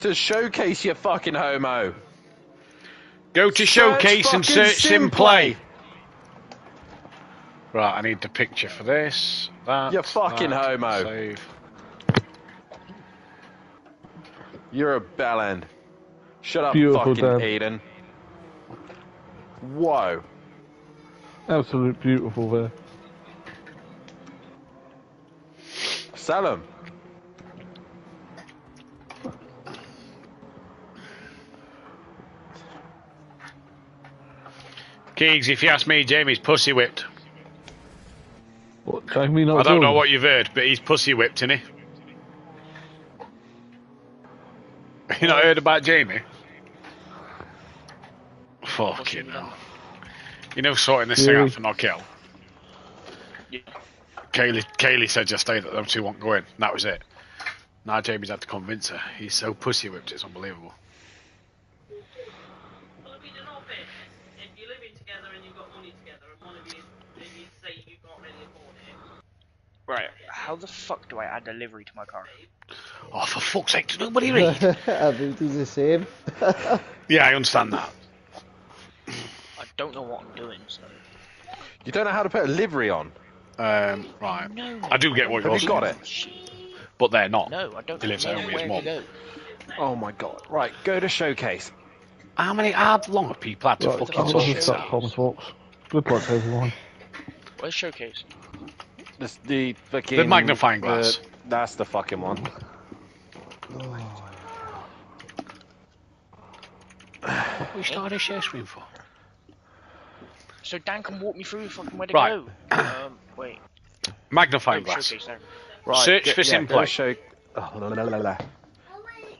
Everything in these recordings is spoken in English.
To showcase, you fucking homo. Go to showcase and search Simplay. Right, I need the picture for this. That. You fucking homo. Save. You're a bellend. Shut up, Beautiful, fucking Dan. Aiden. Whoa. Absolute beautiful there. Sell him. Keegs, if you ask me, Jamie's pussy whipped. What, Jamie not I don't know doing? what you've heard, but he's pussy whipped, isn't he? You not heard about Jamie? Fucking hell. You know, sorting this thing out for Knockhill. Yeah. Kaylee said yesterday that them two won't go in, and that was it. Now Jamie's had to convince her. He's so pussy whipped, it's unbelievable. Well, if you don't know it, if you're living together and you've got money together, and one of you say you can't really afford it. Right, how the fuck do I add a livery to my car? Oh, for fuck's sake, does nobody read? Everything's the same. Yeah, I understand that. I don't know what I'm doing, so... You don't know how to put a livery on? Right. No, I do get what you're Have you got it? But they're not. No, I don't He lives know at home with his where mum. to go. Oh my god. Right, go to showcase. How long have people had to Right, fucking I'm talk gonna this start out? comms, folks. Good luck to everyone. Where's Showcase? The fucking... The magnifying glass. That's the fucking one. What we started a share screen for? So Dan can walk me through fucking where to Right. go. Wait. Magnifying Oh, glass. Showcase there. Right, Search for Simplay. go show... Oh,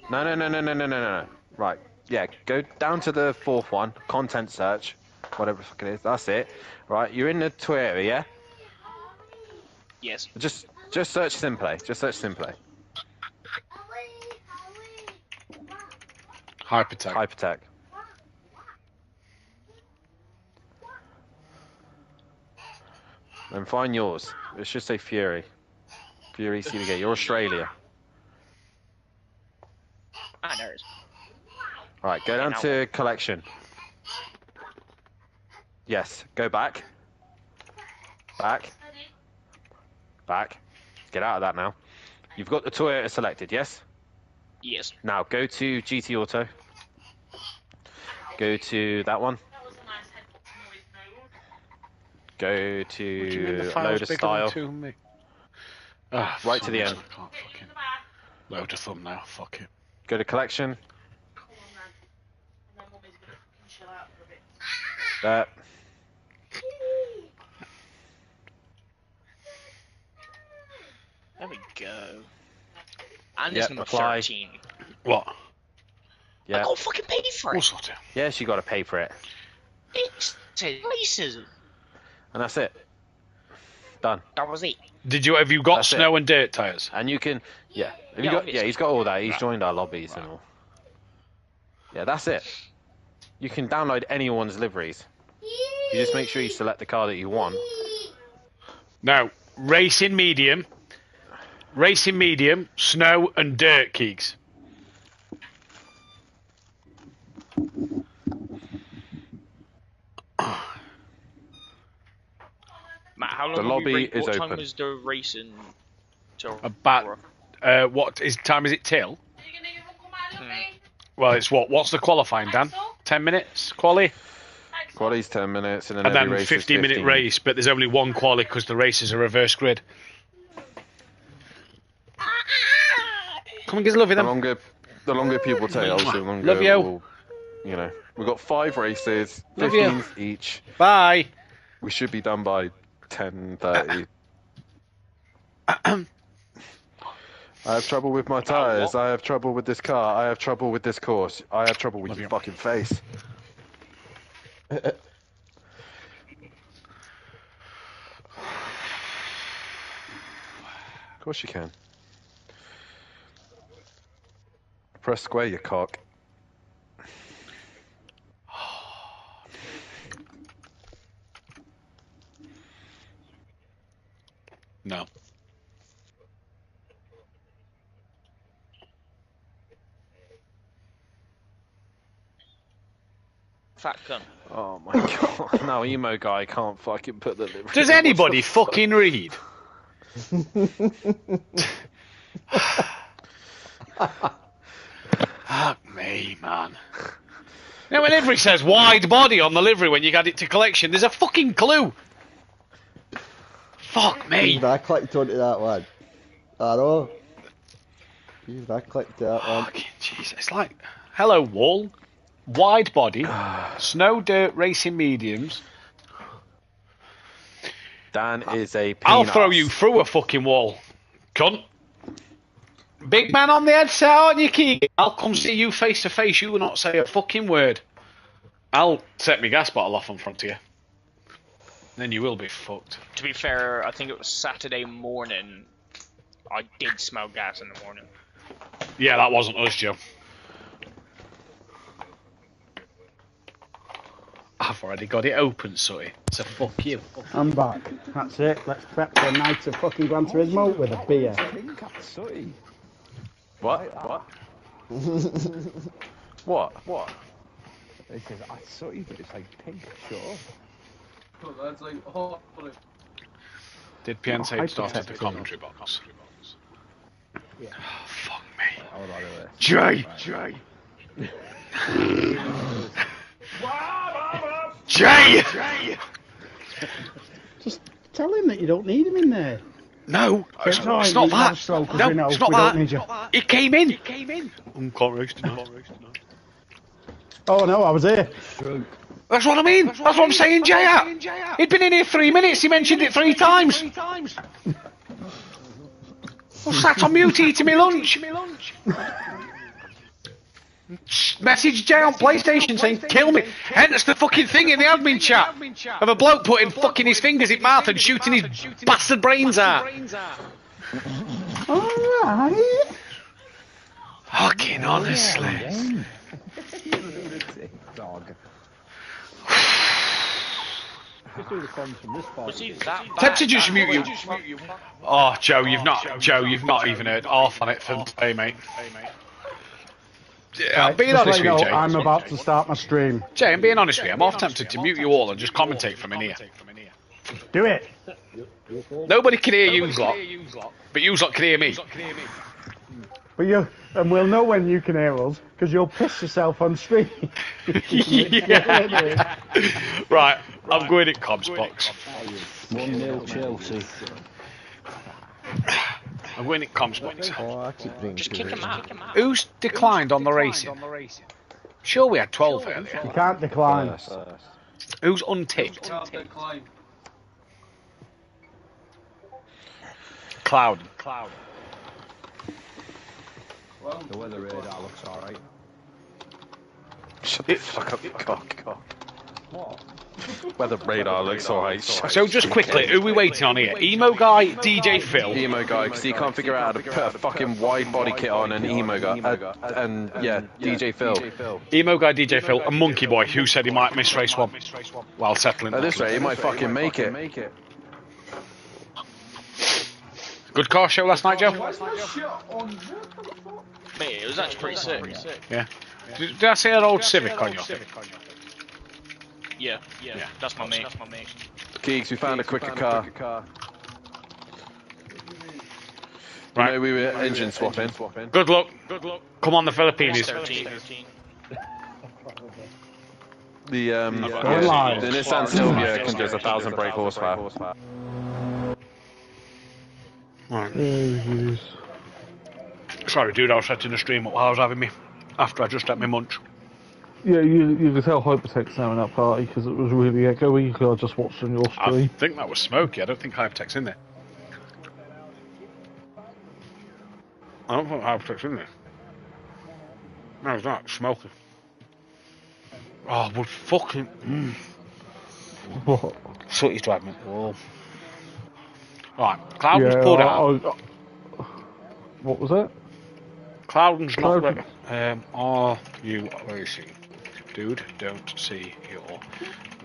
No. Right, yeah, go down to the fourth one, content search, whatever the fuck it is, that's it. Right, you're in the Twitter, yeah? Yes. Just search Simplay, just search Simplay. Hypertech. Hypertech. Then find yours. It should say Fury. Fury CBK. You're Australia. Ah, there it is. Right, go down to collection. Yes, go back. Back. Back. Get out of that now. You've got the Toyota selected, yes? Yes. Now go to GT Auto. Go to that one. Go to load a style. Right to the end. I can't fucking load a thumbnail. Fuck it. Go to collection. There. There we go. And Yep, this number apply. 13. What? I Yeah. got fucking paid for All it. sorted. Yes, you got to pay for it. It's racism. And that's it. Done. That was it. Have you got That's snow and dirt tyres? And you can, yeah. Have you Yeah, got, obviously. he's got all that. He's joined our lobbies and all. Yeah, that's it. You can download anyone's liveries. You just make sure you select the car that you want. Now, racing medium, snow and dirt, Keegs. Matt, how long The have we lobby is what time open. was the racing till? About time is it till? Well, it's what's the qualifying, Dan? 10 minutes quali? Quali's 10 minutes and then And every then race 15-minute 15. race, but there's only one quali because the races are reverse grid. Come on, give us a lovey The then. longer people take, obviously, the longer Love you. we'll, you know, we've got 5 races, Love you. 15 each. Bye. We should be done by 10:30. I have trouble with my tyres. I have trouble with this car. I have trouble with this course. I have trouble with your fucking face. Of course you can. Press square, you cock. No. Fat cunt. Oh my god. Now emo guy can't fucking put the livery. Does anybody fucking read? Fuck me, man. Now, when livery says wide body on the livery when you add it to collection, there's a fucking clue. Fuck me. I clicked onto that one. I know. I clicked that one. Fucking Jesus. It's like, hello, wall. Wide body. Snow dirt racing mediums. Dan is a penis. I'll throw you through a fucking wall. Cunt. Big man on the headset, aren't you, Keegan? I'll come see you face to face. You will not say a fucking word. I'll set my gas bottle off in front of you. Then you will be fucked. To be fair, I think it was Saturday morning. I did smell gas in the morning. Yeah, that wasn't us, Joe. I've already got it open, Sooty. So fuck you. I'm back. That's it. Let's prep for a night of fucking Gran Turismo with a beer. What? What? It says, I saw you, but it's like pink, sure. That's like, oh, Did PN say it started the commentary box? Yeah. Oh, fuck me. How about this? Jay! Jay! Just tell him that you don't need him in there. No, it's alright, not you have a that. stroke, 'cause No, we know it's not we don't need you. that. It came in. Can't race tonight. Oh no, I was here. That's what I mean. That's what I'm saying, Jay. He'd been in here 3 minutes. He mentioned it 3 times. I sat on mute eating my lunch. Message Jay on PlayStation saying, kill me. Hence the fucking thing in the admin chat of a bloke putting fucking his fingers in mouth and shooting his bastard brains out. Alright. Fucking honestly. Dog. Was he that bad? Tempted to just mute you. Oh, Joe, you've not even heard half on it from today, mate. Yeah, I'm being Just honest let you with you, know, Jay. I'm about to start my stream. Jay, I'm being honest with you. I'm half tempted to mute you all and just commentate from in here. Do it. Nobody can hear you lot, but you lot can hear me. But and we'll know when you can hear us, because you'll piss yourself on stream. Yeah. Right, I'm going at Cobb's box. 1-0 Chelsea. I'm going at Cobb's box. Oh, I keep bringing Just kick him out. Who's declined on the racing? Sure, we had 12 earlier. You can't decline. Who's unticked? Cloud. The weather radar looks alright. Shut the fuck up, you cock. What? Weather radar looks alright. So just quickly, who are we waiting on here? Emo guy, DJ Phil. Emo guy, because he can't figure out how to put a fucking wide body kit on an emo guy. And yeah, DJ Phil. Emo guy, DJ Phil, and Monkey Boy, who said he might miss race 1 while settling. At this rate, he might fucking make it. Good car show last night, Joe? Mate, it was actually pretty sick. Yeah. Did I say an old Civic on you? Yeah, that's my mate. Keegs, we found a quicker car. Right. You know, we were engine swapping. Good luck. Come on, the Filipinos. 13. The live. the Nissan Silvia can do 1,000 brake horsepower. Right. Sorry, dude, I was setting the stream up while I was having me after I just had my munch. Yeah, you could tell Hypertech's now in that party because it was really echoey. I just watched on your I stream. think that was Smokey. I don't think Hypertech's in there. I don't think Hypertech's in there. No, it's not. Smokey. Oh, we're fucking... What? Sooty's driving me. Whoa. Right, Cloudon's pulled out. What was that? Cloudon's not Cloudon. ready. Are you racing? Dude, don't see your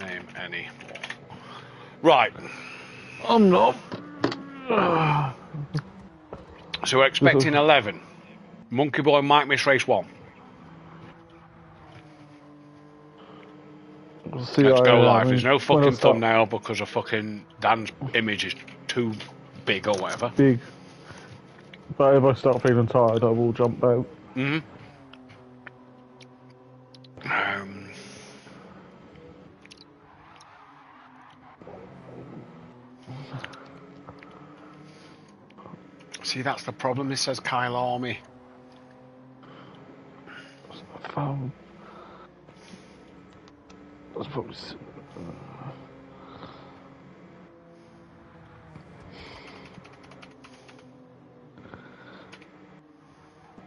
name anymore. Right. I'm not. So we're expecting 11. Monkey Boy might miss race 1. See, Let's go I live. mean, There's no when I fucking start thumbnail because of fucking Dan's image is too big or whatever. big, but if I start feeling tired, I will jump out. Mm-hmm. See, that's the problem. It says Kyle Army. Phone. That's probably.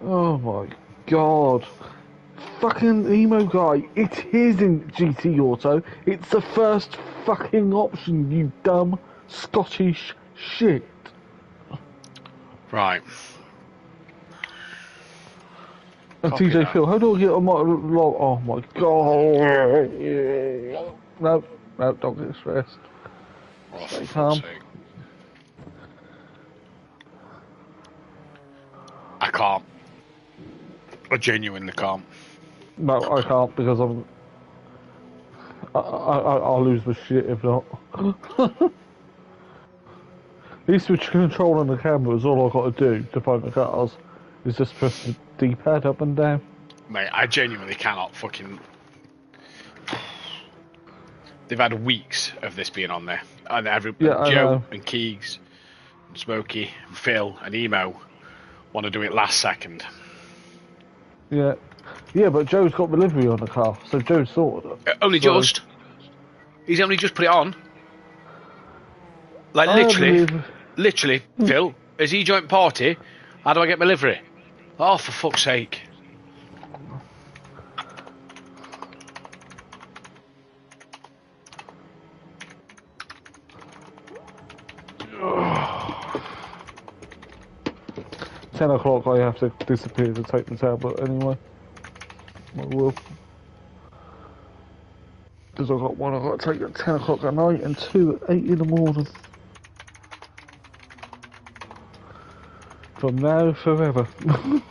Oh my god. Fucking emo guy, it isn't GT Auto, it's the first fucking option, you dumb Scottish shit. Right. And Copy TJ that. Phil, how do I get on my log? Oh my god. No, no, don't get stressed. Oh, Stay for calm. fuck's sake. I can't. I genuinely can't. No, I can't because I'll lose my shit if not. These switch control on the camera is all I've got to do to find the cars. Is just press the D-pad up and down. Mate, I genuinely cannot fucking... They've had weeks of this being on there. And Yeah, I Joe know. and Keegs and Smokey and Phil and Emo want to do it last second. Yeah. Yeah, but Joe's got delivery on the car, so Joe's sorted it. Only So- just. He's only just put it on. Like, I literally, Phil, as e-joint party, how do I get my livery? Oh, for fuck's sake. $10 o'clock I have to disappear to take the tablet anyway. I will. Because I've got one I've got to take at 10 o'clock at night and two at 8 in the morning. From now forever. All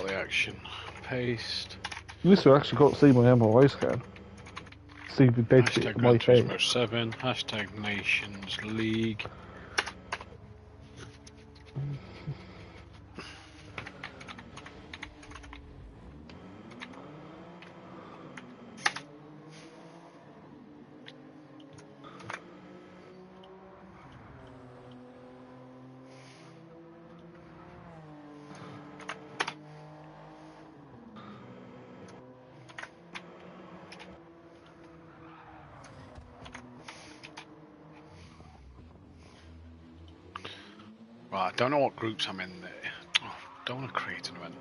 the action. Paste. This will actually got to see my MRI scan. See the dead shit Hashtag in my Gran Turismo head. 7. Hashtag Nations League. Right, I don't know what groups I'm in there. Oh, don't want to create an event.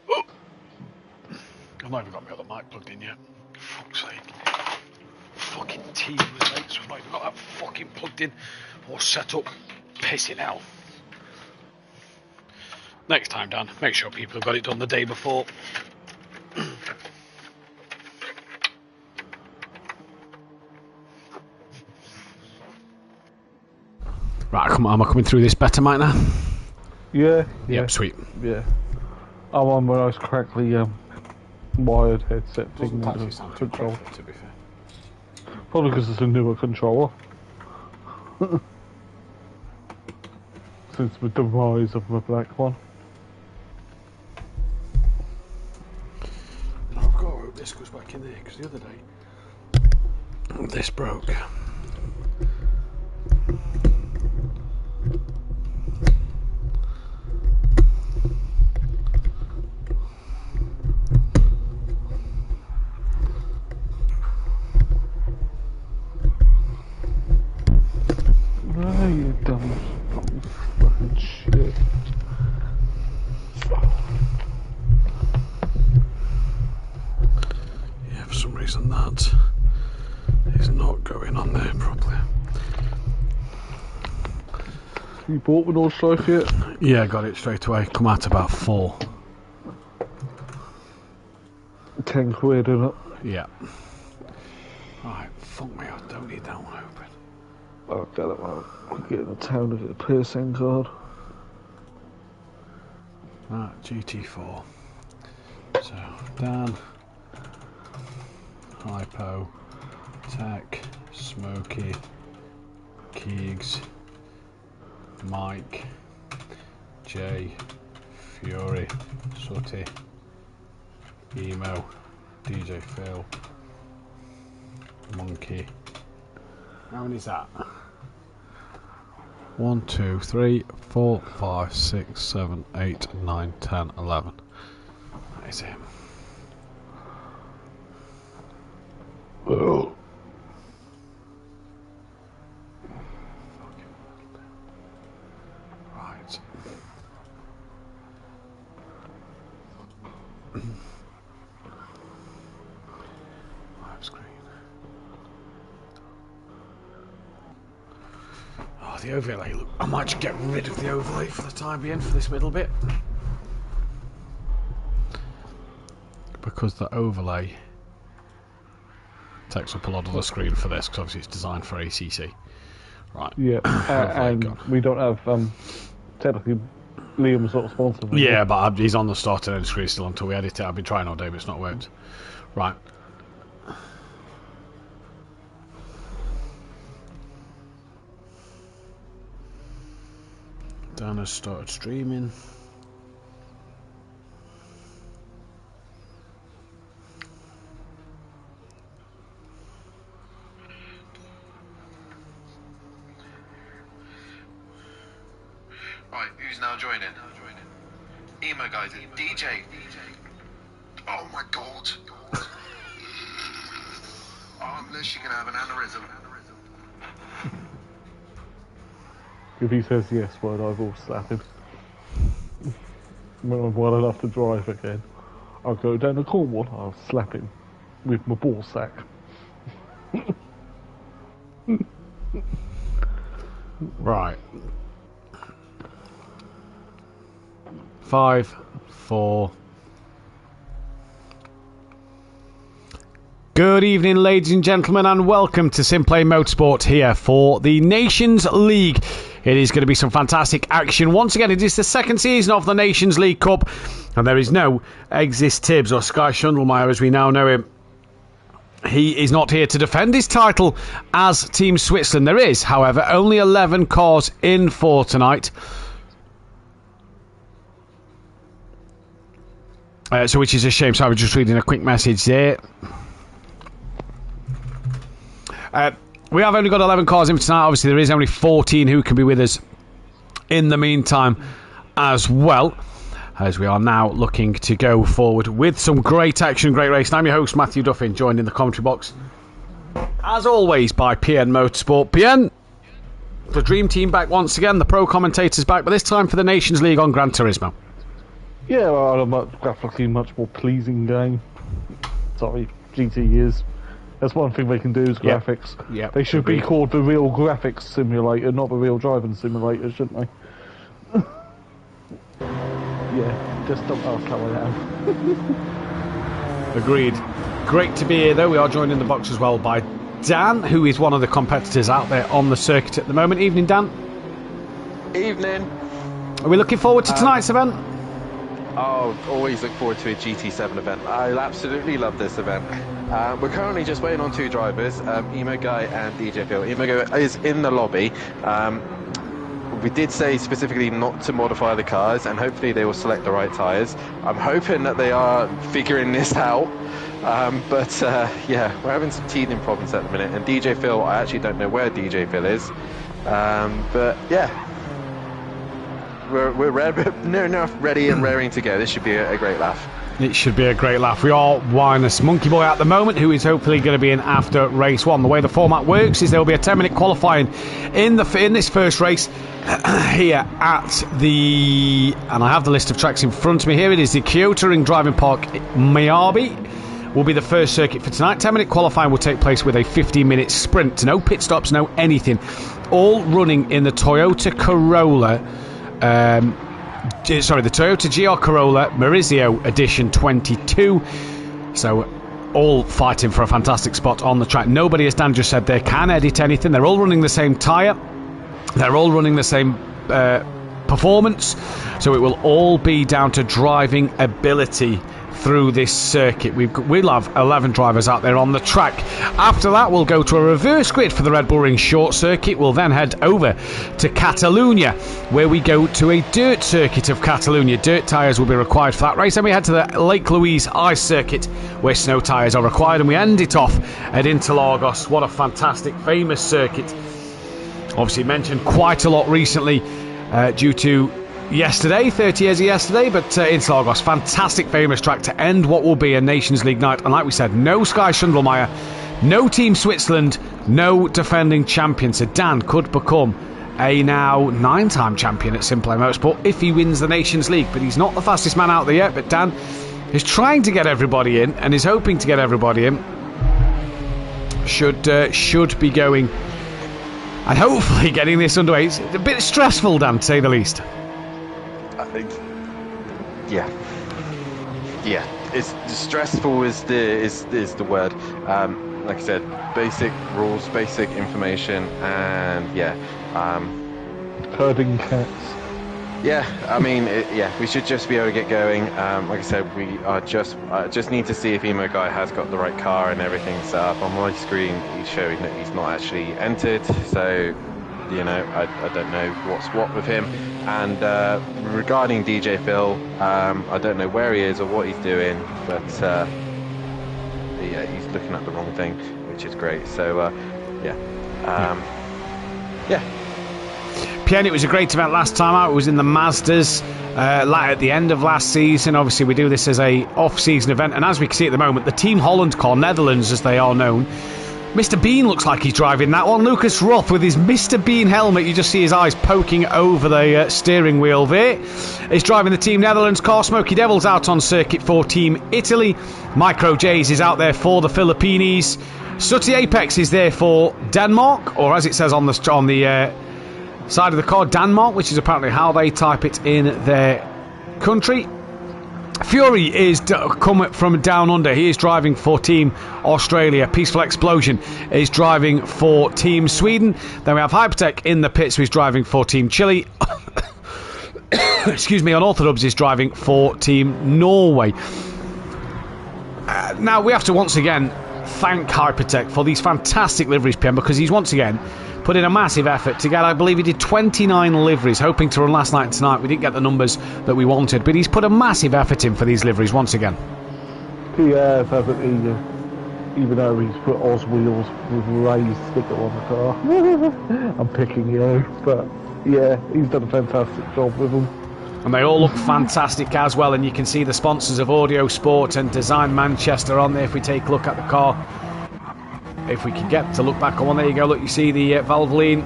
Oh! I've not even got my other mic plugged in yet. For fuck's sake. Fucking TV was late, so I've not even got that fucking plugged in or set up. Pissing hell. Next time, Dan, make sure people have got it done the day before. Right, come on, am I coming through this better, Mike, now? Yeah, yeah. Yep, sweet. Yeah. I'm on my nice crackly wired headset thing. Doesn't with actually the sound too control. crackly, to be fair. Probably because it's a newer controller. Since the demise of the black one. I've got to hope this goes back in there, because the other day, this broke. No, you dumb fucking shit. Yeah, for some reason that is not going on there properly. You bought the North Strife yet? Yeah, got it straight away. Come out about 4. 10 quid, innit? Yeah. Right, fuck me, I don't need that one open. I'll get it out. I'll get in the town to get a piercing card. Right, GT4. So, Dan, Hypo, Tech, Smokey, Keegs, Mike, Jay, Fury, Sooty, Emo, DJ Phil, Monkey. How many is that? 1, 2, 3, 4, 5, 6, 7, 8, 9, 10, 11. That is him. Oh. Right. Live screen. Oh, the overlay. Look, I might just get rid of the overlay for the time being for this middle bit. Because the overlay takes up a lot of the screen for this, because obviously it's designed for ACC. Right. Yeah, and we don't have technically Liam's not responsible. Yeah, but he's on the start and end screen still until we edit it. I've been trying all day, but it's not worked. Right. Dan has started streaming. Right, who's now joining? Emo guys, DJ. Oh my god. Oh, unless you're gonna have an aneurysm. If he says yes, well, I will slap him. When I'm well enough to drive again, I'll go down the Cornwall, I'll slap him with my ball sack. Right. 5, 4. Good evening, ladies and gentlemen, and welcome to Simplay Motorsport here for the Nations League. It is going to be some fantastic action. Once again, it is the second season of the Nations League Cup, and there is no Exist Tibbs or Sky Schundelmeyer as we now know him. He is not here to defend his title as Team Switzerland. There is, however, only 11 cars in for tonight. So which is a shame. So I was just reading a quick message there. We have only got 11 cars in for tonight. Obviously, there is only 14 who can be with us in the meantime as well, as we are now looking to go forward with some great action, great race. And I'm your host, Matthew Duffin, joined in the commentary box, as always, by PN Motorsport. PN, the Dream Team back once again, the pro commentators back, but this time for the Nations League on Gran Turismo. Yeah, well, a graphically much more pleasing game. Sorry, GT is. That's one thing they can do is graphics. Yep. They should be called the real graphics simulator, not the real driving simulator, shouldn't they? Yeah, just don't ask how I am. Agreed. Great to be here, though. We are joined in the box as well by Dan, who is one of the competitors out there on the circuit at the moment. Evening, Dan. Evening. Are we looking forward to tonight's event? Oh, always look forward to a GT7 event. I absolutely love this event. We're currently just waiting on two drivers, Emo Guy and DJ Phil. Emo Guy is in the lobby. We did say specifically not to modify the cars, and hopefully they will select the right tyres. I'm hoping that they are figuring this out. Yeah, we're having some teething problems at the minute. And DJ Phil, I actually don't know where DJ Phil is. But yeah. We're near enough ready and raring to go. This should be a great laugh. It should be a great laugh. We are Wireless Monkey Boy at the moment, who is hopefully going to be in after race one. The way the format works is there will be a 10-minute qualifying in this first race here at the... And I have the list of tracks in front of me here. It is the Kyoto Ring Driving Park Miyabi. Will be the first circuit for tonight. 10-minute qualifying will take place with a 15-minute sprint. No pit stops, no anything. All running in the Toyota Corolla... the Toyota GR Corolla Maurizio Edition 22. So all fighting for a fantastic spot on the track. Nobody, as Dan just said, they can edit anything. They're all running the same tyre. They're all running the same performance. So it will all be down to driving ability through this circuit. We'll have 11 drivers out there on the track. After that, we'll go to a reverse grid for the Red Bull Ring short circuit. We'll then head over to Catalonia, where we go to a dirt circuit of Catalonia. Dirt tyres will be required for that race. Then we head to the Lake Louise ice circuit, where snow tyres are required, and we end it off at Interlagos. What a fantastic, famous circuit. Obviously mentioned quite a lot recently due to yesterday, 30 years of yesterday, but Interlagos, fantastic famous track to end what will be a Nations League night. And like we said, no Sky Schandelmeyer, no Team Switzerland, no defending champion. So Dan could become a now 9-time champion at Simply Motorsport if he wins the Nations League. But he's not the fastest man out there yet, but Dan is trying to get everybody in and is hoping to get everybody in. Should be going and hopefully getting this underway. It's a bit stressful, Dan, to say the least. Yeah. It's stressful is the word. Like I said, basic rules, basic information, and Herding cats. Yeah, I mean, we should just be able to get going. Like I said, we are just need to see if Emo Guy has got the right car and everything set up. On my screen, he's showing that he's not actually entered, so I don't know what's what with him. And regarding DJ Phil, I don't know where he is or what he's doing, but he's looking at the wrong thing, which is great. So Pien, it was a great event last time out. It was in the Mazdas at the end of last season. Obviously, we do this as a off-season event, and as we can see at the moment, the Team Holland car, Netherlands as they are known, Mr. Bean looks like he's driving that one. Lucas Roth with his Mr. Bean helmet. You just see his eyes poking over the steering wheel there. He's driving the Team Netherlands car. Smoky Devil's out on circuit for Team Italy. Micro J's is out there for the Philippines. Sooty Apex is there for Denmark, or as it says on the side of the car, Denmark, which is apparently how they type it in their country. Fury is coming from down under. He is driving for Team Australia. Peaceful Explosion is driving for Team Sweden. Then we have Hypertech in the pits, who is driving for Team Chile. Excuse me, Unorthodox is driving for Team Norway. Now we have to once again thank Hypertech for these fantastic liveries, PM, because he's once again put in a massive effort to get, I believe he did 29 liveries, hoping to run last night and tonight. We didn't get the numbers that we wanted, but he's put a massive effort in for these liveries once again. He hasn't either, even though he's put Oz wheels with raised sticker on the car. I'm picking you, but yeah, he's done a fantastic job with them. And they all look fantastic as well, and you can see the sponsors of Audio Sport and Design Manchester on there if we take a look at the car. If we can get to look back on one, there you go, look, you see the Valvoline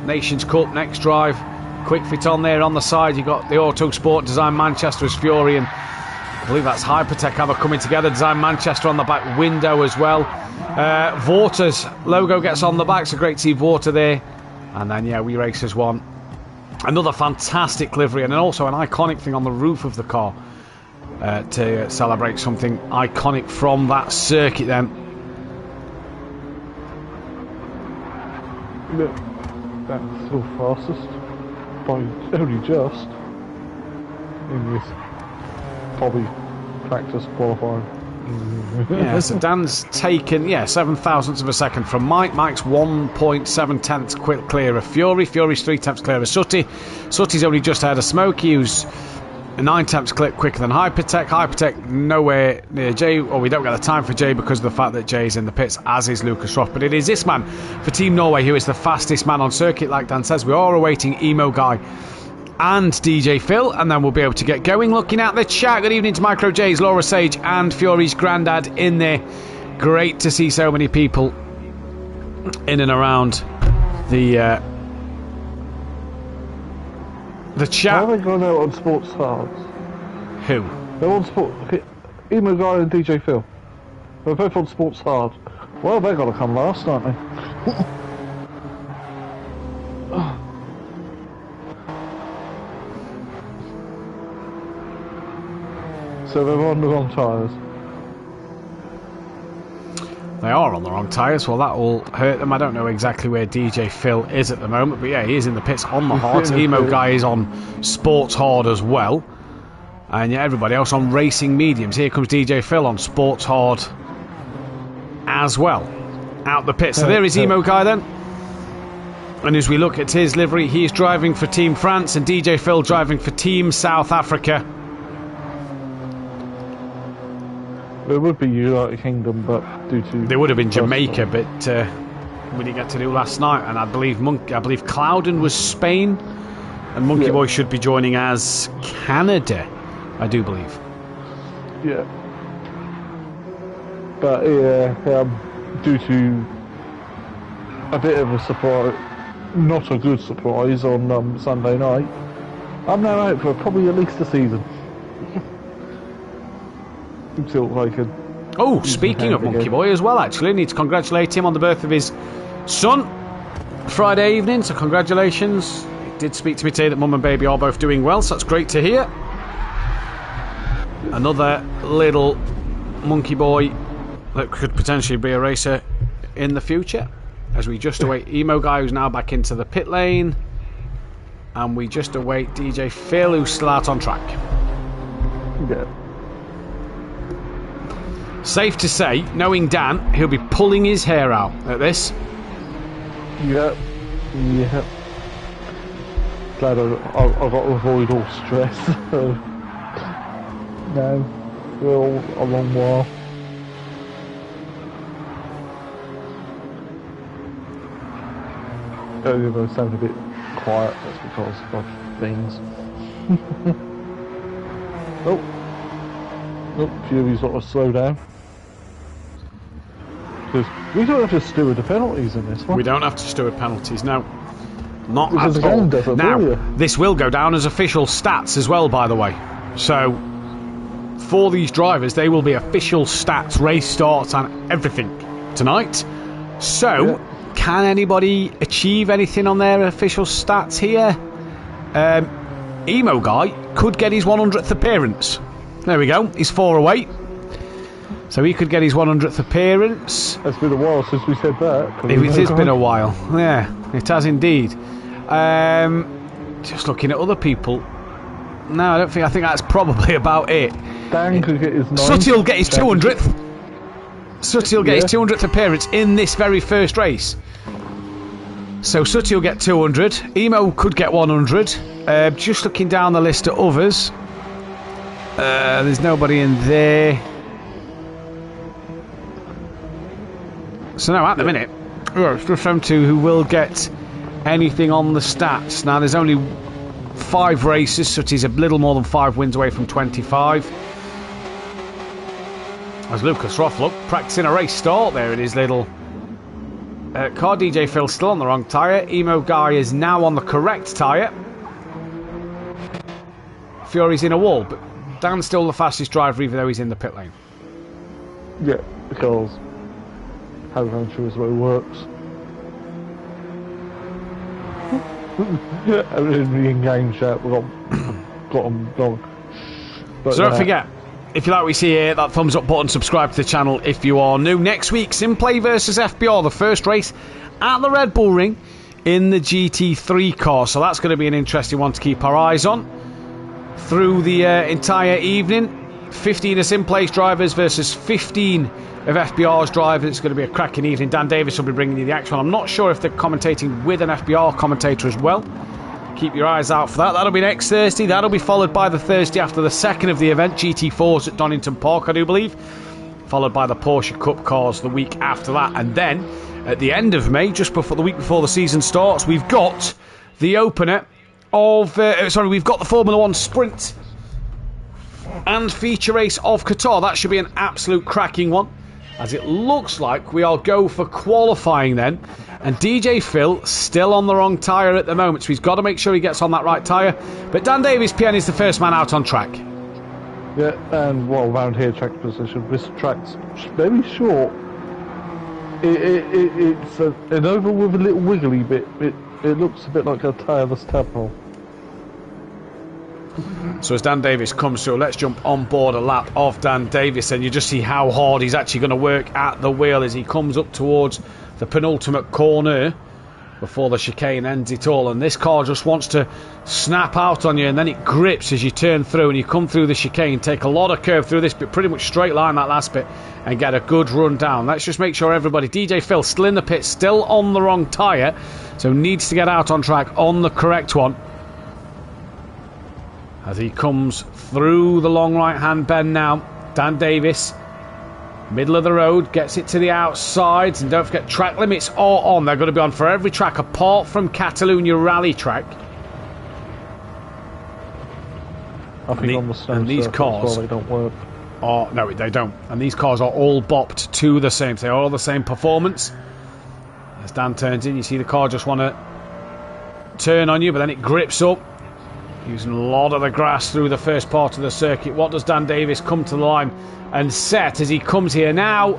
Nations Cup next drive, quick fit on there on the side. You've got the Auto Sport Design Manchester as Fury, and I believe that's Hypertech ever coming together. Design Manchester on the back window as well. Vorta's logo gets on the back, so great to see Vorta there. And then We Racers won. Another fantastic livery, and also an iconic thing on the roof of the car to celebrate something iconic from that circuit then. Look, that's still fastest by only just in this probably practice qualifying. Yeah, so Dan's taken 7 thousandths of a second from Mike. Mike's 1.7 tenths clear of Fury. Fury's 3 tenths clear of Sooty. Sooty's only just ahead of Smokey, who's 9 tenths quicker than Hypertech. Hypertech nowhere near Jay, or we don't get the time for Jay because of the fact that Jay's in the pits, as is Lucas Roth. But it is this man for Team Norway who is the fastest man on circuit. Like Dan says, we are awaiting Emo Guy and DJ Phil, and then we'll be able to get going. Looking at the chat, good evening to Micro J's, Laura Sage and Fury's granddad in there. Great to see so many people in and around the chat. How are they going out on Sports Cards? Who? They're on Sport. Emo Guy and DJ Phil. They're both on Sports Hard. Well, they're going to come last, aren't they? So they're on the wrong tyres. They are on the wrong tyres. Well, that will hurt them. I don't know exactly where DJ Phil is at the moment, but yeah, he is in the pits on the hard. Emo Guy is on sports hard as well. And yeah, everybody else on racing mediums. Here comes DJ Phil on sports hard as well. Out the pit. So there is Emo Guy then. And as we look at his livery, he's driving for Team France and DJ Phil driving for Team South Africa. It would be United Kingdom, but due to... They would have been Jamaica, but we didn't get to do last night. And I believe Clouden was Spain. And Monkey Boy should be joining as Canada, I do believe. Yeah. But yeah, due to a bit of a surprise, not a good surprise on Sunday night, I'm now out for probably at least a season. Until I could. Oh, speaking of Monkey Boy as well, actually, need to congratulate him on the birth of his son Friday evening. So congratulations. He did speak to me today that Mum and Baby are both doing well, so that's great to hear. Another little Monkey Boy that could potentially be a racer in the future. As we just await Emo Guy, who's now back into the pit lane, and we just await DJ Phil, who's still out on track. Yeah. Safe to say, knowing Dan, he'll be pulling his hair out at this. Yep. Yep. Glad I've got to avoid all stress. No, we're all a long while. They sound a bit quiet, that's because of things. Oh, Fury's got to slow down. Because we don't have to steward the penalties in this one. We don't have to steward penalties, no. Not Because at the game all. doesn't, Now, do you? this will go down as official stats as well, by the way. So, for these drivers, they will be official stats, race starts and everything tonight. So, can anybody achieve anything on their official stats here? Emo Guy could get his 100th appearance. There we go, he's 4 away. So he could get his 100th appearance. It's been a while since we said that. It has been a while, yeah, it has indeed. Just looking at other people. No, I think that's probably about it. Dan could get his 9th. Sutty will get his 200th. Sutty will get his 200th appearance in this very first race. So Sutty will get 200. Emo could get 100. Just looking down the list of others. There's nobody in there. So now at the minute, it's just them two who will get anything on the stats. Now there's only 5 races, Sutty's a little more than 5 wins away from 25. As Lucas Rothlock practicing a race start there in his little car. DJ Phil still on the wrong tyre. Emo Guy is now on the correct tyre. Fury's in a wall, but Dan's still the fastest driver even though he's in the pit lane. Yeah, because how sure is the way it works. In the in-game chat, we got them gone. So don't forget, if you like what we see here, that thumbs up button, subscribe to the channel if you are new. Next week, Simplay versus FBR, the first race at the Red Bull Ring in the GT3 car. So that's going to be an interesting one to keep our eyes on through the entire evening. 15 of Simplay's drivers versus 15 of FBR's drivers. It's going to be a cracking evening. Dan Davis will be bringing you the action. I'm not sure if they're commentating with an FBR commentator as well. Keep your eyes out for that. That'll be next Thursday. That'll be followed by the Thursday after the second of the event, GT4s at Donington Park, I do believe. Followed by the Porsche Cup cars the week after that. And then, at the end of May, just before the week before the season starts, we've got the opener of... we've got the Formula 1 Sprint and feature race of Qatar. That should be an absolute cracking one, as it looks like we'll go for qualifying then. And DJ Phil still on the wrong tyre at the moment, so he's got to make sure he gets on that right tyre. But Dan Davis, PN, is the first man out on track. Yeah, and well, around here, track position. This track's very short. It's an oval with a little wiggly bit. It looks a bit like a tireless tadpole. So as Dan Davis comes through, let's jump on board a lap of Dan Davis, and you just see how hard he's actually going to work at the wheel as he comes up towards the penultimate corner before the chicane ends it all. And this car just wants to snap out on you, and then it grips as you turn through and you come through the chicane, take a lot of curve through this bit, pretty much straight line that last bit, and get a good run down. Let's just make sure everybody, DJ Phil still in the pit, still on the wrong tyre, so needs to get out on track on the correct one. As he comes through the long right-hand bend now, Dan Davis, middle of the road, gets it to the outsides, and don't forget track limits are on. They're going to be on for every track apart from Catalonia Rally Track. I think on the snow and these surface cars, as well, they don't work. No, they don't. And these cars are all bopped to the same. They're all the same performance. As Dan turns in, you see the car just want to turn on you, but then it grips up. Using a lot of the grass through the first part of the circuit. What does Dan Davis come to the line and set as he comes here now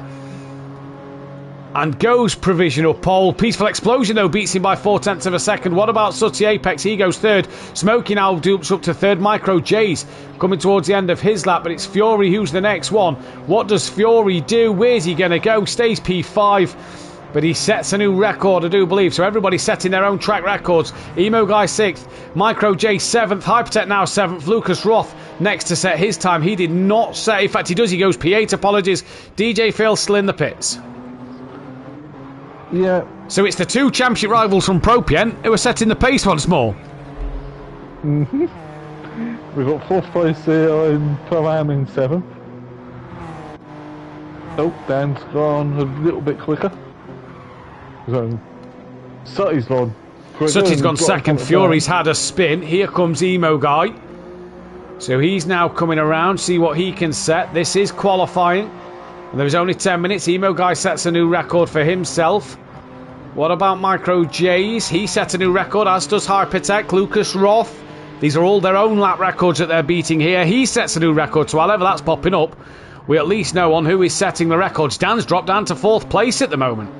and goes provisional pole? Peaceful Explosion though beats him by 0.4 of a second. What about Sooty Apex? He goes third. Smokey now dupes up to third. Micro J's coming towards the end of his lap, but it's Fury who's the next one. What does Fury do? Where's he going to go? Stays P5. But he sets a new record, I do believe. So everybody's setting their own track records. Emo Guy 6th. Micro J 7th. Hypertech now 7th. Lucas Roth next to set his time. He did not set. In fact, he does. He goes P8. Apologies. DJ Phil still in the pits. Yeah. So it's the two championship rivals from Propien who are setting the pace once more. We've got 4th place here in Pro-Am in 7th. Oh, Dan's gone a little bit quicker. So, Sutty's gone. Sutty's gone second. Fury's had a spin. Here comes Emo Guy. So he's now coming around, see what he can set. This is qualifying. And there was only 10 minutes. Emo Guy sets a new record for himself. What about Micro J's? He set a new record, as does Hypertech. Lucas Roth. These are all their own lap records that they're beating here. He sets a new record, so however that's popping up, we at least know on who is setting the records. Dan's dropped down to 4th place at the moment.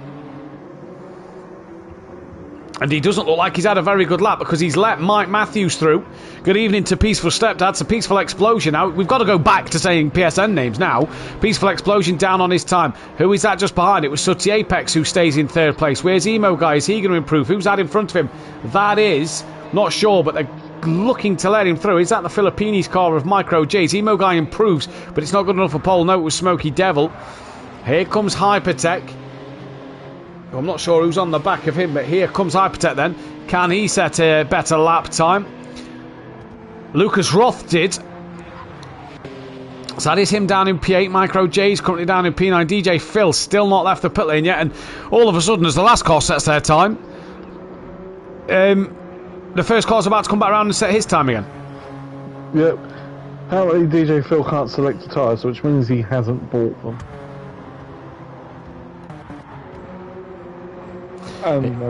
And he doesn't look like he's had a very good lap because he's let Mike Matthews through. Good evening to Peaceful Stepdad. So Peaceful Explosion now. We've got to go back to saying PSN names now. Peaceful Explosion down on his time. Who is that just behind? It was Sooty Apex who stays in 3rd place. Where's Emo Guy? Is he going to improve? Who's that in front of him? That is, not sure, but they're looking to let him through. Is that the Philippines car of Micro J's? Emo Guy improves, but it's not good enough for pole. No, it was Smoky Devil. Here comes Hypertech. I'm not sure who's on the back of him, but here comes Hypertech then. Can he set a better lap time? Lucas Roth did. So that is him down in P8. Micro J's currently down in P9. DJ Phil still not left the pit lane yet. And all of a sudden, as the last car sets their time, the first car's about to come back around and set his time again. Yep. Apparently DJ Phil can't select the tyres, which means he hasn't bought them.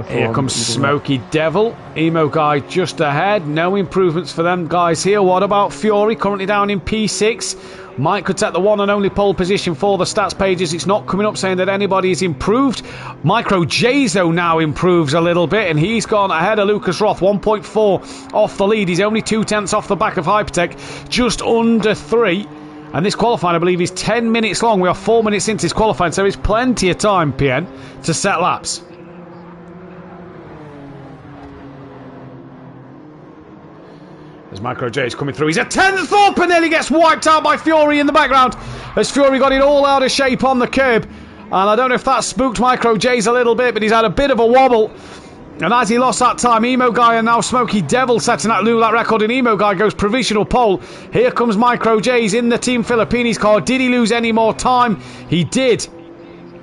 Here comes Smoky Devil. Emo Guy just ahead. No improvements for them guys here. What about Fury? Currently down in P6. Mike could take the one and only pole position for the stats pages. It's not coming up saying that anybody has improved. Micro J's though now improves a little bit, and he's gone ahead of Lucas Roth. 1.4 off the lead. He's only 0.2 off the back of Hypertech. Just under 3. And this qualifying, I believe, is 10 minutes long. We are 4 minutes into this qualifying, so there's plenty of time, PN, to set laps. As Micro J is coming through, he's a 10th up and nearly gets wiped out by Fury in the background. As Fury got it all out of shape on the curb. And I don't know if that spooked Micro J's a little bit, but he's had a bit of a wobble. And as he lost that time, Emo Guy and now Smoky Devil setting that new lap record, and Emo Guy goes provisional pole. Here comes Micro J's in the Team Philippines car. Did he lose any more time? He did.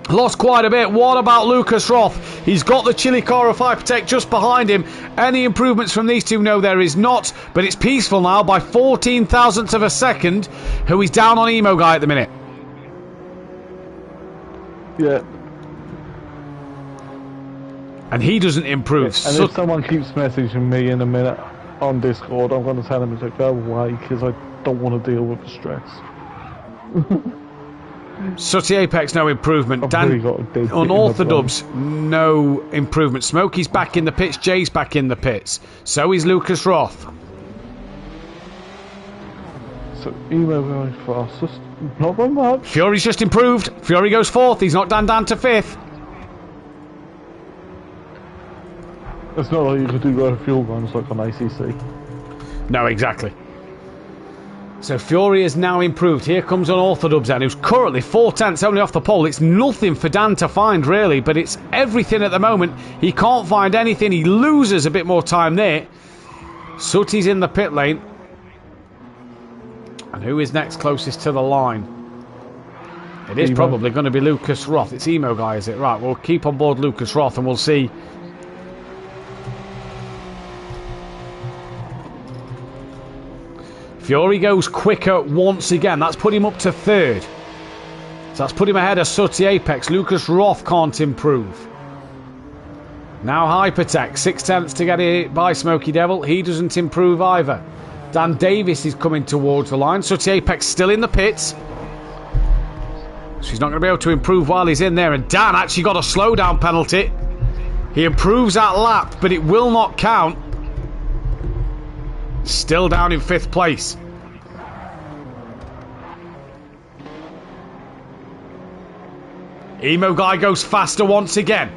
Lost quite a bit. What about Lucas Roth? He's got the chili car of Hypertech just behind him. Any improvements from these two? No, there is not. But it's Peaceful now by 14 thousandths of a second, who is down on Emo Guy at the minute. Yeah. And he doesn't improve. Yeah. And if someone keeps messaging me in a minute on Discord, I'm going to tell them to go away because I don't want to deal with the stress. Sooty Apex, no improvement. Dan, Unorthodox, no improvement. Smokey's back in the pits. Jay's back in the pits. So is Lucas Roth. So Emo going fastest. Not by much. Fury's just improved. Fury goes 4th. He's knocked Dan down to 5th. It's not like you could do fuel runs like on ACC. No, exactly. So Fury has now improved. Here comes Unorthodox then, who's currently 4/10 only off the pole. It's nothing for Dan to find, really, but it's everything at the moment. He can't find anything. He loses a bit more time there. Sooty's in the pit lane. And who is next closest to the line? It is probably going to be Lucas Roth. It's Emo Guy, is it? Right, we'll keep on board Lucas Roth and we'll see. Fury goes quicker once again. That's put him up to 3rd. So that's put him ahead of Sooty Apex. Lucas Roth can't improve. Now Hypertech, 6/10 to get it by Smoky Devil. He doesn't improve either. Dan Davis is coming towards the line. Sooty Apex still in the pits. So he's not going to be able to improve while he's in there. And Dan actually got a slowdown penalty. He improves that lap, but it will not count. Still down in 5th place. Emo Guy goes faster once again.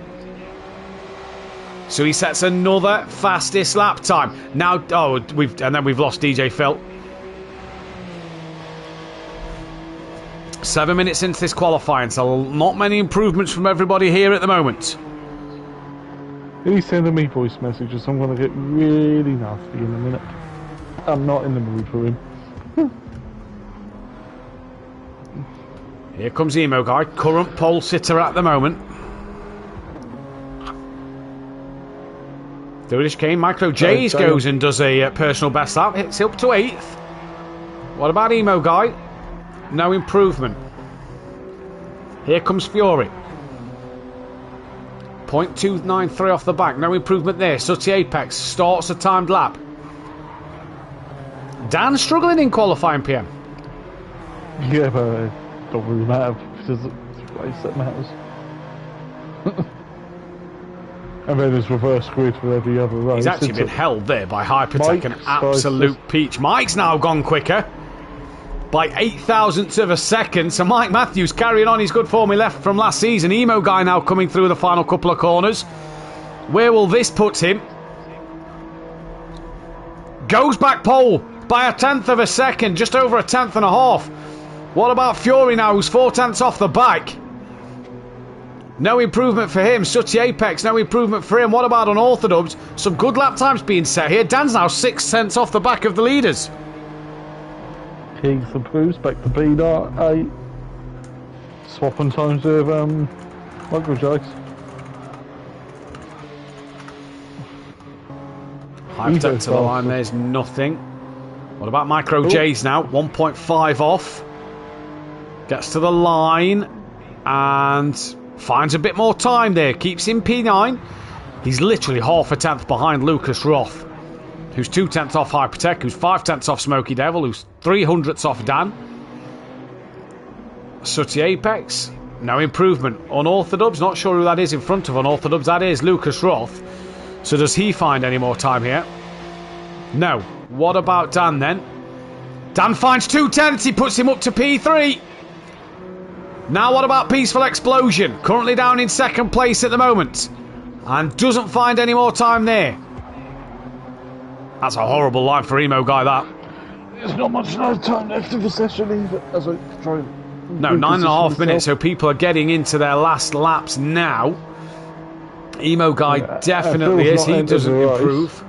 So he sets another fastest lap time. Now, we've lost DJ Phil. 7 minutes into this qualifying, so not many improvements from everybody here at the moment. He's sending me voice messages. I'm going to get really nasty in a minute. I'm not in the mood for him. Here comes Emo Guy, current pole sitter at the moment. Durish Kane, Micro J's goes and does a personal best lap. It's up to 8th. What about Emo Guy? No improvement. Here comes Fury. 0.293 off the back. No improvement there. Sooty Apex starts a timed lap. Dan struggling in qualifying, PM. Yeah, but it don't really matter because it's the race that matters. And then there's reverse grid for every other race. He's actually been held there by Hypertech, an absolute peach. Mike's now gone quicker by 0.008 of a second. So Mike Matthews carrying on his good form he left from last season. Emo Guy now coming through the final couple of corners. Where will this put him? Goes back pole by 0.1 of a second, just over 1.5 tenths. What about Fury now, who's 0.4 off the back? No improvement for him. Sooty Apex, no improvement for him. What about Unorthodox? Some good lap times being set here. Dan's now 0.6 off the back of the leaders. Keith improves back to P8. Swapping times with Micro J's. Hypertech to the line, there's nothing. What about Micro J's now? 1.5 off. Gets to the line and finds a bit more time there. Keeps in P9. He's literally 0.5 tenth behind Lucas Roth, who's 0.2 off Hypertech, who's 0.5 off Smoky Devil, who's 0.03 off Dan. Sooty Apex, no improvement. Unorthodox, not sure who that is in front of Unorthodox. That is Lucas Roth. So does he find any more time here? No. What about Dan then? Dan finds 0.2. He puts him up to P3. Now what about Peaceful Explosion? Currently down in 2nd place at the moment. And doesn't find any more time there. That's a horrible line for Emo Guy, that. There's not much time left of the session either, as I try and... No, 9.5 minutes, so people are getting into their last laps now. Emo Guy definitely is. He doesn't improve.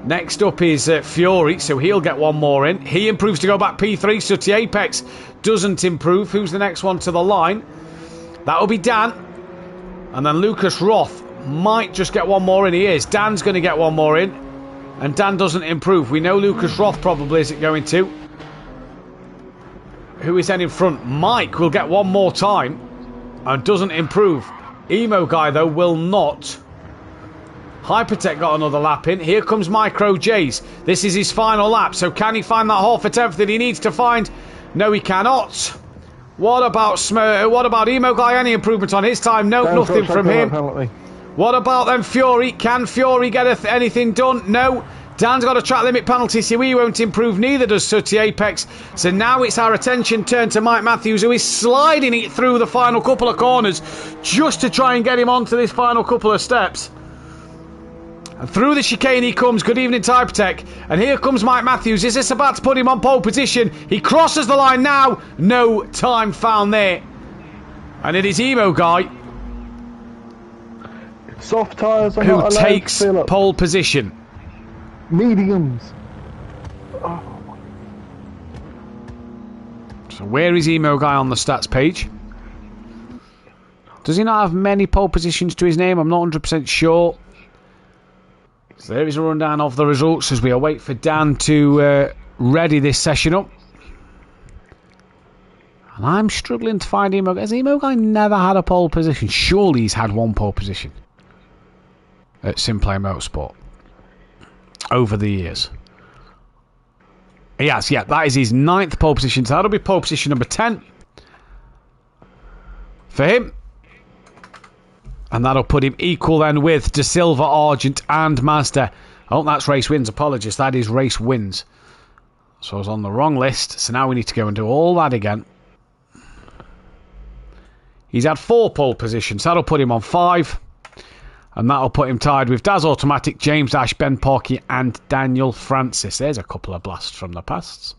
Next up is Fury, so he'll get one more in. He improves to go back P3. Sooty Apex doesn't improve. Who's the next one to the line? That'll be Dan. And then Lucas Roth might just get one more in. He is. Dan's going to get one more in. And Dan doesn't improve. We know Lucas Roth probably isn't going to. Who is then in front? Mike will get one more time and doesn't improve. Emo Guy, though, will not. Hypertech got another lap in. Here comes Micro J's. This is his final lap. So can he find that 0.5 tenth that he needs to find? No, he cannot. What about Emo Guy? Any improvement on his time? No, nothing from him. What about then Fury? Can Fury get anything done? No. Dan's got a track limit penalty, so he won't improve, neither does Sooty Apex. So now it's our attention turned to Mike Matthews, who is sliding it through the final couple of corners just to try and get him onto this final couple of steps. And through the chicane he comes. Good evening, Typetech. And here comes Mike Matthews. Is this about to put him on pole position? He crosses the line now. No time found there. And it is Emo Guy Soft tyres are who not allowed takes to fill up. pole position. Mediums. So where is Emo Guy on the stats page? Does he not have many pole positions to his name? I'm not 100% sure. So there is a rundown of the results as we await for Dan to ready this session up. And I'm struggling to find Emo Guy. Has Emo Guy never had a pole position? Surely he's had one pole position at Simplay Motorsport over the years. Yes, yeah, that is his 9th pole position. So that'll be pole position number 10 for him. And that'll put him equal then with De Silva, Argent and Mazda. Oh, that's race wins. Apologies, that is race wins. So I was on the wrong list. So now we need to go and do all that again. He's had 4 pole positions. That'll put him on 5. And that'll put him tied with Daz Automatic, James Dash, Ben Porky and Daniel Francis. There's a couple of blasts from the past.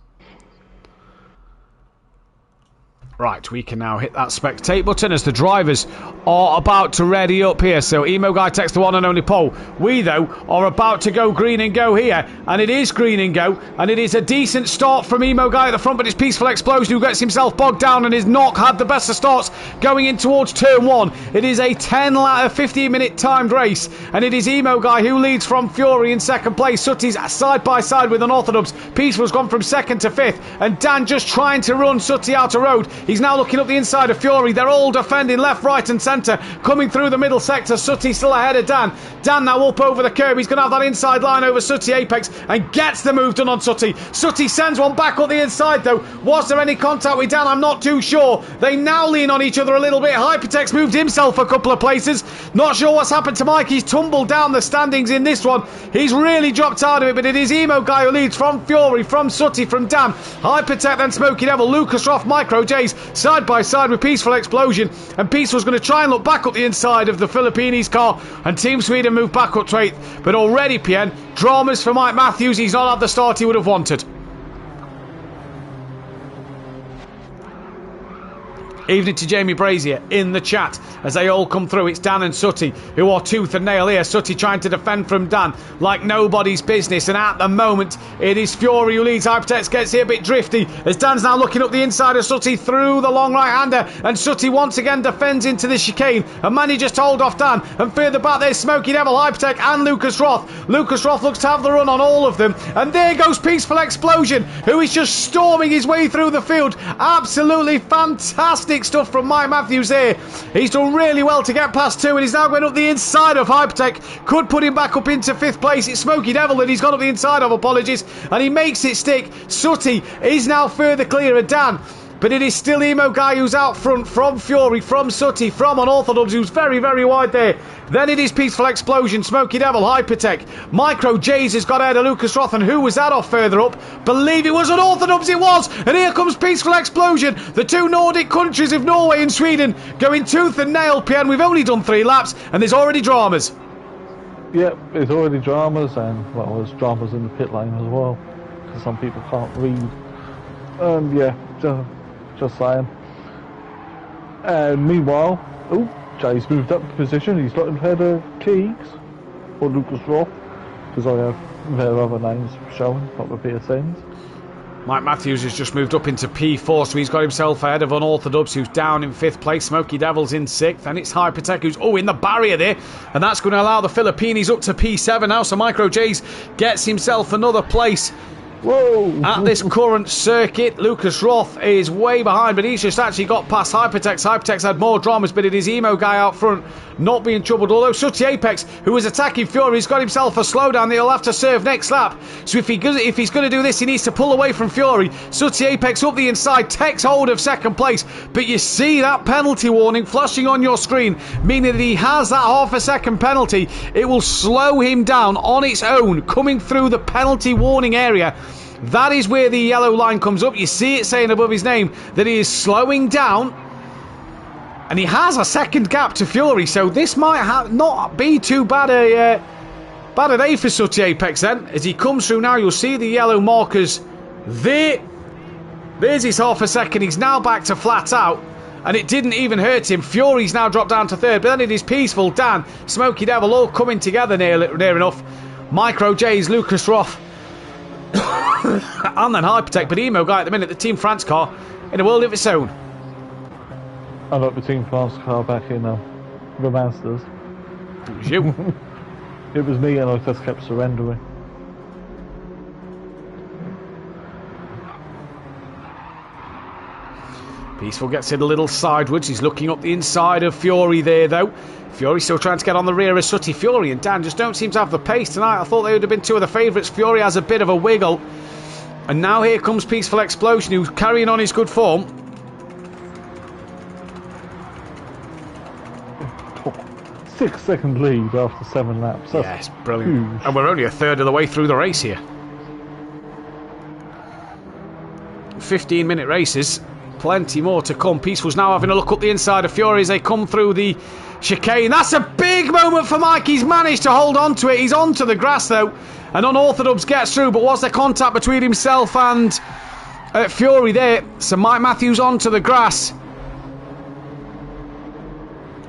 Right, we can now hit that spectate button as the drivers are about to ready up here. So Emo Guy takes the one and only pole. We, though, are about to go green and go here. And it is green and go. And it is a decent start from Emo Guy at the front, but it's Peaceful Explosion who gets himself bogged down and is not had the best of starts going in towards turn 1. It is a 15-minute timed race. And it is Emo Guy who leads from Fury in second place. Sooty's side by side with Unorthodox. Peaceful's gone from 2nd to 5th. And Dan just trying to run Sooty out of road. He's now looking up the inside of Fury. They're all defending left, right and centre. Coming through the middle sector. Sooty still ahead of Dan. Dan now up over the curb. He's going to have that inside line over Sooty Apex and gets the move done on Sooty. Sooty sends one back up the inside though. Was there any contact with Dan? I'm not too sure. They now lean on each other a little bit. Hypertex moved himself a couple of places. Not sure what's happened to Mike. He's tumbled down the standings in this one. He's really dropped out of it, but it is Emo Guy who leads from Fury, from Sooty, from Dan. Hypertech, then Smokey Devil, Lucas Roth, Micro J's side by side with Peaceful Explosion, and Peaceful's going to try and look back up the inside of the Filipinis car, and Team Sweden move back up to 8th. But already, PN, dramas for Mike Matthews. He's not had the start he would have wanted. Evening to Jamie Brazier in the chat as they all come through. It's Dan and Sooty who are tooth and nail here. Sooty trying to defend from Dan like nobody's business, and at the moment it is Fury who leads. Hypertex gets here a bit drifty as Dan's now looking up the inside of Sooty through the long right-hander, and Sooty once again defends into the chicane and manages to hold off Dan. And further back there's Smokey Devil, Hypertech and Lucas Roth. Lucas Roth looks to have the run on all of them, and there goes Peaceful Explosion who is just storming his way through the field. Absolutely fantastic stuff from Mike Matthews here. He's done really well to get past 2, and he's now going up the inside of Hypertech. Could put him back up into 5th place. It's Smokey Devil that he's gone up the inside of, apologies, and he makes it stick. Sooty is now further clear of Dan, but it is still Emo Guy who's out front from Fury, from Sooty, from Unorthodox, who's very, very wide there. Then it is Peaceful Explosion, Smokey Devil, Hypertech. Micro J's has got ahead of Lucas Roth, and who was that off further up? Believe it was Unorthodox, it was! And here comes Peaceful Explosion. The 2 Nordic countries of Norway and Sweden going tooth and nail, PN. We've only done 3 laps, and there's already dramas. Yep, there's already dramas, and well, there's dramas in the pit lane as well, because some people can't read. Yeah, just saying. And meanwhile, Jay's moved up the position. He's not ahead of Keegs or Lucas Roth, because I have their other names showing, not the PSNs. Mike Matthews has just moved up into P4, so he's got himself ahead of Unorthodox, who's down in 5th place. Smokey Devil's in 6th, and it's Hypertech who's in the barrier there, and that's going to allow the Filipinis up to P7 now. So Micro J's gets himself another place Whoa! At this current circuit, Lucas Roth is way behind, but he's just actually got past Hypertex. Hypertex had more dramas, but it is Emo Guy out front, not being troubled. Although Sooty Apex, who was attacking Fury, has got himself a slowdown that he'll have to serve next lap. So if he's going to do this, he needs to pull away from Fury. Sooty Apex up the inside, takes hold of second place, but you see that penalty warning flashing on your screen, meaning that he has that half a second penalty. It will slow him down on its own, coming through the penalty warning area. That is where the yellow line comes up. You see it saying above his name that he is slowing down, and he has a second gap to Fury, so this might not be too bad a day for Sooty Apex then. As he comes through now, you'll see the yellow markers there. There's his half a second. He's now back to flat out, and it didn't even hurt him. Fury's now dropped down to third, but then it is Peaceful, Dan, Smoky Devil all coming together near enough. Micro J's, Lucas Roth, and then Hypertech, but Emo Guy at the minute, the Team France car, in a world of its own. I got the Team France car back in the Masters. It was you. It was me, and I just kept surrendering. Peaceful gets it a little sideways. He's looking up the inside of Fury there, though. Fury still trying to get on the rear of Sooty. Fury and Dan just don't seem to have the pace tonight. I thought they would have been two of the favourites. Fury has a bit of a wiggle. And now here comes Peaceful Explosion, who's carrying on his good form. Six-second lead after 7 laps. That's yes, brilliant. huge. And we're only a third of the way through the race here. 15-minute races. Plenty more to come. Peaceful's now having a look up the inside of Fury as they come through the chicane. That's a big moment for Mike. He's managed to hold on to it. He's onto the grass, though. And Unorthodox gets through, but was there contact between himself and Fury there? So Mike Matthews onto the grass.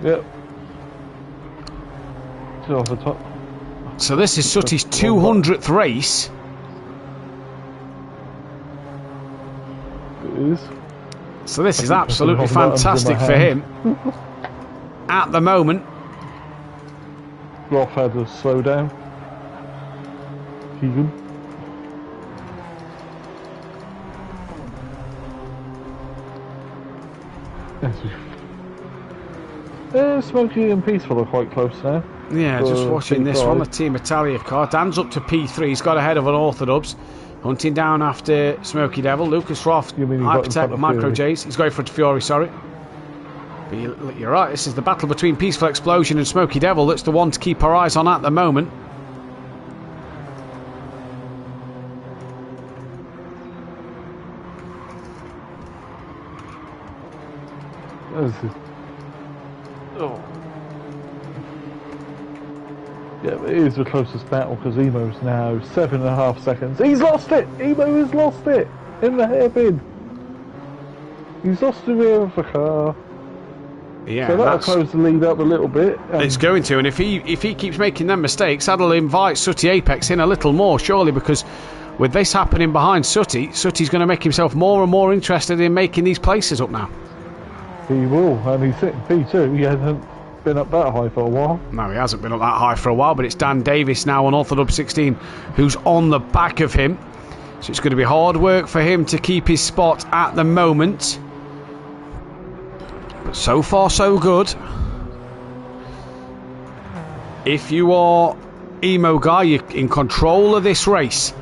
Yep. Two off the top. So this is Sooty's 200th race. It is. So this is absolutely fantastic for him. At the moment. Roth had a slowdown. Keegan. Smoky and Peaceful are quite close now. Yeah, just watching this P5. one, the Team Italia car. Dan's up to P3. He's got ahead of Unorthodox. Hunting down after Smoky Devil. Lucas Roth, You mean he got in front Hypertech, of Micro Fury? J's. He's going for Fury, sorry. But you're right, this is the battle between Peaceful Explosion and Smoky Devil. That's the one to keep our eyes on at the moment. Oh. Yeah, but it is the closest battle because Emo's now 7.5 seconds. He's lost it! Emo has lost it! In the hairpin! He's lost the rear of the car. Yeah, So that'll close the lead up a little bit. it's going to, and if he keeps making them mistakes, that'll invite Sooty Apex in a little more, surely, because with this happening behind Sooty's going to make himself more and more interested in making these places up now. He will, and he's sitting P2. He hasn't been up that high for a while. No, he hasn't been up that high for a while, but it's Dan Davis now on Orthodox 16 who's on the back of him. So it's going to be hard work for him to keep his spot at the moment. But so far, so good. If you are Emo Guy, you're in control of this race.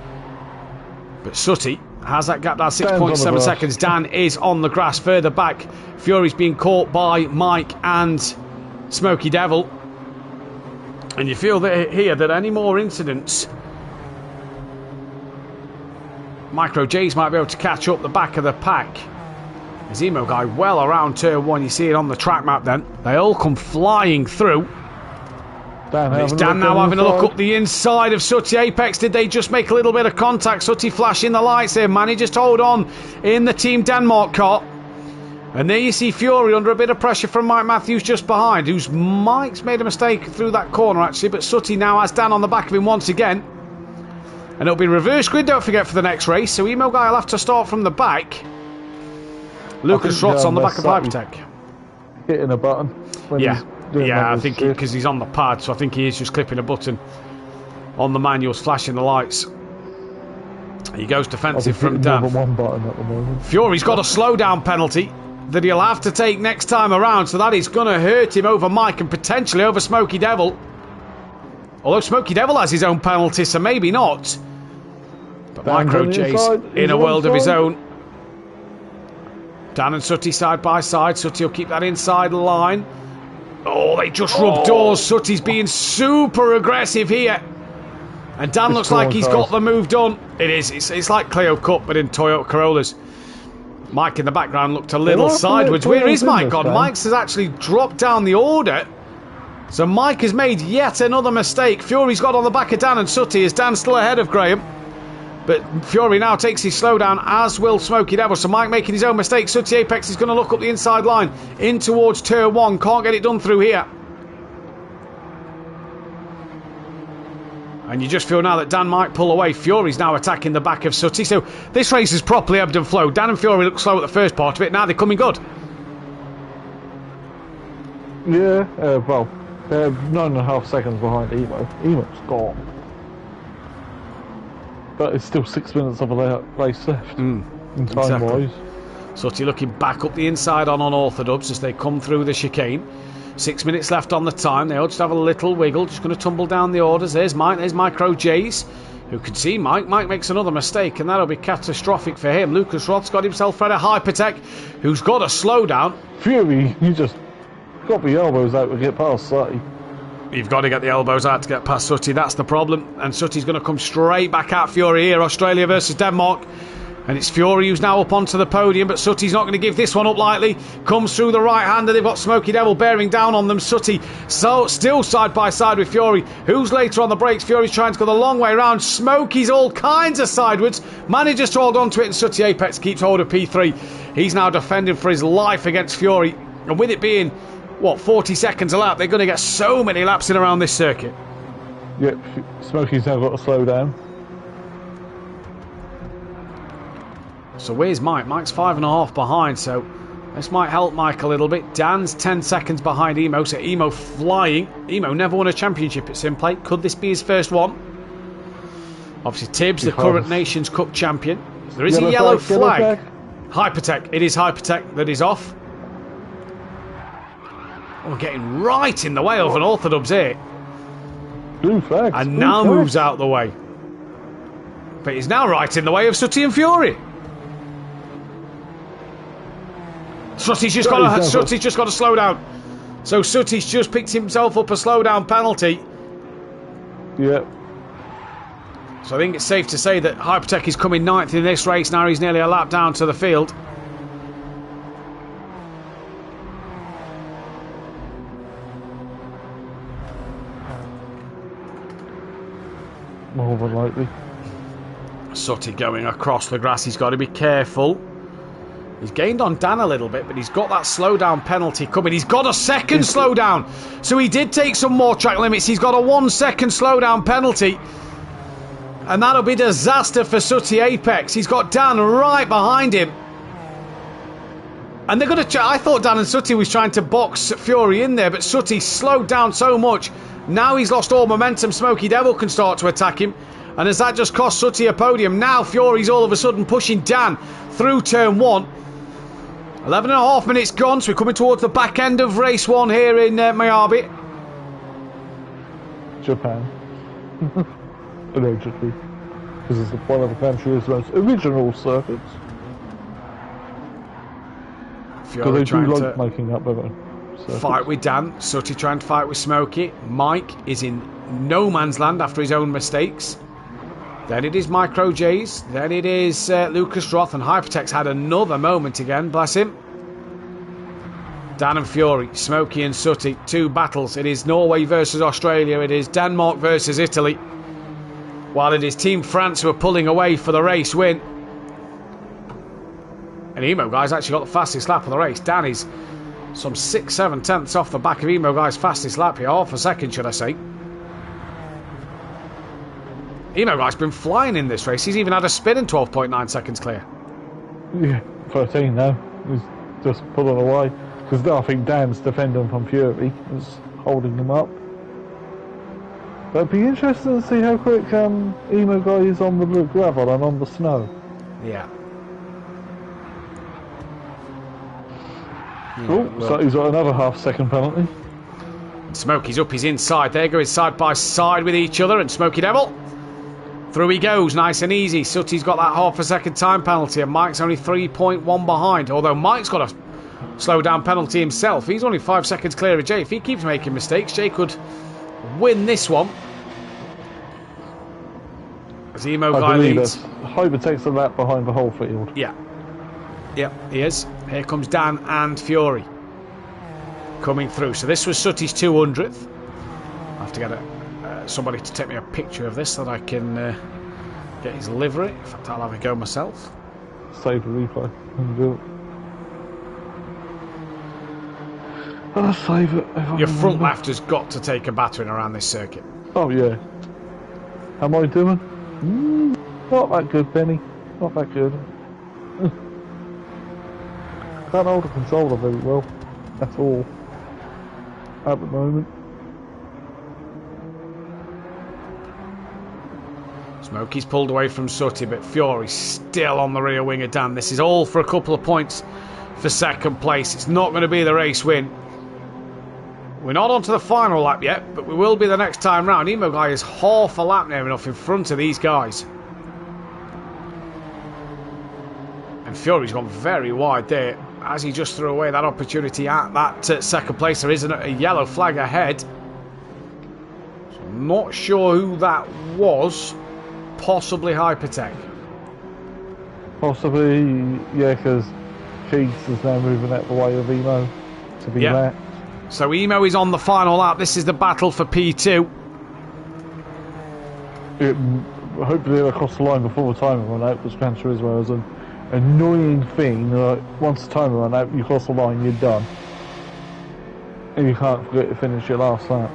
But Sooty has that gap down 6.7 seconds. Dan is on the grass further back. Fury's being caught by Mike and Smoky Devil. And you feel that here that any more incidents, Micro J's might be able to catch up the back of the pack. As Emo Guy well around turn 1, you see it on the track map then. They all come flying through. It's Dan now having a look up the inside of Sooty Apex. Did they just make a little bit of contact? Sooty flashing the lights there. Manages to hold on in the Team Denmark car. And there you see Fury under a bit of pressure from Mike Matthews just behind, who's Mike's made a mistake through that corner actually, but Sooty now has Dan on the back of him once again. And it'll be reverse grid, don't forget, for the next race, so Emo Guy will have to start from the back. Lucas Roth's on the back of Hypertech. Hitting a button. Yeah, I think because he's on the pad, so I think he is just clipping a button on the manuals, flashing the lights. He goes defensive I'll be from hitting more Dan. than one button at the moment. Fury's got a slowdown penalty that he'll have to take next time around, so that is going to hurt him over Mike and potentially over Smoky Devil. Although Smoky Devil has his own penalty, so maybe not. But Micro J's in a world of his own. Dan and Sooty side by side. Sooty will keep that inside line. Oh, they just rubbed doors. Sooty's being super aggressive here. And Dan looks like he's got the move done. It is. It's like Clio Cup, but in Toyota Corollas. Mike in the background looked a little sideways. Where is Mike gone? Mike's has actually dropped down the order. So Mike has made yet another mistake. Fury's got on the back of Dan and Sooty. Is Dan still ahead of Graham? But Fury now takes his slowdown, as will Smoky Devil. So Mike making his own mistake. Sooty Apex is going to look up the inside line in towards turn 1. Can't get it done through here. And you just feel now that Dan might pull away. Fury's now attacking the back of Sooty. So this race is properly ebbed and flowed. Dan and Fury look slow at the first part of it. Now they're coming good. Yeah, well, they're 9.5 seconds behind Emo. Emo's gone. But it's still 6 minutes of a race left. In time-wise. Sooty looking back up the inside on Orthodubs as they come through the chicane. 6 minutes left on the time. They'll just have a little wiggle. Just going to tumble down the orders. There's Mike. There's Micro J's, who can see Mike. Mike makes another mistake, and that'll be catastrophic for him. Lucas Roth's got himself at a Hypertech, who's got a slowdown. Fury, you just got the elbows out to get past Sooty. You've got to get the elbows out to get past Sooty. That's the problem. And Sooty's going to come straight back at Fury here. Australia versus Denmark. And it's Fury who's now up onto the podium, but Sooty's not going to give this one up lightly. Comes through the right-hander. They've got Smoky Devil bearing down on them. Sooty still side by side with Fury. Who's later on the brakes? Fury's trying to go the long way around. Smoky's all kinds of sideways. Manages to hold on to it, and Sooty Apex keeps hold of P3. He's now defending for his life against Fury. And with it being, 40 seconds a lap, they're going to get so many laps in around this circuit. Yep, Smoky's now got to slow down. So where's Mike? Mike's 5.5 behind, so this might help Mike a little bit. Dan's 10 seconds behind Emo, so Emo flying. Emo never won a championship at Simplay. Could this be his first one? Obviously Tibbs, the current Nations Cup champion. There is a yellow flag. Hypertech. It is Hypertech that is off. Oh, getting right in the way of an Orthodubs here. Blue flag. And now moves out the way. But he's now right in the way of Sooty and Fury. Sooty's just got to slow down. So Sooty's just picked himself up a slowdown penalty. Yep. So I think it's safe to say that Hypertech is coming 9th in this race. Now he's nearly a lap down to the field. More than likely. Sooty going across the grass. He's got to be careful. He's gained on Dan a little bit, but he's got that slowdown penalty coming. He's got a second slowdown. So he did take some more track limits. He's got a 1 second slowdown penalty. And that'll be disaster for Sooty Apex. He's got Dan right behind him. And they're going to... I thought Dan and Sooty was trying to box Fury in there, but Sooty slowed down so much. Now he's lost all momentum. Smoky Devil can start to attack him. And as that just cost Sooty a podium, now Fury's all of a sudden pushing Dan through turn 1. 11.5 minutes gone, so we're coming towards the back end of race 1 here in Miyabi. Japan. Allegedly. This is one of the country's most original circuits. Fury they trying do to like making up their own circuits. fight with Dan. Sooty trying to fight with Smoky. Mike is in no man's land after his own mistakes. Then it is Micro J's. Then it is Lucas Roth. And Hypertech's had another moment again, bless him. Dan and Fury, Smoky and Sooty, 2 battles. It is Norway versus Australia. It is Denmark versus Italy. While it is Team France who are pulling away for the race win. And Emo Guy's actually got the fastest lap of the race. Dan is some 6-7 tenths off the back of Emo Guy's fastest lap here. Half a second, should I say. Emo Guy's been flying in this race. He's even had a spin in 12.9 seconds clear. Yeah, 13 now. He's just pulling away. Because I think Dan's defending from Fury. He's holding him up. It'd be interesting to see how quick Emo Guy is on the gravel and on the snow. Yeah. Oh, so he's got another half-second penalty. Smokey's up, he's inside. They're going side by side with each other, and Smokey Devil. Through he goes, nice and easy. Sutty's got that half-a-second time penalty, and Mike's only 3.1 behind. Although Mike's got a slow-down penalty himself. He's only 5 seconds clear of Jay. If he keeps making mistakes, Jay could win this one. As Emo Guy leads. Hober takes a lap behind the whole field. Yeah. Yep, he is. Here comes Dan and Fury coming through. So this was Sutty's 200th. I have to get somebody to take me a picture of this so that I can get his livery. In fact, I'll have a go myself. Save the replay and do it. I'll save it. Your front left has got to take a battering around this circuit. Oh yeah. How am I doing? Not that good, Benny. Not that good. Can't hold a controller very well at all at the moment. Smokey's pulled away from Sutty, but Fury's still on the rear wing of Dan. This is all for a couple of points for second place. It's not going to be the race win. We're not on to the final lap yet, but we will be the next time round. Emo Guy is half a lap near enough in front of these guys. And Fury's gone very wide there as he just threw away that opportunity at that second place. There isn't a yellow flag ahead. So I'm not sure who that was. Possibly Hypertech. Possibly, yeah, because Keith is now moving out the way of Emo to be lapped. So Emo is on the final lap. This is the battle for P2. Hopefully they'll cross the line before the timer run out, because Gran Turismo is an annoying thing. Once the timer run out, you cross the line, you're done. And you can't forget to finish your last lap.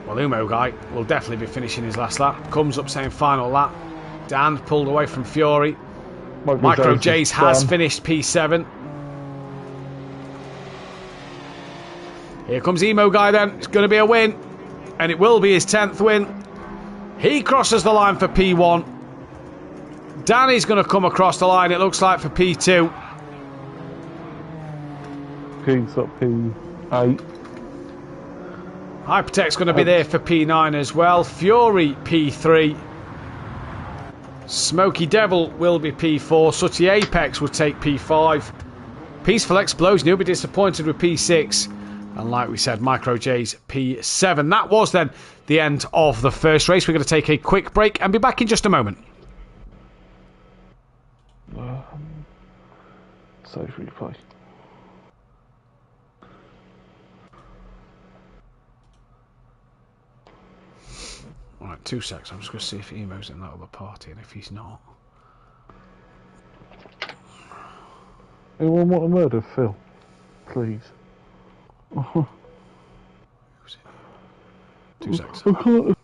Well, Emo Guy will definitely be finishing his last lap. Comes up saying final lap. Dan pulled away from Fury. Micro J's has finished P7. Here comes Emo Guy then. It's going to be a win. And it will be his 10th win. He crosses the line for P1. Danny's going to come across the line, it looks like, for P2. Keith's up P8. Hypertech's going to be there for P9 as well. Fury P3. Smoky Devil will be P4. Sutty Apex will take P5. Peaceful Explosion, he'll be disappointed with P6. And like we said, Micro J's P7. That was then the end of the first race. We're going to take a quick break and be back in just a moment. Save replay. Alright, 2 secs. I'm just going to see if Emo's in that other party, and if he's not. Anyone want to murder Phil? Please. Who's it? 2 secs. I can't.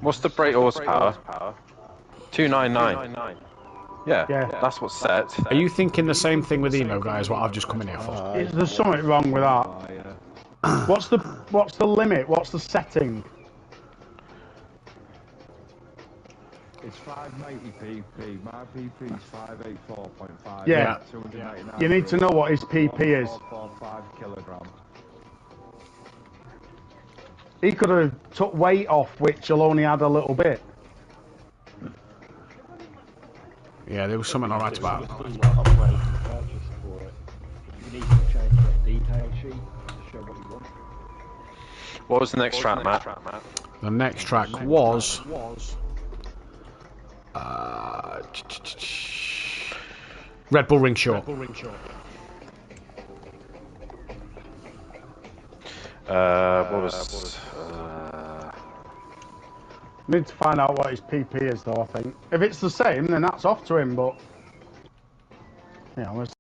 What's the brake horsepower? 299. Yeah, that's what's set. Are you thinking the same thing with Emo Guy as what I've just come in here for? There's something wrong with that. What's the limit? What's the setting? It's 590 pp. My pp is 584.5. Yeah. You need to know what his PP is. 445 kilograms. He could have took weight off, which will only add a little bit. Yeah, there was something I write about. What was the next track, Matt? The next track was... Red Bull Ring Short. What was... Need to find out what his PP is, though, I think. If it's the same, then that's off to him, but... Yeah, let's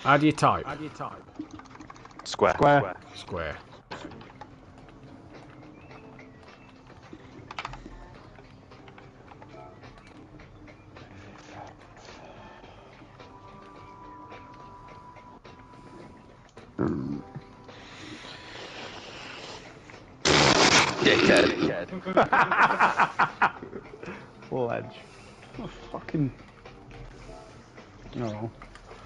How do you type? Square. Square. Dickhead. Ledge. Oh, fucking. No.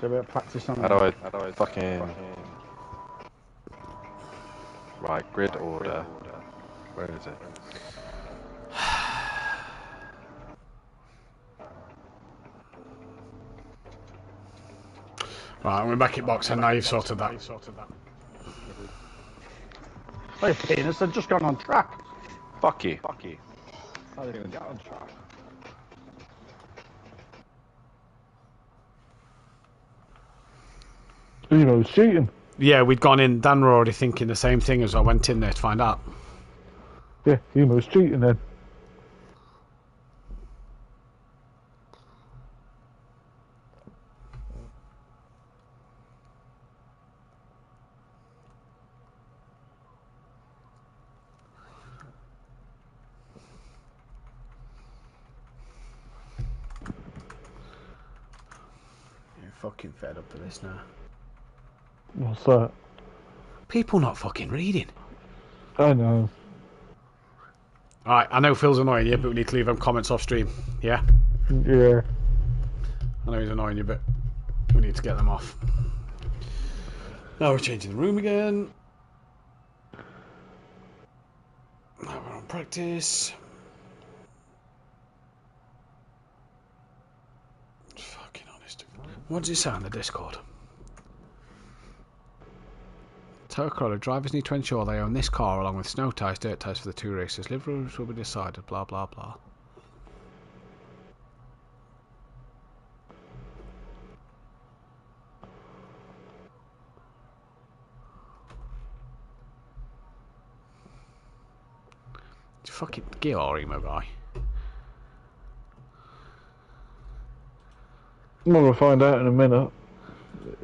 Do a bit of practice on How that. do I fucking... Right, grid order. Where is it? Right, we're back at box and now you've sorted that. Hey, penis, I've just gone on track. Fuck you. I didn't even get on track. Emo's cheating. Yeah, we'd gone in. Dan were already thinking the same thing as I went in there to find out. Yeah, Emo's cheating then. You're fucking fed up with this now. What's that? People not fucking reading. I know. Alright, I know Phil's annoying you, but we need to leave them comments off stream. Yeah? Yeah. I know he's annoying you, but we need to get them off. Now we're changing the room again. Now we're on practice. Fucking honest. What does it say on the Discord? Toyota drivers need to ensure they own this car along with snow tyres, dirt tyres for the two races. Live rules will be decided, blah blah blah. It's fucking Gil or emo guy. I'm gonna find out in a minute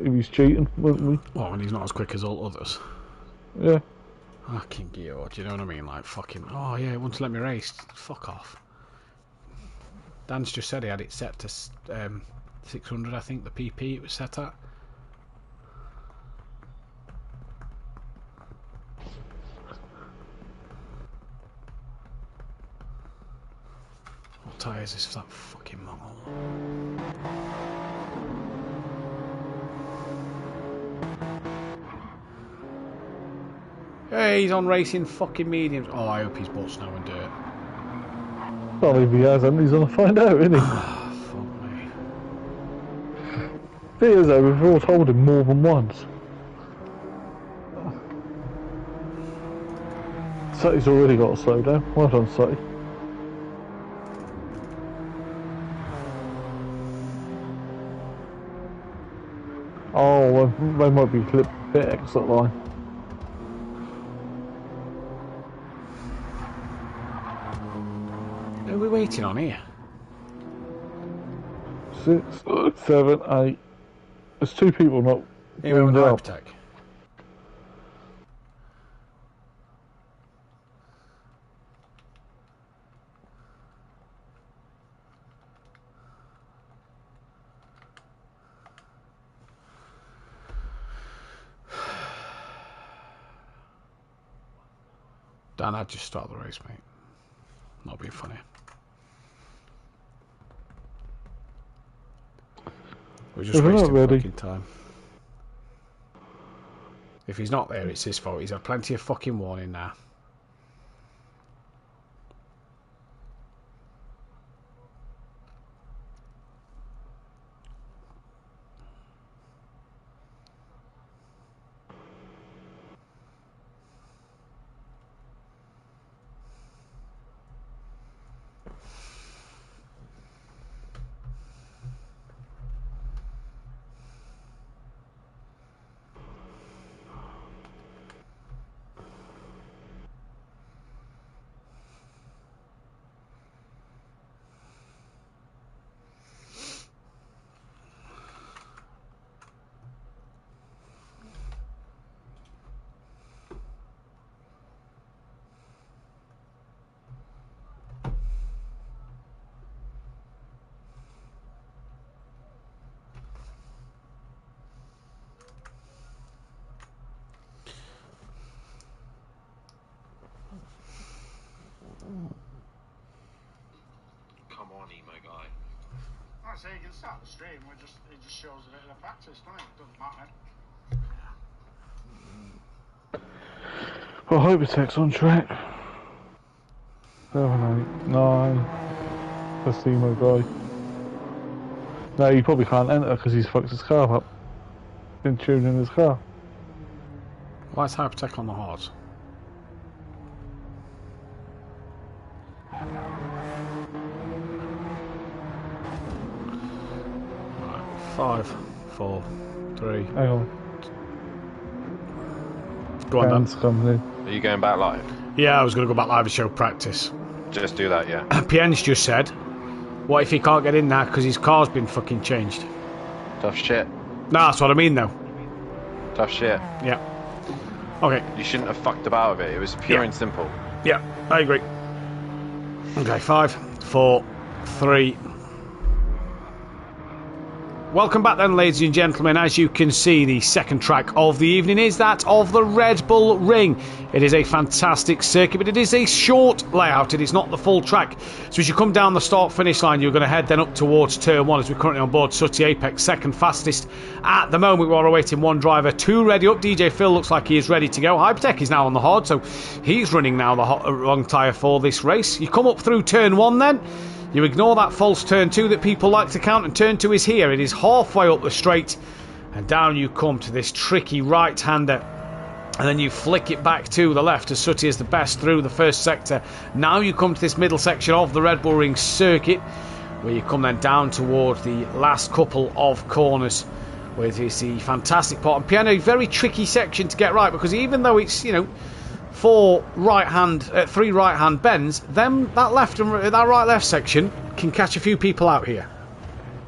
if he's cheating, won't we? Oh, and he's not as quick as all others. Yeah. Fucking Gil, do you know what I mean? Like fucking, oh yeah, it wants to let me race. Fuck off. Dan's just said he had it set to 600, I think, the PP it was set at. What tyres is that fucking mongol? Hey, he's on racing fucking mediums. Oh, I hope he's bought snow and dirt. Well, if he hasn't, he's gonna find out, isn't he? Fuck me. Thing is, though, we've all told him more than once. Sutty's already got to slow down. Well done, Sutty. Oh, well, they might be a bit exit line. Who are we waiting on here? 6, 7, 8. There's two people not Emo and warmed up. Hypertech. Dan, I'd just start the race, mate. Not being funny. We're just If we're not wasting ready. fucking time. If he's not there, it's his fault. He's had plenty of fucking warning now. I say, you can start the stream. It just shows a bit of practice, doesn't it? Doesn't matter. Well, Hypertech's on track. 7, 8, 9. That's the emo guy. No, you probably can't enter because he's fucked his car up. Been tuning his car. Why is Hypertech on the hard? Right, 5, 4, 3. Hang on. Go on, Dan. Dan's coming in. Are you going back live? Yeah, I was going to go back live and show practice. Just do that, yeah. Pien's just said, what if he can't get in there because his car's been fucking changed? Tough shit. No, that's what I mean, though. Tough shit. Yeah. Okay. You shouldn't have fucked about with it. It was pure and simple. Yeah, I agree. Okay, 5, 4, 3. Welcome back then, ladies and gentlemen. As you can see, the second track of the evening is that of the Red Bull Ring. It is a fantastic circuit, but it is a short layout. It is not the full track. So as you come down the start-finish line, you're going to head then up towards Turn 1 as we're currently on board Sooty Apex, second fastest at the moment. We are awaiting one driver, 2 ready up. DJ Phil looks like he is ready to go. Hypertech is now on the hard, so he's running now the wrong tyre for this race. You come up through Turn 1 then. You ignore that false Turn 2 that people like to count, and Turn 2 is here. It is halfway up the straight, and down you come to this tricky right-hander. And then you flick it back to the left as Sooty is the best through the first sector. Now you come to this middle section of the Red Bull Ring circuit, where you come then down towards the last couple of corners, where you see fantastic part. And Piano, very tricky section to get right, because even though it's, 3 right-hand bends, then that right-left section can catch a few people out here.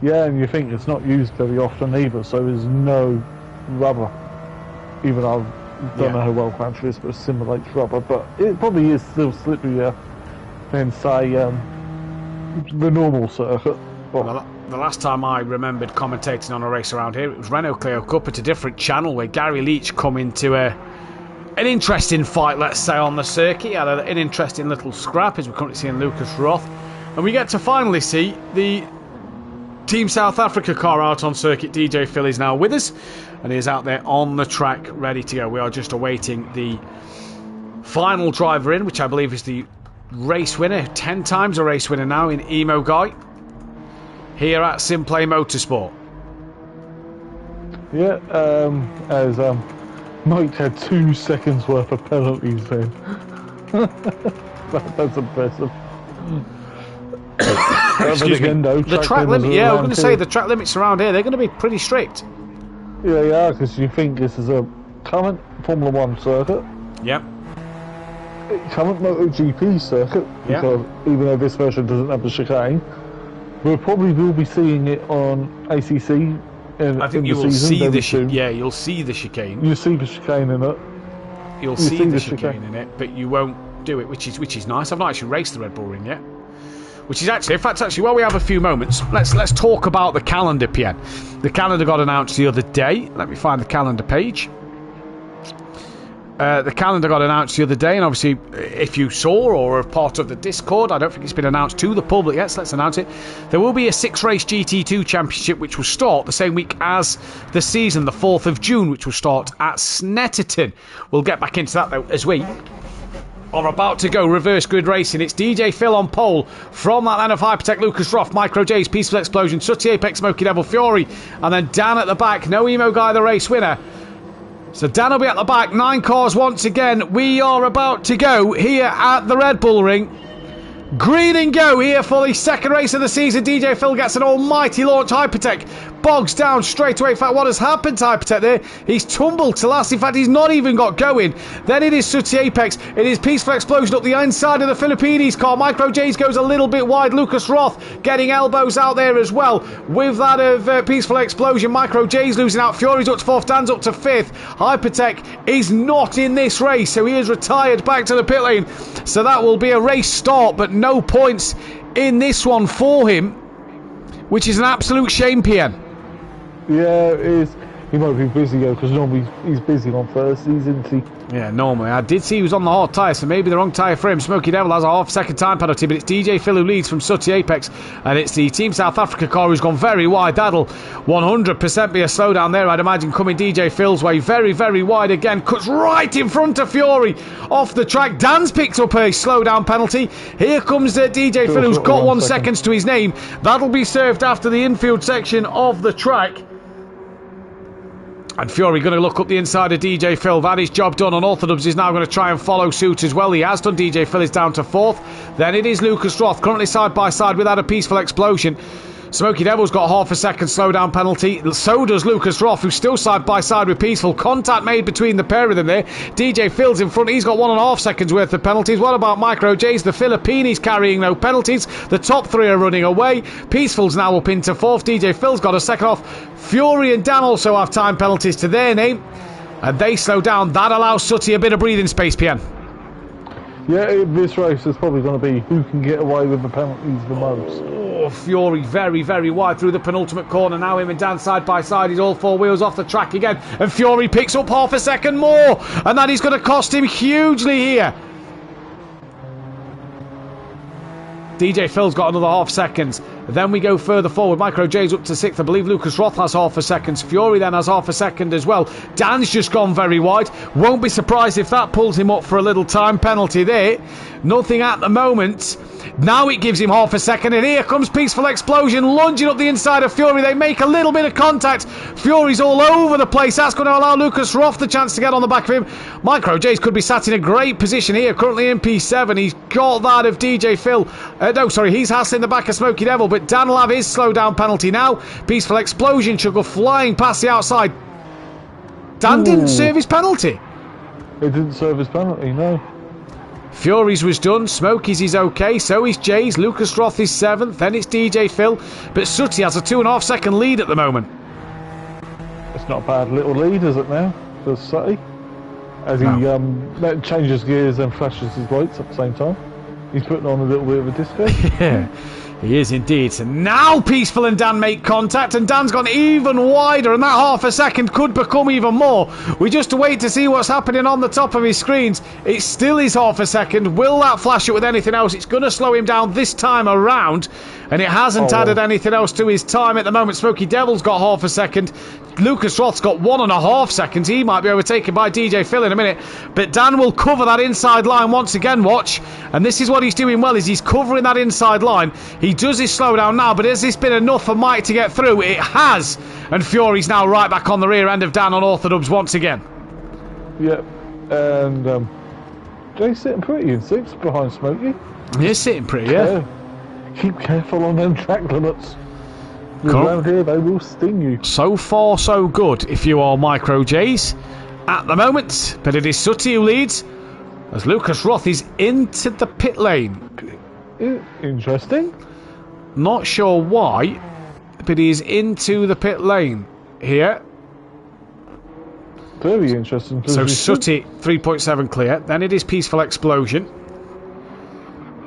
Yeah, and you think it's not used very often either, so there's no rubber. Even though I don't know how well Gran Turismo simulates rubber, but it probably is still slipperier than, say, the normal circuit. Well, the last time I remembered commentating on a race around here, it was Renault Clio Cup at a different channel where Gary Leach come into an interesting fight, let's say, on the circuit. He had an interesting little scrap, as we're currently seeing Lucas Roth. And we get to finally see the Team South Africa car out on circuit. DJ Phil is now with us, and he is out there on the track, ready to go. We are just awaiting the final driver in, which I believe is the race winner, 10 times a race winner now in Emo Guy, here at Simplay Motorsport. Yeah, as Mike had 2 seconds worth of penalties then. That's impressive. Excuse me. The track limit, yeah, I was going to say the track limits around here, they're going to be pretty strict. Yeah, they are, because you think this is a current Formula 1 circuit. Yep. Current MotoGP circuit, because even though this version doesn't have the chicane, we probably will be seeing it on ACC. I think you will see the chicane. Yeah, you'll see the chicane. You'll see the chicane in it. You'll see the chicane in it, but you won't do it, which is nice. I've not actually raced the Red Bull Ring yet. Which is actually, in fact, while we have a few moments, let's talk about the calendar, Pien. The calendar got announced the other day. Let me find the calendar page. The calendar got announced the other day, and obviously, if you saw or are part of the Discord, I don't think it's been announced to the public yet, so let's announce it. There will be a 6-race GT2 championship, which will start the same week as the season, the 4th of June, which will start at Snetterton. We'll get back into that, though, as we are about to go reverse grid racing. It's DJ Phil on pole from that line of Hypertech, Lucas Roth, Micro J's, Peaceful Explosion, Sooty Apex, Smoky Devil, Fury, and then Dan at the back, No Emo Guy, the race winner. So Dan will be at the back, 9 cars once again. We are about to go here at the Red Bull Ring. Green and go here for the second race of the season. DJ Phil gets an almighty launch. Hypertech bogs down straight away. In fact, what has happened to Hypertech there? He's tumbled to last. In fact, he's not even got going. Then it is Sooty Apex. It is Peaceful Explosion up the inside of the Philippines car. Micro J's goes a little bit wide. Lucas Roth getting elbows out there as well. With that of Peaceful Explosion, Micro J's losing out. Fury's up to 4th. Dan's up to 5th. Hypertech is not in this race, so he is retired back to the pit lane. So that will be a race start, but no points in this one for him, which is an absolute shame, Pian. Yeah, it is. He might be busy though, because normally he's busy on Thursdays, isn't he? Yeah, normally. I did see he was on the hard tyre, so maybe the wrong tyre for him. Smokey Devil has a half-second time penalty, but it's DJ Phil who leads from Sooty Apex, and it's the Team South Africa car who's gone very wide. That'll 100% be a slowdown there, I'd imagine, coming DJ Phil's way. Very, very wide again. Cuts right in front of Fury off the track. Dan's picked up a slowdown penalty. Here comes DJ Phil, who's got 1 second to his name. That'll be served after the infield section of the track. And Fury going to look up the inside of DJ Phil. That is job done. And Orthodox is now going to try and follow suit as well. He has done. DJ Phil is down to 4th. Then it is Lucas Roth, currently side by side without a peaceful explosion. Smokey Devil's got half a second slowdown penalty. So does Lucas Roth, who's still side by side with Peaceful. Contact made between the pair of them there. DJ Phil's in front. He's got 1.5 seconds worth of penalties. What about Micro J's? The Filipinis carrying no penalties. The top 3 are running away. Peaceful's now up into 4th. DJ Phil's got a second off. Fury and Dan also have time penalties to their name. And they slow down. That allows Sooty a bit of breathing space, PN. Yeah, this race is probably going to be who can get away with the penalties the most. Oh, Fury very, very wide through the penultimate corner. Now him and Dan side by side. He's all 4 wheels off the track again. And Fury picks up half a second more. And that is going to cost him hugely here. DJ Phil's got another half seconds. Then we go further forward. Micro J's up to 6th. I believe Lucas Roth has half a second. Fury then has half a second as well. Dan's just gone very wide. Won't be surprised if that pulls him up for a little time penalty there. Nothing at the moment. Now it gives him half a second. And here comes Peaceful Explosion lunging up the inside of Fury. They make a little bit of contact. Fury's all over the place. That's going to allow Lucas Roth the chance to get on the back of him. Micro J's could be sat in a great position here. Currently in P7. He's got that of DJ Phil. He's hassling the back of Smokey Devil. But Dan will have his slowdown penalty now. Peaceful Explosion should go flying past the outside. Dan didn't serve his penalty. He didn't serve his penalty, no. Fury's was done. Smokey's is okay. So is Jay's. Lucas Roth is 7th. Then it's DJ Phil. But Sooty has a 2.5 second lead at the moment. It's not a bad little lead, is it now, for Sooty? As he changes gears and flashes his lights at the same time. He's putting on a little bit of a disco. Yeah. He is indeed. So now Peaceful and Dan make contact, and Dan's gone even wider, and that half a second could become even more. We just wait to see what's happening on the top of his screens. It still is half a second. Will that flash it with anything else? It's going to slow him down this time around, and it hasn't added anything else to his time at the moment. Smokey Devil's got half a second. Lucas Roth's got 1.5 seconds. He might be overtaken by DJ Phil in a minute, but Dan will cover that inside line once again, watch. And this is what he's doing well, is he's covering that inside line. He does his slowdown now, but has this been enough for Mike to get through? It has. And Fury's now right back on the rear end of Dan on Orthodubs once again. Yep. And Jay's sitting pretty in 6th behind Smokey. He's sitting pretty, yeah. Keep careful on them track limits. Around here, they will sting you. So far, so good, if you are Micro J's at the moment. But it is Sooty who leads, as Lucas Roth is into the pit lane. Interesting. Not sure why, but he's into the pit lane here. Very interesting. So Sooty, 3.7 clear. Then it is Peaceful Explosion.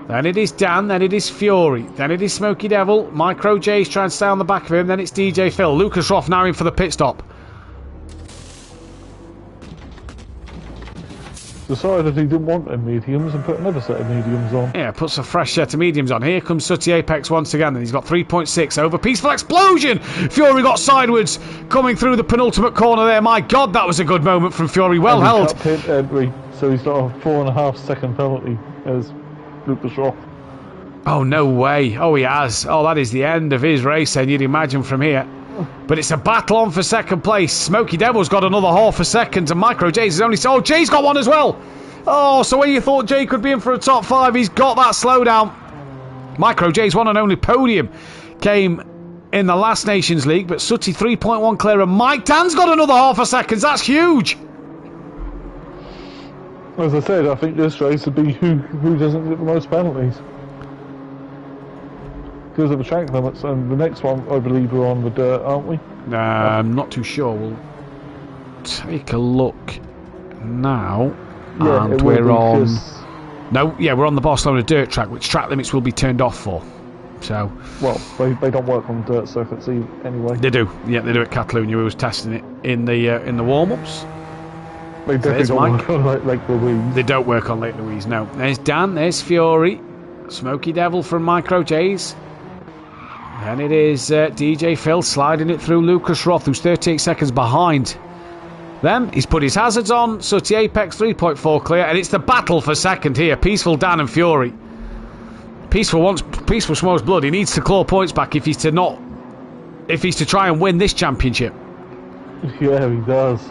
Then it is Dan, then it is Fury, then it is Smokey Devil, Micro J's trying to stay on the back of him, then it's DJ Phil. Lucas Roth now in for the pit stop. Decided he didn't want them mediums and put another set of mediums on. Yeah, puts a fresh set of mediums on. Here comes Sooty Apex once again, and he's got 3.6 over Peaceful Explosion. Fury got sideways coming through the penultimate corner there. My God, that was a good moment from Fury. Well held. Pit entry, so he's got a 4.5 second penalty as Lucas Roth. Oh, no way. Oh, he has. Oh, that is the end of his race, then you'd imagine from here. But it's a battle on for second place. Smokey Devil's got another half a second, and Micro J's is only... Oh, Jay's got one as well. Oh, so when you thought Jay could be in for a top 5, he's got that slowdown. Micro J's one and only podium came in the last Nations League, but Sooty 3.1 clear, and Mike Dan's got another half a second. That's huge. As I said, I think this race would be who doesn't get the most penalties. Because of the track limits, and the next one, I believe, we're on the dirt, aren't we? I'm not too sure. We'll take a look now. Yeah, and we're on... No, yeah, we're on the Barcelona dirt track, which track limits will be turned off for. So Well, they don't work on dirt circuits anyway. they do. Yeah, they do at Catalunya. We was testing it in the warm-ups. They definitely there's don't Mike. work on Lake Louise. They don't work on Lake Louise, no. There's Dan, there's Fury, Smoky Devil from Micro J's. And it is DJ Phil sliding it through Lucas Roth, who's 38 seconds behind. Then he's put his hazards on. Sooty Apex 3.4 clear, and it's the battle for second here. Peaceful Dan and Fury. Peaceful smells blood. He needs to claw points back if he's to try and win this championship. Yeah, he does.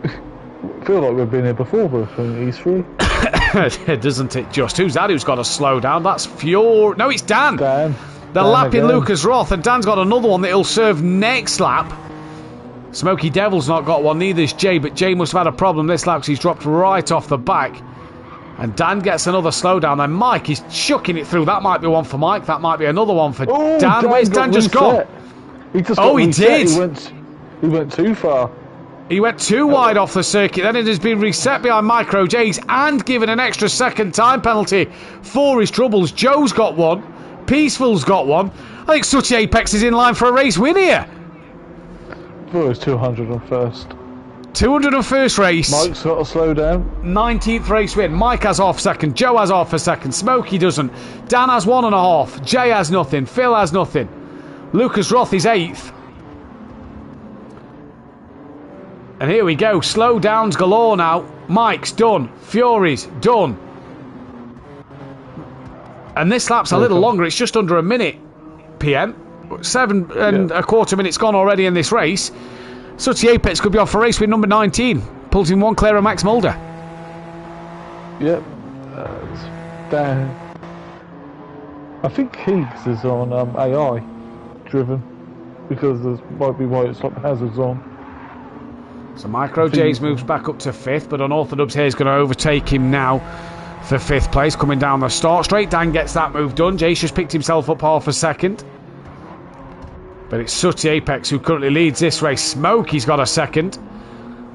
I feel like we've been here before, but I think he's free. Doesn't it just? Who's that who's got to slow down? That's Fury. No, it's Dan. Dan. They're Dan lapping again. Lucas Roth, and Dan's got another one that he'll serve next lap. Smoky Devil's not got one, neither's Jay, but Jay must have had a problem this lap because he's dropped right off the back. And Dan gets another slowdown, and Mike is chucking it through. That might be one for Mike, that might be another one for Oh, Dan. Where's Dan just gone? He just Oh, got he reset. did. He went too far. He went too wide off the circuit, then it has been reset behind Micro J's and given an extra second time penalty for his troubles. Joe's got one, Peaceful's got one. I think Sooty Apex is in line for a race win here. I thought it was 201st. 201st race. Mike's got to slow down. 19th race win. Mike has half second. Joe has half a second. Smokey doesn't. Dan has 1.5. Jay has nothing. Phil has nothing. Lucas Roth is 8th. And here we go. Slow downs galore now. Mike's done. Fury's done. And this lap's a little longer. It's just under a minute. PM. 7 and a quarter minutes gone already in this race. Sooty Apex could be off for race with number 19. Pulls in one clear of Max Mulder. Yep. Dan. I think Keeks is on AI driven because there might be why it's not hazards on. So Micro J's moves back up to 5th, but Unorthodox here is going to overtake him now for 5th place, coming down the start straight. Dan gets that move done. Jay's just picked himself up half a second. But it's Sooty Apex who currently leads this race. Smokey's got a second.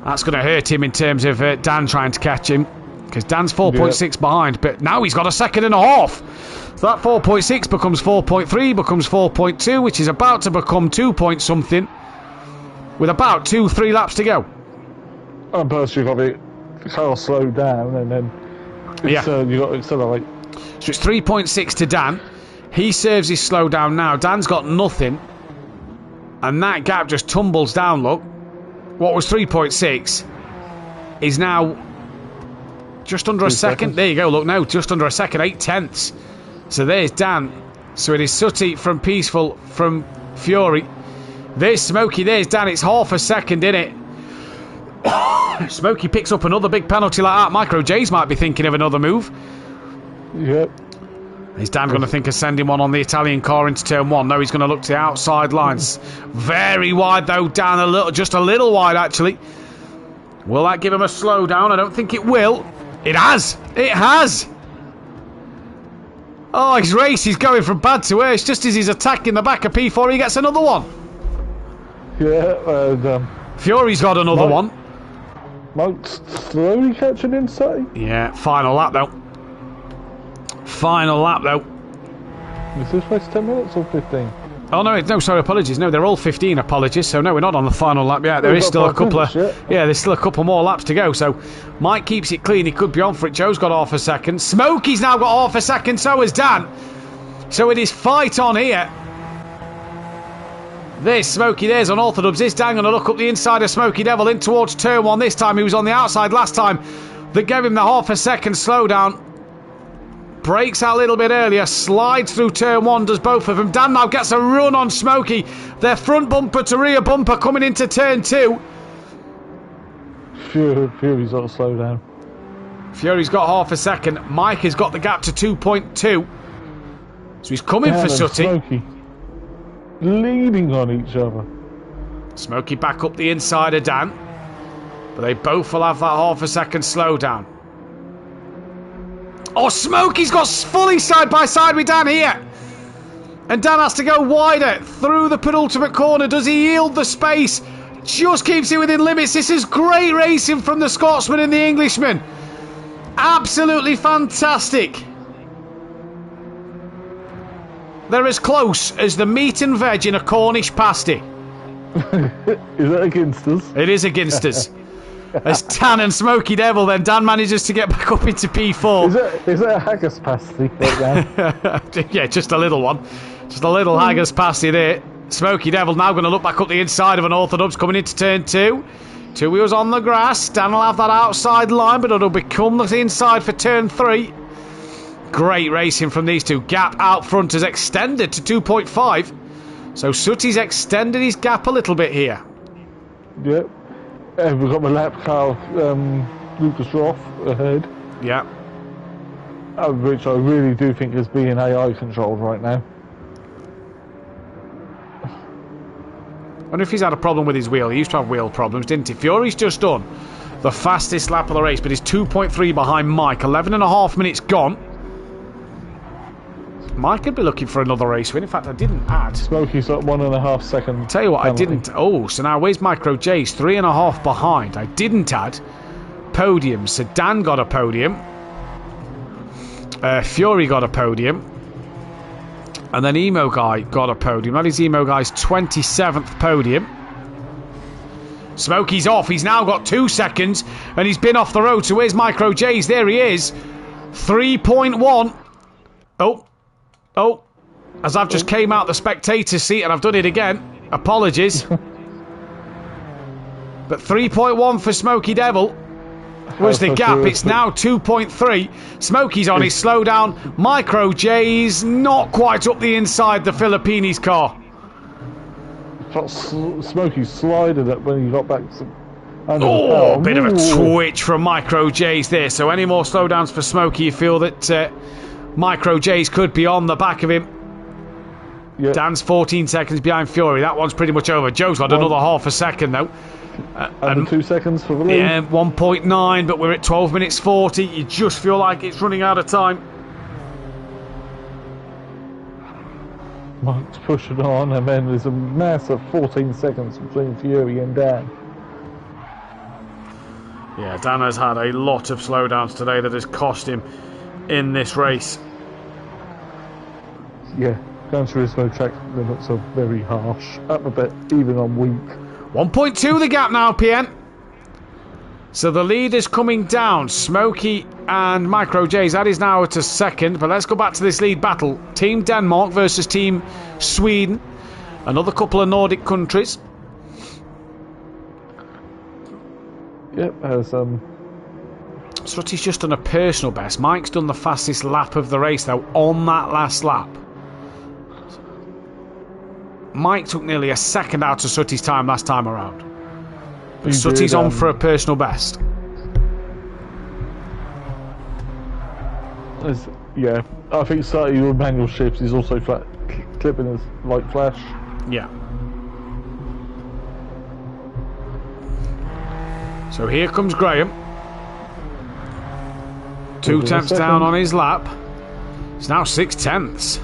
That's going to hurt him in terms of Dan trying to catch him, because Dan's 4.6 behind, but now he's got a second and a half. So that 4.6 becomes 4.3, becomes 4.2, which is about to become 2 point something, with about 2-3 laps to go. And plus you've got the car slow down and then you got to accelerate. So it's 3.6 to Dan. He serves his slow down now. Dan's got nothing. And that gap just tumbles down, look. What was 3.6 is now just under a second. Seconds. There you go, look now, just under a second, 8 tenths. So there's Dan. So it is Sooty from Peaceful from Fury. There's Smokey, there's Dan. It's half a second in it. Smokey picks up another big penalty like that. Micro J's might be thinking of another move. Yep. Is Dan going to think of sending one on the Italian car into turn 1? No, he's going to look to the outside lines. Very wide though, Dan, just a little wide actually. Will that give him a slowdown? I don't think it will. It has! It has! Oh, his race is going from bad to worse. Just as he's attacking the back of P4, he gets another one. Yeah, and Fury's got another one. Mike's slowly catching inside. Yeah, final lap though. Final lap though. Is this race 10 minutes or 15? Oh no, sorry, apologies. No, they're all 15 apologies. So no, we're not on the final lap yet. There We've is got still a 5 couple minutes, of there's still a couple more laps to go. So Mike keeps it clean. He could be on for it. Joe's got half a second. Smokey's now got half a second. So has Dan. So it is fight on here. There's Smokey. There's Unorthodox. Is Dan going to look up the inside of Smoky Devil in towards turn 1 this time? He was on the outside last time. That gave him the half a second slowdown. Breaks out a little bit earlier, slides through turn 1, does both of them. Dan now gets a run on Smokey. Their front bumper to rear bumper coming into turn 2. Fury's got to slow down. Fury's got half a second. Mike has got the gap to 2.2. So he's coming for Sooty. Smokey leaning on each other. Smokey back up the inside of Dan. But they both will have that half a second slowdown. Oh, Smokey's got fully side by side with Dan here. And Dan has to go wider through the penultimate corner. Does he yield the space? Just keeps it within limits. This is great racing from the Scotsman and the Englishman. Absolutely fantastic. they're as close as the meat and veg in a Cornish pasty. Is it against us? It is against us. As Dan and Smoky Devil, then Dan manages to get back up into P4. Is it a haggis pasty right now? Yeah, just a little one. Just a little haggis pasty there. Smoky Devil now going to look back up the inside of an Orthodox coming into turn 2. 2 wheels on the grass. Dan will have that outside line, but it'll become the inside for turn 3. Great racing from these two. Gap out front has extended to 2.5. So Sooty's extended his gap a little bit here. Yep. And we've got the lap car Lucas Roth ahead. Yeah. Which I really do think is being AI controlled right now. I wonder if he's had a problem with his wheel. He used to have wheel problems, didn't he? Fury's just done the fastest lap of the race, but he's 2.3 behind Mike. 11.5 minutes gone. Mike could be looking for another race win. In fact, I didn't add. Smokey's got 1.5 seconds. Tell you what, penalty. I didn't. Oh, so now where's Micro J's? 3.5 behind. I didn't add podiums. So Dan got a podium. Fury got a podium. And then Emo Guy got a podium. That is Emo Guy's 27th podium. Smokey's off. He's now got 2 seconds. And he's been off the road. So where's Micro J's? There he is. 3.1. Oh, as I've just came out the spectator seat and I've done it again. Apologies. But 3.1 for Smoky Devil was the gap. It's now 2.3. Smokey's on his slowdown. Micro J's not quite up the inside the Filipinis car. Smokey slided it when he got back to a bit of a twitch from Micro J's there. So any more slowdowns for Smokey, you feel that Micro J's could be on the back of him. Yep. Dan's 14 seconds behind Fury. That one's pretty much over. Joe's got another half a second though. And 2 seconds for the lead. Yeah, 1.9, but we're at 12 minutes 40. You just feel like it's running out of time. Mike's pushing on, and then there's a massive 14 seconds between Fury and Dan. Yeah, Dan has had a lot of slowdowns today that has cost him in this race. Yeah, Gran Turismo track limits are very harsh, up a bit, even on weak. 1.2 the gap now, PN. So the lead is coming down. Smokey and Micro J's. That is now at a second. But let's go back to this lead battle. Team Denmark versus Team Sweden. Another couple of Nordic countries. Yep, as Strutty's just done a personal best. Mike's done the fastest lap of the race though on that last lap. Mike took nearly a second out of Sutty's time last time around. But Sutty's on for a personal best. Yeah, I think Sutty with manual shifts is also clipping his like flash. Yeah. So here comes Graham. 2 tenths down on his lap. It's now 6 tenths.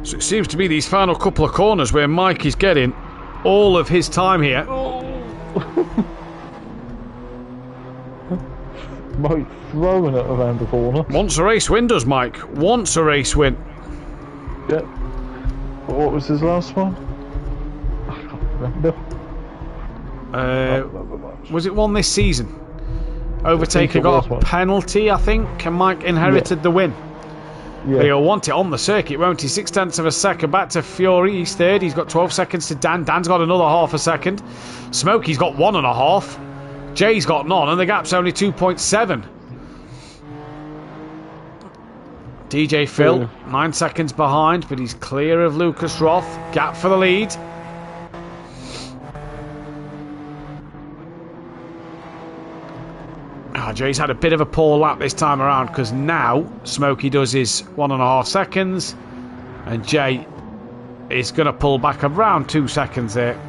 So it seems to be these final couple of corners where Mike is getting all of his time here. Mike throwing it around the corner. Wants a race win, does Mike? Wants a race win. Yep. What was his last one? I can't remember. Was it one this season? Overtaker got a penalty, I think, and Mike inherited the win. Yeah. He'll want it on the circuit, won't he? 6 tenths of a second back to Fury. He's third. He's got 12 seconds to Dan. Dan's got another half a second. Smokey's got 1.5. Jay's got none, and the gap's only 2.7. DJ Phil, 9 seconds behind, but he's clear of Lucas Roth. Gap for the lead. Jay's had a bit of a poor lap this time around because now Smokey does his 1.5 seconds and Jay is going to pull back around 2 seconds there.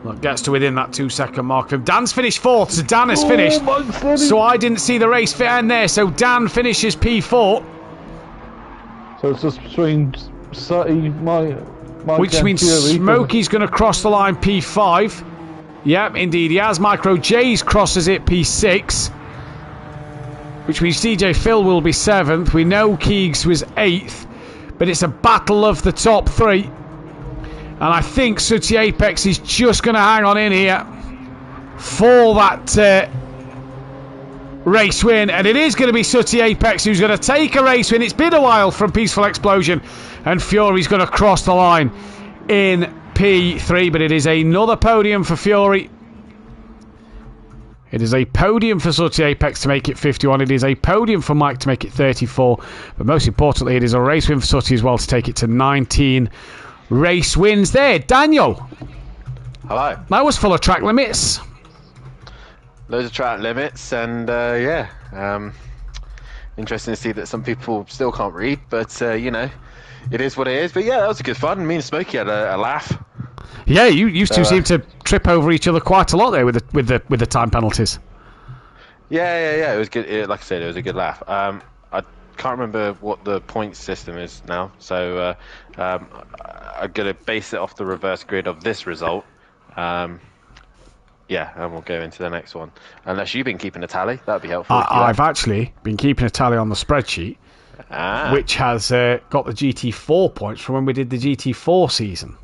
Look, gets to within that 2 second mark. Dan's finished 4th, so Dan has finished. So I didn't see the race fit end there, so Dan finishes P4. So it's just between Sutty, my which means Smokey's going to cross the line P5. Yep, indeed he has. Micro J's crosses it P6. which means DJ Phil will be 7th. We know Keegs was 8th, but it's a battle of the top 3. And I think Sooty Apex is just going to hang on in here for that race win. And it is going to be Sooty Apex who's going to take a race win. It's been a while from Peaceful Explosion, and Fury's going to cross the line in P3, but it is another podium for Fury. It is a podium for Sooty Apex to make it 51. It is a podium for Mike to make it 34. But most importantly, it is a race win for Sooty as well to take it to 19 race wins there. Daniel. Hello. That was full of track limits. Loads of track limits, and interesting to see that some people still can't read, but you know, it is what it is. But yeah, that was a good fun. Me and Smokey had a laugh. Yeah, you two seem to trip over each other quite a lot there with the time penalties. Yeah. It was good. Like I said, it was a good laugh. I can't remember what the point system is now, so I'm gonna base it off the reverse grid of this result. Yeah, and we'll go into the next one. Unless you've been keeping a tally, that'd be helpful. I've actually been keeping a tally on the spreadsheet, which has got the GT4 points from when we did the GT4 season.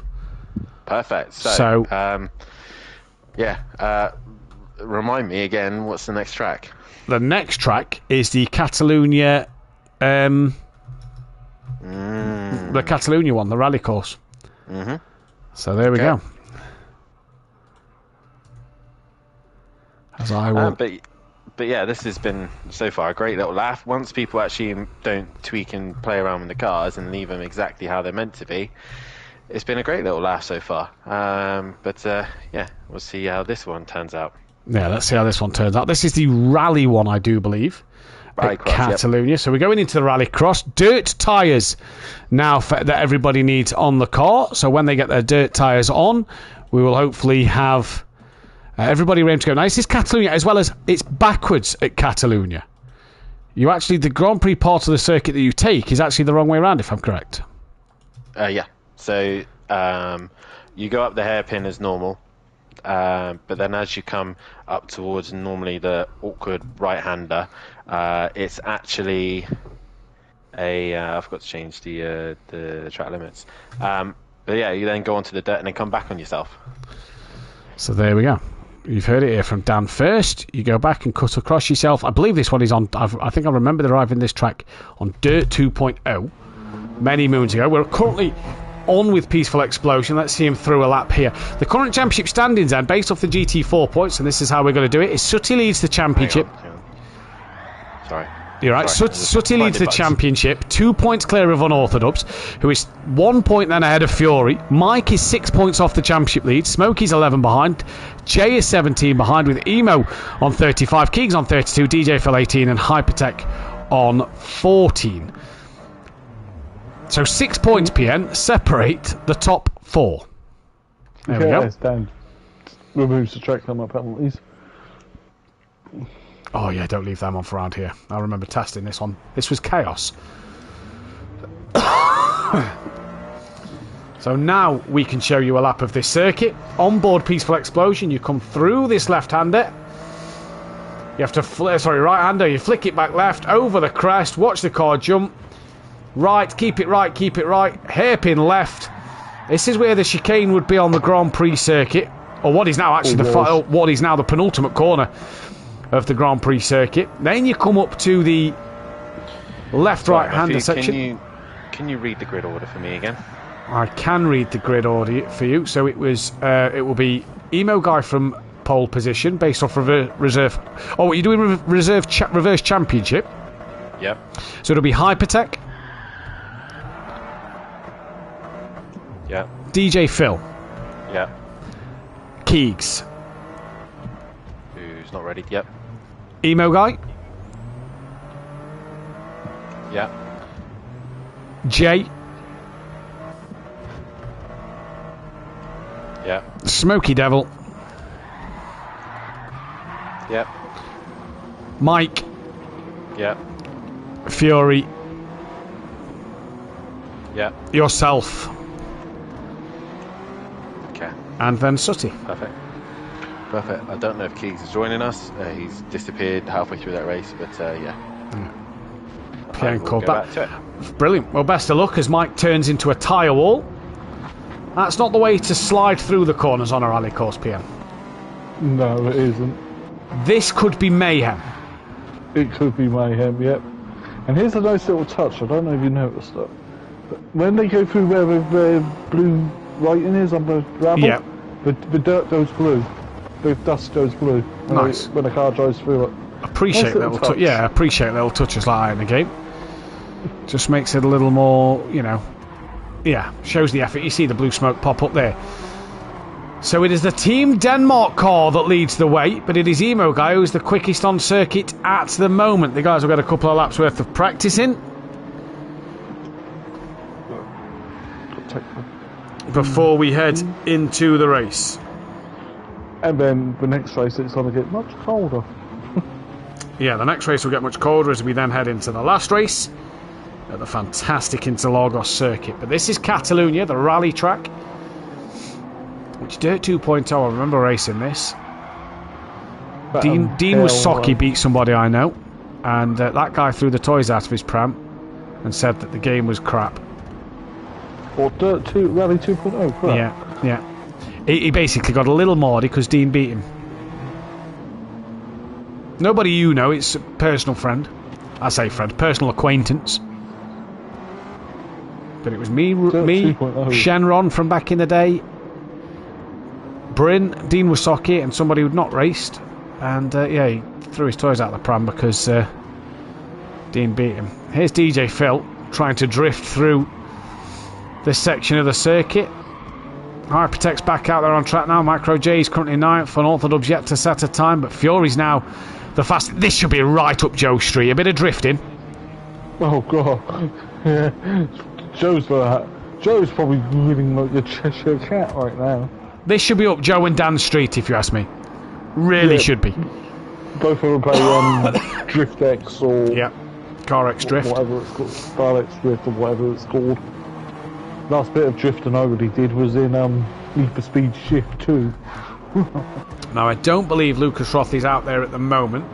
Perfect. So remind me again, what's the next track? The next track is the Catalunya, the Catalunya one, the rally course. Mm-hmm. So there we go. As I will. But yeah, this has been so far a great little laugh. Once people actually don't tweak and play around with the cars and leave them exactly how they're meant to be, it's been a great little laugh so far. Yeah, we'll see how this one turns out. Yeah, let's see how this one turns out. This is the rally one, I do believe. At Catalunya. Yep. So we're going into the rally cross. Dirt tyres now that everybody needs on the car. So when they get their dirt tyres on, we will hopefully have everybody ready to go. Now, this is Catalunya, as well as it's backwards at Catalunya. You actually, the Grand Prix part of the circuit that you take is actually the wrong way around, if I'm correct. Yeah. So you go up the hairpin as normal, but then as you come up towards normally the awkward right-hander, it's actually I forgot to change the track limits. But yeah, you then go onto the dirt and then come back on yourself. So there we go. You've heard it here from Dan first. You go back and cut across yourself. I believe this one is on. I think I remember arriving this track on Dirt 2.0 many moons ago. We're currently on with Peaceful Explosion. Let's see him through a lap here. The current championship standings, and based off the GT4 points, and this is how we're going to do it, is Sooty leads the championship. Hang on. Sorry. You're right. Sooty leads the championship, 2 points clear of Unorthodox, who is 1 point then ahead of Fury. Mike is 6 points off the championship lead. Smokey's 11 behind. Jay is 17 behind, with Emo on 35, Keegs on 32, DJ Phil 18, and Hypertech on 14. So 6 points, PN, separate the top 4. There we go. Dan removes the track limit penalties. Oh yeah, don't leave them on for around here. I remember testing this one. This was chaos. So now we can show you a lap of this circuit. On board Peaceful Explosion, you come through this left-hander. You have to, right-hander, you flick it back left, over the crest, watch the car jump. Right, keep it right, hairpin left. This is where the chicane would be on the Grand Prix circuit, or what is now actually what is now the penultimate corner of the Grand Prix circuit. Then you come up to the left-right-hander section. Can you read the grid order for me again? I can read the grid order for you. So it will be Emo Guy from pole position based off reserve. Oh, you're doing reverse championship. Yep. So it'll be Hypertech. Yeah. DJ Phil. Yeah. Keegs. Who's not ready? Yep. Emo Guy. Yeah. Jay. Yeah. Smoky Devil. Yep. Mike. Yep. Fury. Yep. Yourself. Okay. And then Sooty. Perfect. I don't know if Keegs is joining us. He's disappeared halfway through that race, but yeah. Pierre We'll called go that. back to it. Brilliant. Well, best of luck as Mike turns into a tyre wall. That's not the way to slide through the corners on a rally course, Pierre. No, it isn't. This could be mayhem. It could be mayhem, yep. And here's a nice little touch, I don't know if you noticed that. But when they go through where the blue writing is on the gravel, Yeah. the dirt goes blue. The dust goes blue. Nice. When a car drives through it. Appreciate Nice little little touch. yeah, appreciate little touches like that in the game. Just makes it a little more, you know, yeah, shows the effort. You see the blue smoke pop up there. So it is the Team Denmark car that leads the way, but it is Emo Guy who's the quickest on circuit at the moment. The guys have got a couple of laps worth of practice in before we head into the race. And then the next race it's going to get much colder. Yeah, the next race will get much colder as we then head into the last race at the fantastic Interlagos circuit. But this is Catalonia, the rally track, which Dirt 2.0, I remember racing this. Dean Wasocki beat somebody I know, and that guy threw the toys out of his pram and said that the game was crap. Or Dirt 2, Rally 2.0, crap. Yeah. He basically got a little maudie because Dean beat him. Nobody you know, it's a personal friend. I say friend, personal acquaintance. But it was me, 2.0. Shenron from back in the day, Bryn, Dean Wasocki, and somebody who'd not raced. And yeah, he threw his toys out of the pram because Dean beat him. Here's DJ Phil trying to drift through this section of the circuit. Hypertech's back out there on track now. Micro J is currently 9th, and Orthodub's yet to set a time, but Fury's now the fastest. This should be right up Joe Street. A bit of drifting. Oh god. Yeah. Joe's probably winning like a Cheshire Cat right now. This should be up Joe and Dan Street, if you ask me. Really should be. Both of them play Drift X or Car X Drift. Whatever it's called. Star X Drift or whatever it's called. Last bit of drifting I really did was in Need for Speed Shift 2. Now, I don't believe Lucas Roth is out there at the moment.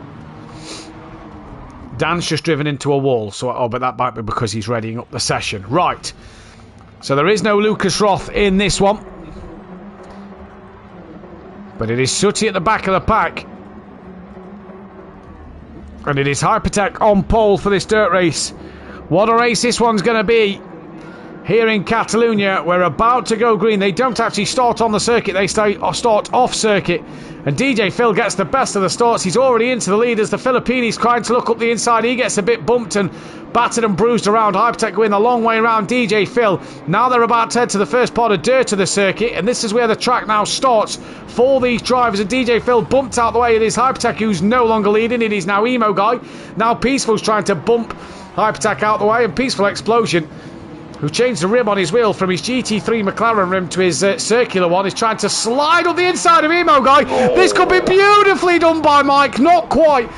Dan's just driven into a wall, but that might be because he's readying up the session. Right. So there is no Lucas Roth in this one. But it is Sooty at the back of the pack. And it is Hypertech on pole for this dirt race. What a race this one's going to be. Here in Catalonia, we're about to go green. They don't actually start on the circuit, they start off circuit. And DJ Phil gets the best of the starts. He's already into the lead as the Filipinis trying to look up the inside. He gets a bit bumped and battered and bruised around. Hypertech going the long way around DJ Phil. Now they're about to head to the first part of dirt of the circuit, and this is where the track now starts for these drivers. And DJ Phil bumped out the way. It is Hypertech who's no longer leading. It is now Emo Guy. Now Peaceful's trying to bump Hypertech out the way, and Peaceful Explosion, who changed the rim on his wheel from his GT3 McLaren rim to his circular one, is trying to slide up the inside of Emo Guy. This could be beautifully done by Mike. Not quite.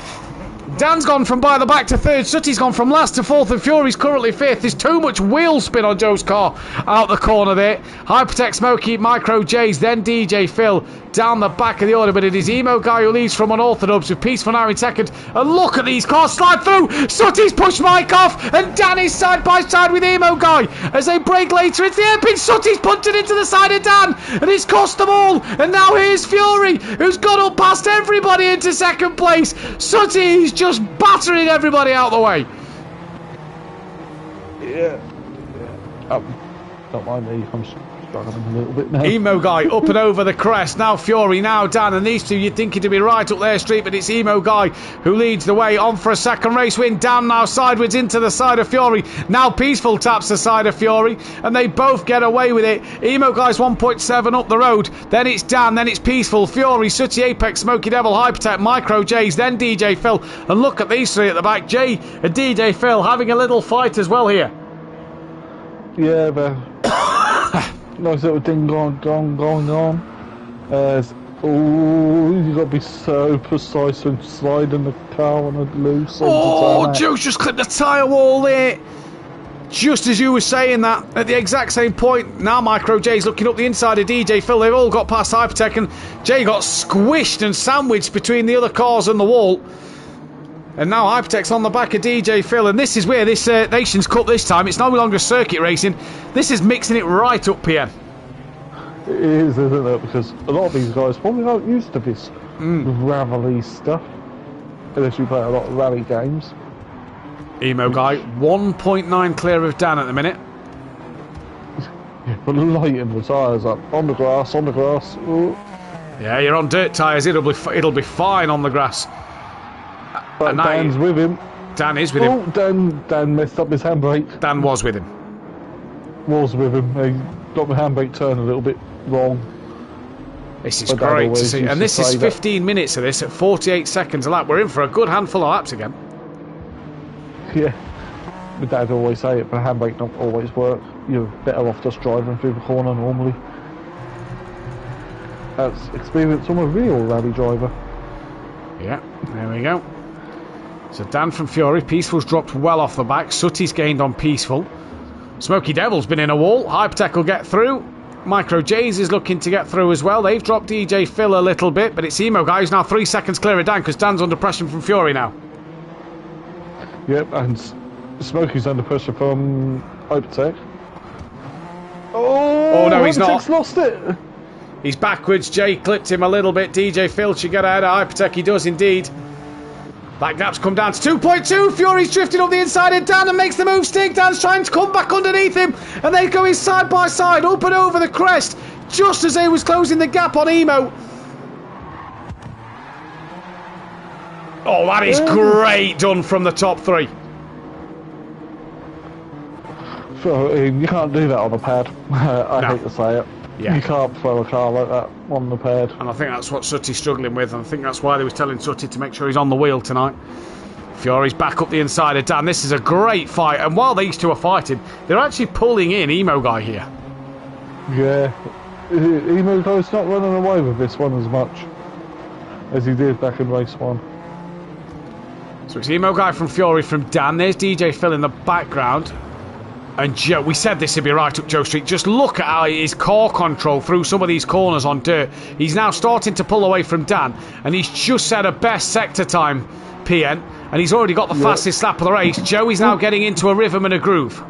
Dan's gone from by the back to third. Sooty's gone from last to fourth, and Fury's currently fifth. There's too much wheel spin on Joe's car out the corner there. Hypertech, Smokey, Micro J's, then DJ Phil down the back of the order, but it is Emo Guy who leads from Unorthodox with Peaceful now in second. And look at these cars slide through. Sooty's pushed Mike off, and Dan is side by side with Emo Guy as they break later into the airpin. Sooty's punted into the side of Dan, and it's cost them all. And now here's Fury, who's got up past everybody into second place. Sooty's just battering everybody out the way. Yeah. Don't mind me, I'm struggling a little bit now. Emo Guy up and over the crest. Now Fury, now Dan, and these two you'd think it'd be right up their street, but it's Emo Guy who leads the way on for a second race win. Dan now sideways into the side of Fury. Now Peaceful taps the side of Fury, and they both get away with it. Emo Guy's 1.7 up the road. Then it's Dan, then it's Peaceful, Fury, Sooty, Apex, Smoky Devil, Hypertech, Micro J's, then DJ Phil. And look at these three at the back. Jay and DJ Phil having a little fight as well here. Yeah, but nice little thing going on. You got to be so precise when sliding the car on a loose. Oh, Joe's just clipped the tyre wall there. Just as you were saying that, at the exact same point, now Micro J's looking up the inside of DJ Phil. They've all got past Hypertech, and Jay got squished and sandwiched between the other cars and the wall. And now Hypertech's on the back of DJ Phil, and this is where this Nations Cup this time, it's no longer circuit racing. This is mixing it right up, PM. It is, isn't it? Because a lot of these guys probably aren't used to this gravelly stuff. Unless you play a lot of rally games. Emo guy, 1.9 clear of Dan at the minute. But lighting the tyres up. On the grass, on the grass. Ooh. Yeah, you're on dirt tyres, it'll be fine on the grass. But And Dan's with him. Dan is with him. Oh, Dan messed up his handbrake. Dan was with him. Was with him. He got the handbrake turned a little bit wrong. This is But Dan great to always see. used And to this is say that. 15 minutes of this at 48 seconds a lap. We're in for a good handful of laps again. Yeah. My dad always say it, but handbrake don't always work. You're better off just driving through the corner normally. That's experience from a real rally driver. Yeah, there we go. So Dan from Fury, Peaceful's dropped well off the back. Sooty's gained on Peaceful. Smoky Devil's been in a wall. Hypertech will get through. Micro J's is looking to get through as well. They've dropped DJ Phil a little bit, but it's Emo guy who's now 3 seconds clear of Dan because Dan's under pressure from Fury now. Yep, and Smokey's under pressure from Hypertech. Oh no, he's not. Hypertech's lost it. He's backwards. Jay clipped him a little bit. DJ Phil should get ahead of Hypertech. He does indeed. That gap's come down to 2.2. Fury's drifting up the inside of Dan and makes the move stick. Dan's trying to come back underneath him. And they go in side by side, up and over the crest, just as they was closing the gap on Emo. Oh, that is great done from the top three. So, you can't do that on a pad. I hate to say it. Yeah. You can't throw a car like that on the pad. And I think that's what Sooty's struggling with. And I think that's why they was telling Sooty to make sure he's on the wheel tonight. Fury's back up the inside of Dan. This is a great fight. And while these two are fighting, they're actually pulling in Emo guy here. Yeah. Emo Guy's not running away with this one as much as he did back in race 1. So it's Emo guy from Fury from Dan. There's DJ Phil in the background. And Joe, we said this would be right up Joe Street. Just look at how his core control through some of these corners on dirt. He's now starting to pull away from Dan. And he's just set a best sector time, PN. And he's already got the fastest lap of the race. Joe is now getting into a rhythm and a groove.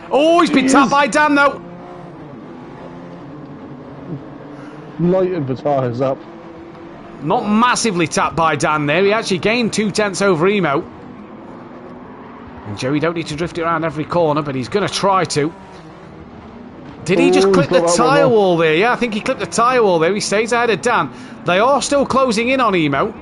Oh, he's been tapped by Dan, though. Lighting the tyres up. Not massively tapped by Dan there. He actually gained 2/10 over Emo. And Joey don't need to drift it around every corner, but he's going to try to. Did he just clip the tyre wall there? Yeah, I think he clipped the tyre wall there. He stays ahead of Dan. They are still closing in on Emo.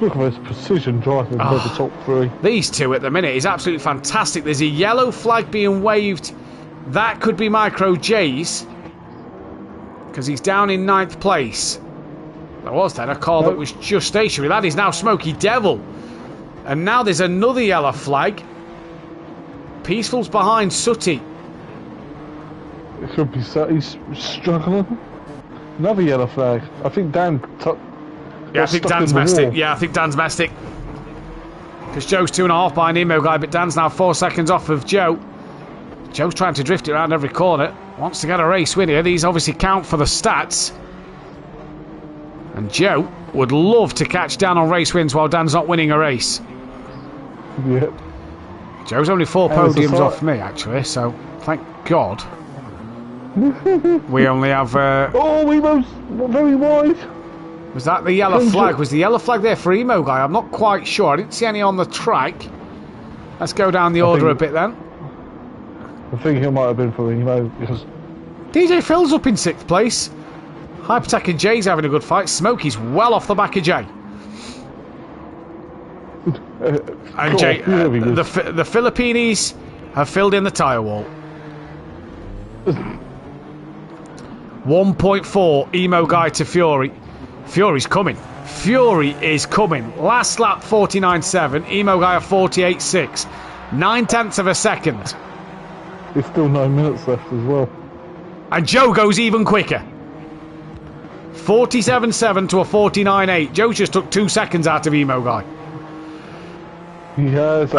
Look at his precision driving by the top three. These two at the minute is absolutely fantastic. There's a yellow flag being waved. That could be Micro J's, because he's down in 9th place. There was then a car that was just stationary. That is now Smoky Devil. And now there's another yellow flag. Peaceful's behind Sooty. It could be he's struggling. Another yellow flag. I think Dan. Yeah, I think Dan's messed it. Yeah, I think Dan's messed it. Because Joe's 2.5 behind Emo guy, but Dan's now 4 seconds off of Joe. Joe's trying to drift it around every corner. Wants to get a race win here. These obviously count for the stats. And Joe would love to catch Dan on race wins while Dan's not winning a race. Yep. Joe's only 4 podiums off me, actually, so thank God. We only have... Oh, Emo's very wide. Was that the yellow flag? Was the yellow flag there for Emo guy? I'm not quite sure. I didn't see any on the track. Let's go down the order a bit then. I think it might have been for Emo because... DJ Phil's up in 6th place. Hypertech and Jay's having a good fight. Smokey's well off the back of Jay. And Jay, the Filipinis have filled in the tyre wall. 1.4 Emo guy to Fury. Fury's coming. Fury is coming. Last lap 49.7. Emo guy at 48.6. 9/10 of a second. There's still 9 minutes left as well. And Joe goes even quicker. 47.7 to a 49.8. Joe just took 2 seconds out of Emo guy. He has.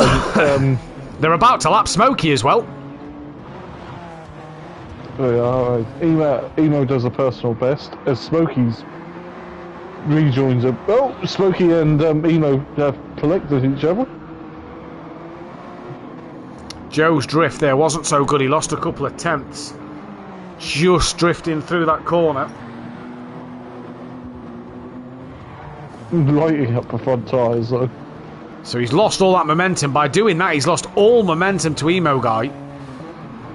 They're about to lap Smokey as well. Emo does a personal best, as Smokey's rejoins up. Oh, Smokey and Emo have collected each other. Joe's drift there wasn't so good. He lost a couple of tenths. Just drifting through that corner. Lighting up the front tyres though. So he's lost all that momentum. By doing that, he's lost all momentum to Emo Guy.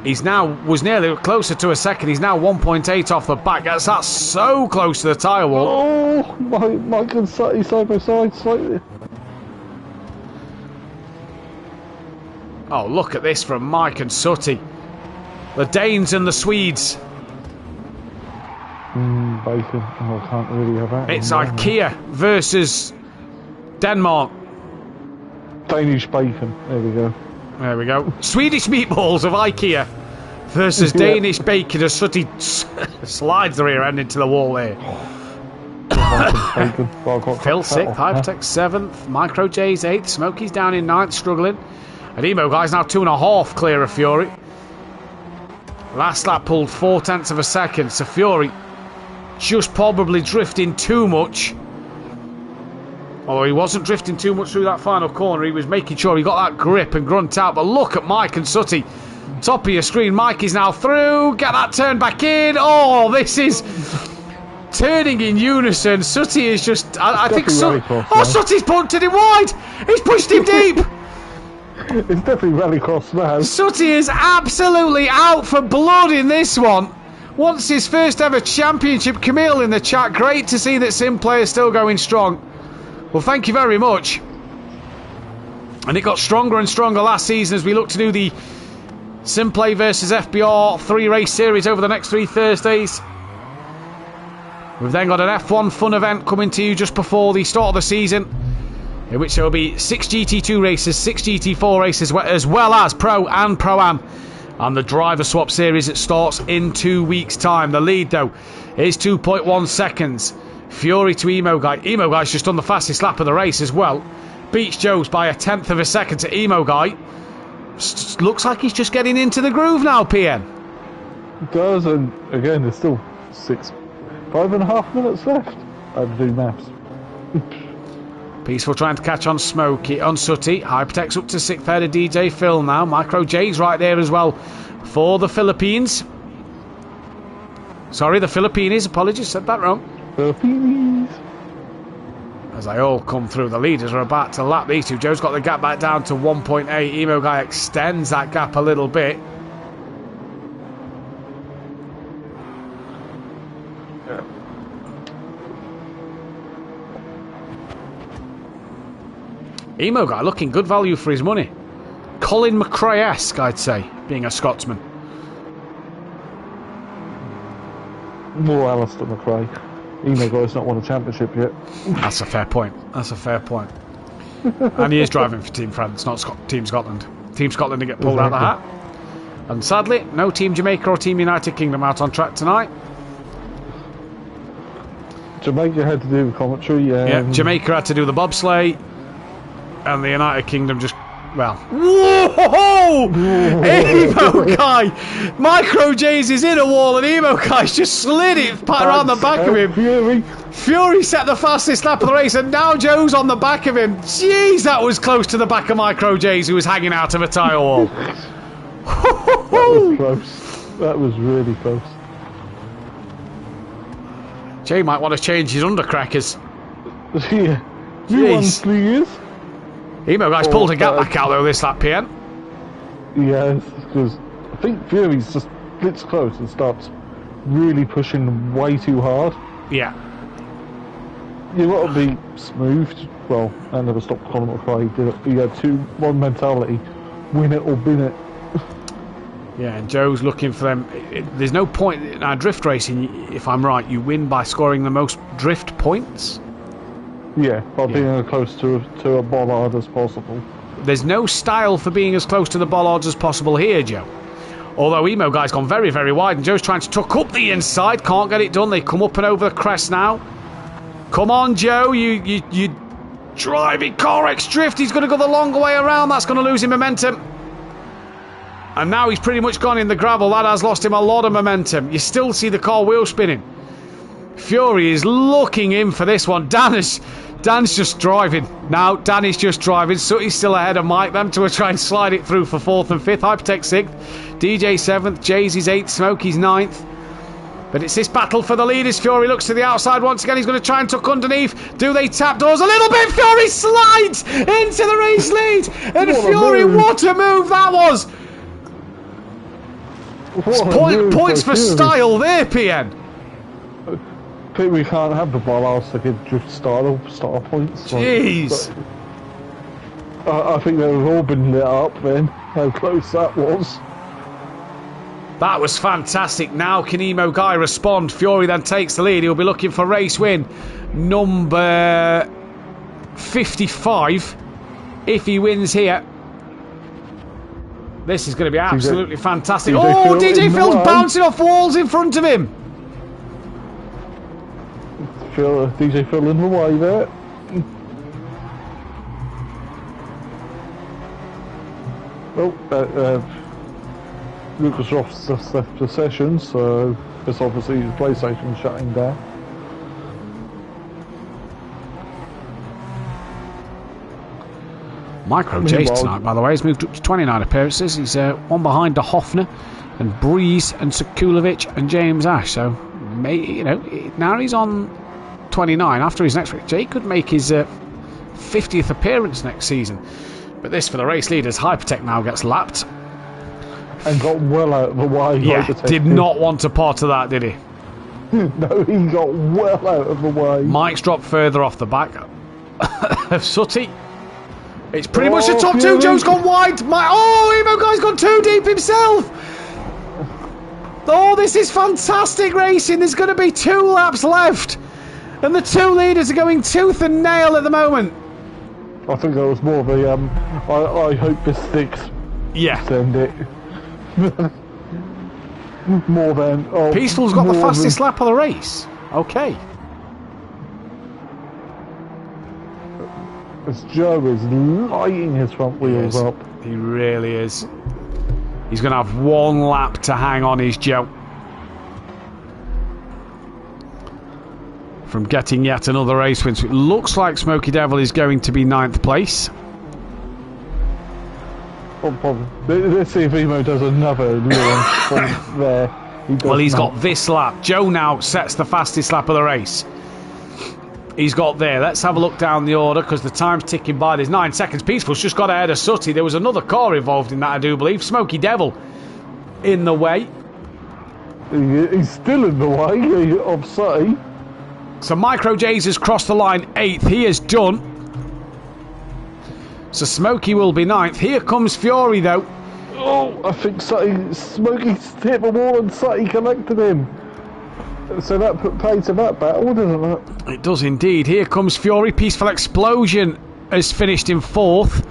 He's now was nearly closer to a second. He's now 1.8 off the back. That's so close to the tyre wall. Oh, Mike and Sutty side by side slightly. Oh, look at this from Mike and Sutty. The Danes and the Swedes. Bacon. Oh, I can't really have that. It's IKEA versus Denmark. Danish bacon. There we go. There we go. Swedish meatballs of IKEA versus Danish bacon as Sutty slides the rear end into the wall there. Phil 6th, Hypertech 7th, Micro J's 8th, Smokey's down in 9th, struggling. And Emo Guy's now 2.5 clear of Fury. Last lap pulled 0.4 of a second, so Fury just probably drifting too much. Although he wasn't drifting too much through that final corner, he was making sure he got that grip and grunt out. But look at Mike and Sutty. Top of your screen, Mike is now through. Get that turn back in. Oh, this is turning in unison. Sutty is just... I think... Sutty's punted him wide. He's pushed him deep. It's definitely rallycross now. Sutty is absolutely out for blood in this one. Wants his first ever championship. Camille in the chat. Great to see that Sim players still going strong. Well, thank you very much. And it got stronger and stronger last season as we look to do the Simplay versus FBR 3-race series over the next 3 Thursdays. We've then got an F1 fun event coming to you just before the start of the season, in which there will be 6 GT2 races, 6 GT4 races, as well as Pro and Pro-Am. And the driver swap series that starts in 2 weeks' time. The lead, though, is 2.1 seconds. Fury to Emo Guy. Emo Guy's just done the fastest lap of the race as well. Beats Joe's by 1/10 of a second to Emo Guy. Looks like he's just getting into the groove now, PN. It does, and again, there's still 5.5 minutes left. I have to do maths. Peaceful trying to catch on Smokey, on Sutty. Hypertech's up to 6th head of DJ Phil now. Micro J's right there as well for the Philippines. Sorry, the Philippines. Apologies, said that wrong. Philippines. As they all come through, the leaders are about to lap these two. Joe's got the gap back down to 1.8. Emo Guy extends that gap a little bit. Emo Guy looking good value for his money. Colin McRae-esque, I'd say, being a Scotsman. More Alistair McRae. Emo Guy's not won a championship yet. That's a fair point. That's a fair point. And he is driving for Team France, not Team Scotland. Team Scotland to get pulled out of the hat. And sadly, no Team Jamaica or Team United Kingdom out on track tonight. Jamaica had to do the commentary. Yeah, Jamaica had to do the bobsleigh. And the United Kingdom just, well... Whoa! Emo Guy! Micro J's is in a wall and Emo Guy's just slid it around the back of him. Fury set the fastest lap of the race and now Joe's on the back of him. Jeez, that was close to the back of Micro J's, who was hanging out of a tyre wall. That was close. That was really close. Jay might want to change his undercrackers. Yeah. New ones, please. Emo Guy's pulled a gap back out though this lap, PN. Yes, because I think Fury's just blitz close and starts really pushing way too hard. Yeah. You got to be smooth. Well, I never stopped Colin McRae. Did it? He had one mentality: win it or bin it. Yeah, and Joe's looking for them. There's no point in our drift racing. If I'm right, you win by scoring the most drift points. Yeah, by being as close to a bollard as possible. There's no style for being as close to the bollards as possible here, Joe. Although Emo Guy's gone very, very wide, and Joe's trying to tuck up the inside. Can't get it done. They come up and over the crest now. Come on, Joe. You driving Corex drift. He's going to go the longer way around. That's going to lose him momentum. And now he's pretty much gone in the gravel. That has lost him a lot of momentum. You still see the car wheel spinning. Fury is looking in for this one. Dan's just driving. Now, Dan is just driving. Sooty's still ahead of Mike. Them two are trying to slide it through for 4th and 5th. Hypertech 6th. DJ 7th. Jay's 8th. Smokey's 9th. But it's this battle for the leaders. Fury looks to the outside once again. He's going to try and tuck underneath. Do they tap doors a little bit? Fury slides into the race lead. And Fury, what a move that was. Points for style there, PN. I think we can't have the ball else to get drift star points. Jeez. I think they've all been lit up then. How close that was. That was fantastic. Now can Emo Guy respond? Fury then takes the lead. He'll be looking for race win number 55 if he wins here. This is going to be absolutely fantastic. DJ Phil's bouncing off walls in front of him. DJ Phil in the way there. Lucas Ross just left the session, so it's obviously the PlayStation shutting down. Micro Jace tonight, by the way, has moved up to 29 appearances. He's one behind De Hoffner and Breeze and Sekulovic and James Ash. So, now he's on 29. After his next race, Jay could make his 50th appearance next season. But this for the race leaders. Hypertech now gets lapped. And got well out of the way. Yeah, did not want a part of that, did he? No, he got well out of the way. Mike's dropped further off the back of Sooty. It's pretty much the top two. Joe's gone wide. Emo Guy's gone too deep himself. Oh, this is fantastic racing. There's going to be 2 laps left. And the 2 leaders are going tooth and nail at the moment. I think that was more of a, I hope this sticks. Yeah. Send it. More than... Peaceful's got the fastest lap of the race. Okay. As Joe is lighting his front wheels up. He really is. He's going to have 1 lap to hang on his Joe. From getting yet another race win. So it looks like Smoky Devil is going to be 9th place. Let's see if Emo does another launch from there. He's got this lap. Joe now sets the fastest lap of the race. He's got there. Let's have a look down the order because the time's ticking by. There's 9 seconds. Peaceful's just got ahead of Sooty. There was another car involved in that, I do believe. Smoky Devil in the way. He's still in the way of Sooty. So Micro J's has crossed the line 8th. He is done. So Smoky will be 9th. Here comes Fury though. Oh, I think Smoky's hit the wall and Sooty connected him. So that put paid to that battle, doesn't it? It does indeed. Here comes Fury. Peaceful Explosion has finished in 4th.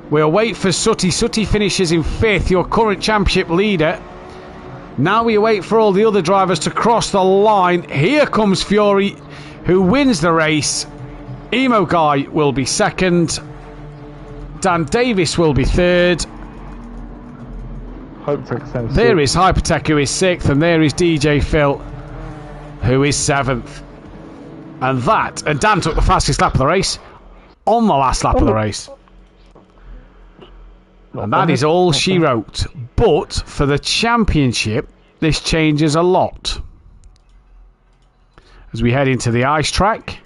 We'll wait for Sooty. Sooty finishes in 5th, your current championship leader. Now we wait for all the other drivers to cross the line. Here comes Fury, who wins the race. Emo Guy will be 2nd. Dan Davis will be 3rd. There is Hypertech, who is 6th, and there is DJ Phil, who is 7th. And Dan took the fastest lap of the race on the last lap of the race. And that is all she wrote. But for the championship, this changes a lot. As we head into the ice track.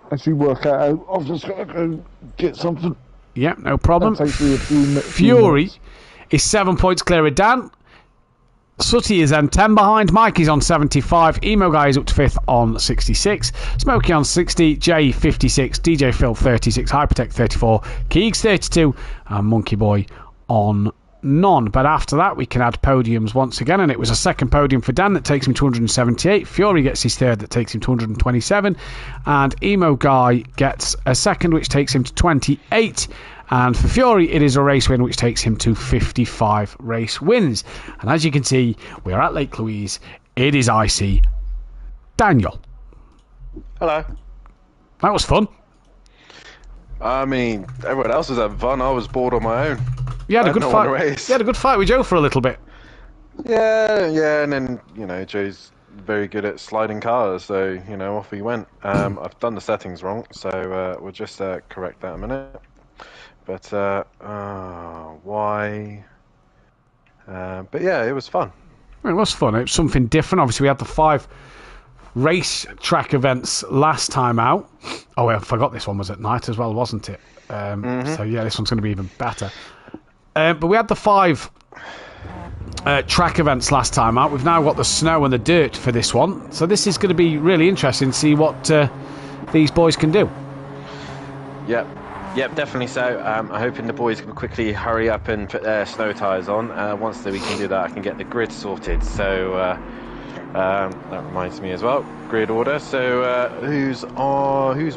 As you work out, I've just got to go get something. Yeah, no problem. Few Fury is 7 points clear of Dan. Sooty is then 10 behind. Mike is on 75. Emo Guy is up to 5th on 66. Smokey on 60. Jay 56. DJ Phil 36. Hypertech 34. Keegs 32. And Monkey Boy on none. But after that, we can add podiums once again. And it was a 2nd podium for Dan that takes him to 178. Fury gets his 3rd that takes him to 127. And Emo Guy gets a 2nd which takes him to 28. And for Fury, it is a race win, which takes him to 55 race wins. And as you can see, we are at Lake Louise. It is icy. Daniel. Hello. That was fun. I mean, everyone else was having fun. I was bored on my own. You had a good fight. Race. You had a good fight with Joe for a little bit. Yeah, and then Joe's very good at sliding cars, so you know, off we went. I've done the settings wrong, so we'll just correct that in a minute. But why? But yeah, it was fun. It was fun. It was something different. Obviously, we had the 5 race track events last time out. Oh, I forgot this one was at night as well, wasn't it? So yeah, this one's going to be even better. But we had the 5 track events last time out. We've now got the snow and the dirt for this one. So this is going to be really interesting to see what these boys can do. Yep, definitely so. I'm hoping the boys can quickly hurry up and put their snow tyres on. Once we can do that, I can get the grid sorted. So that reminds me as well, grid order. So who's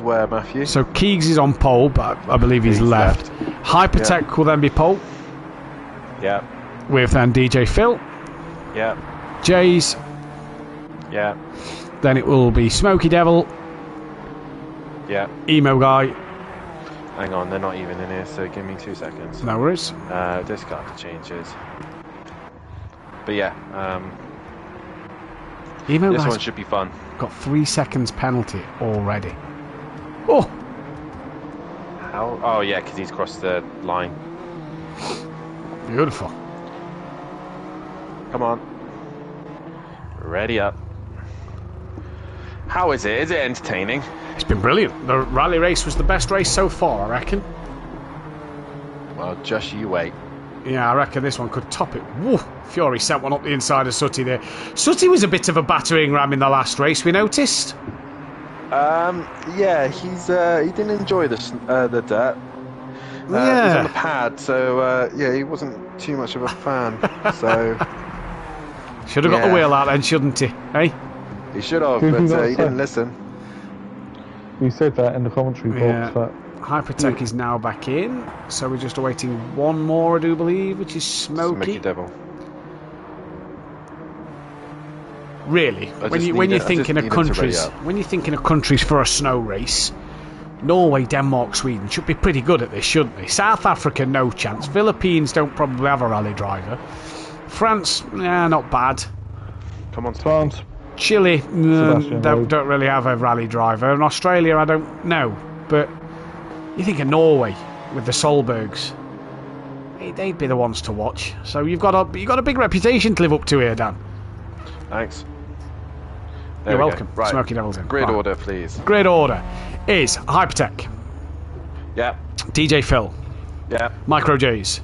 where, Matthew? So Keegs is on pole, but I believe he's left. Hypertech will then be pole. Yeah. With then DJ Phil. Yeah. Jays. Yeah. Then it will be Smoky Devil. Yeah. Emo Guy. Hang on, they're not even in here, so give me 2 seconds. No worries. Discard the changes. But yeah, Emo this Guy's one should be fun. got 3 seconds penalty already. Oh! How? Oh yeah, because he's crossed the line. Beautiful. Come on. Ready up. How is it? Is it entertaining? It's been brilliant. The rally race was the best race so far, I reckon. Well, just you wait. Yeah, I reckon this one could top it. Woo! Fury sent one up the inside of Sooty there. Sooty was a bit of a battering ram in the last race, we noticed. Yeah, he didn't enjoy the dirt. He was Yeah. on the pad, so yeah, he wasn't too much of a fan. So Should have got the wheel out then, shouldn't he? Hey? he should have, Who but did that he say? didn't listen. We said that in the commentary Yeah. box. That Hypertech is now back in, so we're just awaiting one more, I do believe, which is Smoky. Smoky Devil. Really, when you're thinking of countries, when you're thinking of countries for a snow race, Norway, Denmark, Sweden should be pretty good at this, shouldn't they? South Africa, no chance. Philippines don't probably have a rally driver. France, not bad. Come on, France. Chile, Sebastian don't Loeb. really have a rally driver. And Australia, I don't know. But you think of Norway with the Solbergs, they'd be the ones to watch. So you've got a big reputation to live up to here, Dan. Thanks. You're welcome. Right. Smoky Devils in. Grid Right. order, please. Grid order is Hypertech, Yeah. DJ Phil, Yeah. Micro J's,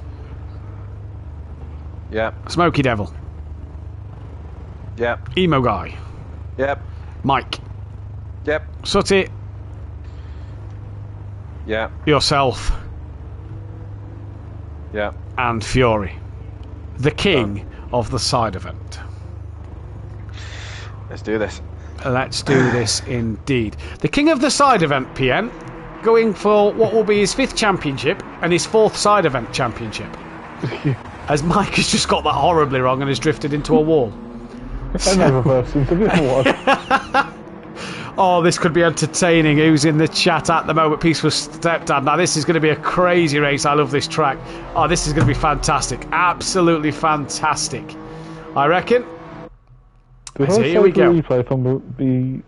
Yeah. Smoky Devil, Yeah. Emo Guy, Yep. Mike, Yep. Sooty, Yeah. yourself, Yeah. and Fury, the king of the side event. Let's do this. Let's do this indeed. The king of the side event, PN, going for what will be his 5th championship and his 4th side event championship. As Mike has just got that horribly wrong and has drifted into a wall. I never burst into this one. Oh, this could be entertaining. Who's in the chat at the moment? Peaceful Stepdad. Now, this is going to be a crazy race. I love this track. Oh, this is going to be fantastic. Absolutely fantastic. I reckon. Did So I here we save the go. replay from the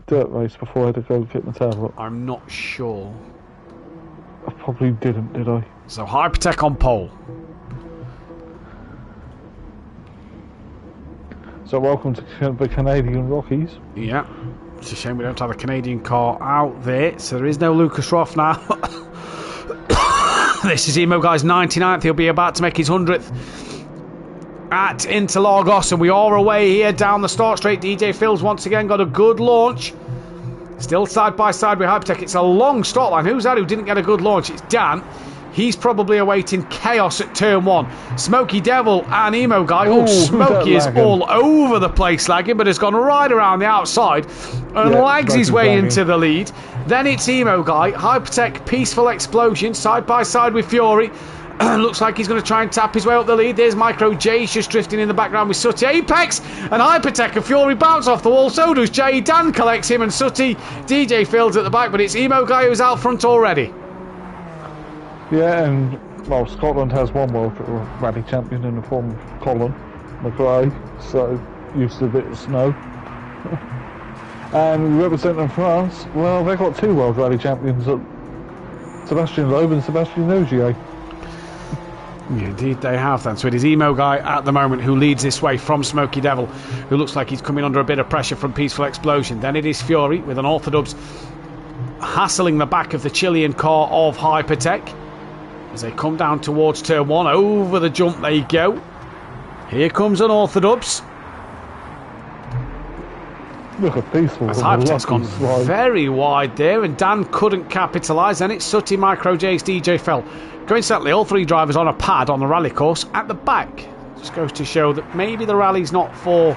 dirt race before I had to go fit my tablet? I'm not sure. I probably didn't, did I? So, Hypertech on pole. So welcome to the Canadian Rockies. Yeah. It's a shame we don't have a Canadian car out there. So, there is no Lucas Roth now. This is Emo Guy's 99th. He'll be about to make his 100th at Interlagos, and we are away here down the start straight. DJ Phil's once again got a good launch. Still side by side with Hypertech. It's a long start line. Who's that who didn't get a good launch? It's Dan. He's probably awaiting chaos at turn 1. Smoky Devil and Emo Guy. Oh, Smoky is lagging? all over the place lagging, but has gone right around the outside and Yeah, lags his Smoky's way lagging. into the lead. Then it's Emo Guy. Hypertech, Peaceful Explosion, side by side with Fury. Looks like he's going to try and tap his way up the lead. There's Micro J just drifting in the background with Sooty. Apex and Hypertech and Fury bounce off the wall. So does Jay. Dan collects him and Sooty. DJ Fields at the back, but it's Emo Guy who's out front already. Yeah, and well, Scotland has one World Rally champion in the form of Colin McRae, so used to a bit of snow. And representing France, well, they've got 2 World Rally champions, Sebastian Loeb and Sebastian Ogier. Yeah, indeed they have then. So it is Emo Guy at the moment who leads this way from Smoky Devil, who looks like he's coming under a bit of pressure from Peaceful Explosion. Then it is Fury with an Orthodox hassling the back of the Chilean car of Hypertech as they come down towards turn 1. Over the jump they go. Here comes an Orthodox. Look at Peaceful. As Hypertech's gone very wide there, and Dan couldn't capitalise. Then it's Sooty, Micro J's, DJ Fell. Coincidentally, all 3 drivers on a pad on the rally course at the back. Just goes to show that maybe the rally's not for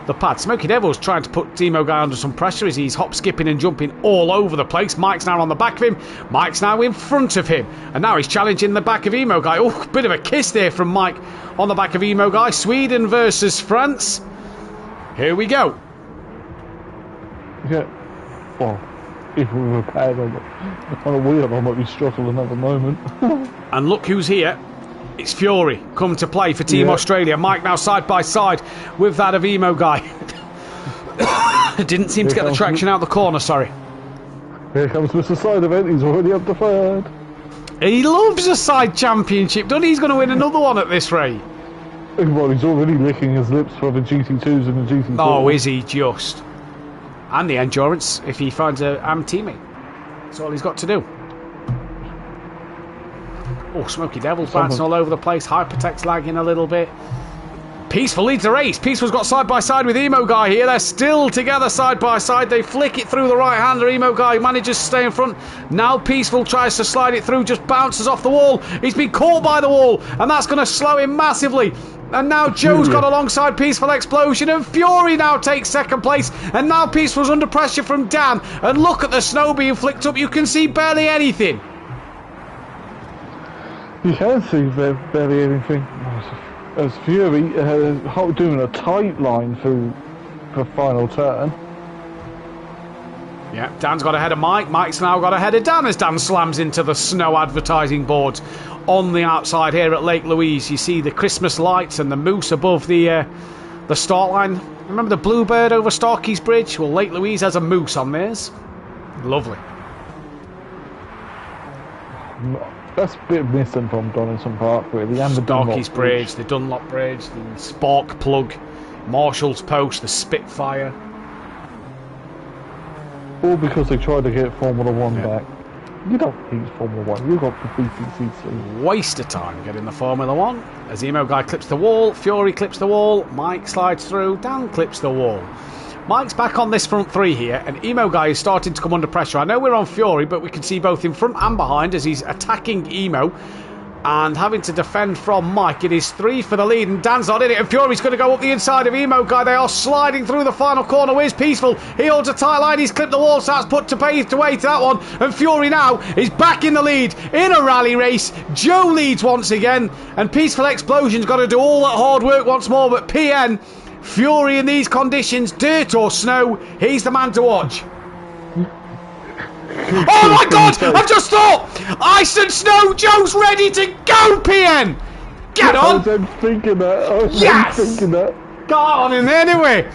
the pad. Smoky Devil's trying to put Emo Guy under some pressure as he's hop, skipping and jumping all over the place. Mike's now on the back of him. Mike's now in front of him. And now he's challenging the back of Emo Guy. Oh, bit of a kiss there from Mike on the back of Emo Guy. Sweden versus France. Here we go. Yeah. Well, if we were pad on a wheel, I might be struggling another moment. And look who's here. It's Fury come to play for Team Australia. Mike now side by side with that of Emo Guy. Didn't seem to get the traction out the corner, sorry. Here comes Mr. Side Event, he's already up to 3rd. He loves a side championship, doesn't he? He's going to win another one at this rate. Well, he's already licking his lips for the GT2s and the GT4s. Oh, is he just? And the endurance if he finds a AM teammate. That's all he's got to do. Oh, Smoky Devil's bouncing all over the place. Hypertech's lagging a little bit. Peaceful leads the race. Peaceful's got side by side with Emo Guy here. They're still together side by side. They flick it through the right hander. Emo Guy manages to stay in front. Now Peaceful tries to slide it through, just bounces off the wall. He's been caught by the wall, and that's going to slow him massively. And now Joe's got alongside Peaceful Explosion, and Fury now takes 2nd place. And now Peaceful's under pressure from Dan. And look at the snow being flicked up. You can see barely anything. You can see barely anything. As Fury doing a tight line through the final turn. Yeah, Dan's got ahead of Mike. Mike's now got ahead of Dan as Dan slams into the snow advertising boards on the outside here at Lake Louise. You see the Christmas lights and the moose above the start line. Remember the bluebird over Starkey's Bridge? Well, Lake Louise has a moose on theirs. Lovely. That's a bit missing from Donaldson Park, really. And the Starkey's Bridge, the Dunlop Bridge, the Spark Plug, Marshall's Post, the Spitfire. All because they tried to get Formula 1 back. You don't need Formula 1, you got the BCCC. Waste of time getting the Formula 1. As Emo Guy clips the wall, Fury clips the wall, Mike slides through, Dan clips the wall. Mike's back on this front 3 here, and Emo Guy is starting to come under pressure. I know we're on Fury, but we can see both in front and behind as he's attacking Emo and having to defend from Mike. It is 3 for the lead, and Dan's not in it, and Fury's going to go up the inside of Emo Guy. They are sliding through the final corner. Where's Peaceful? He holds a tight line. He's clipped the wall, so that's put to pay to way to that one. And Fury now is back in the lead in a rally race. Joe leads once again, and Peaceful Explosion's got to do all that hard work once more. But PN, Fury in these conditions, dirt or snow, he's the man to watch. Oh my God! I've just thought! Ice and snow, Joe's ready to go, PN! Get on! I was thinking that. Yes! Thinking that. Got on in there anyway!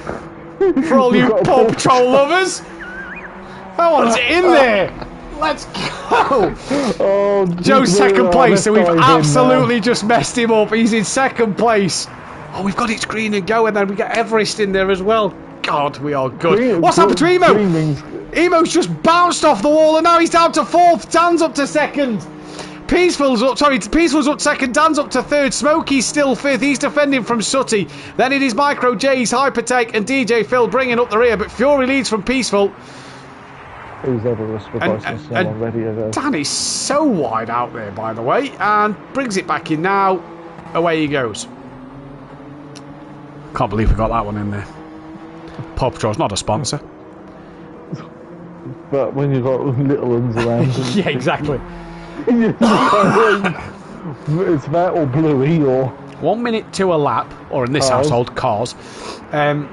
For all you Paw Patrol lovers! That one's in there! Let's go! Oh, Joe's 2nd place, so we've absolutely just messed him up. He's in 2nd place. Oh, we've got it green and go, and then we get Everest in there as well. God, we are good. What's happened to Emo? Emo's just bounced off the wall, and now he's down to 4th. Dan's up to 2nd. Peaceful's up 2nd. Dan's up to 3rd. Smokey's still 5th. He's defending from Sooty. Then it is Micro J's, Hypertech, and DJ Phil bringing up the rear, but Fury leads from Peaceful. Who's Everest replacing someone ready to go? Dan is so wide out there, by the way, and brings it back in now. Away he goes. Can't believe we got that one in there. Paw Patrol's not a sponsor. But when you've got little ones around... Yeah, exactly. It's that or Bluey or... 1 minute to a lap, or in this household, cars. 1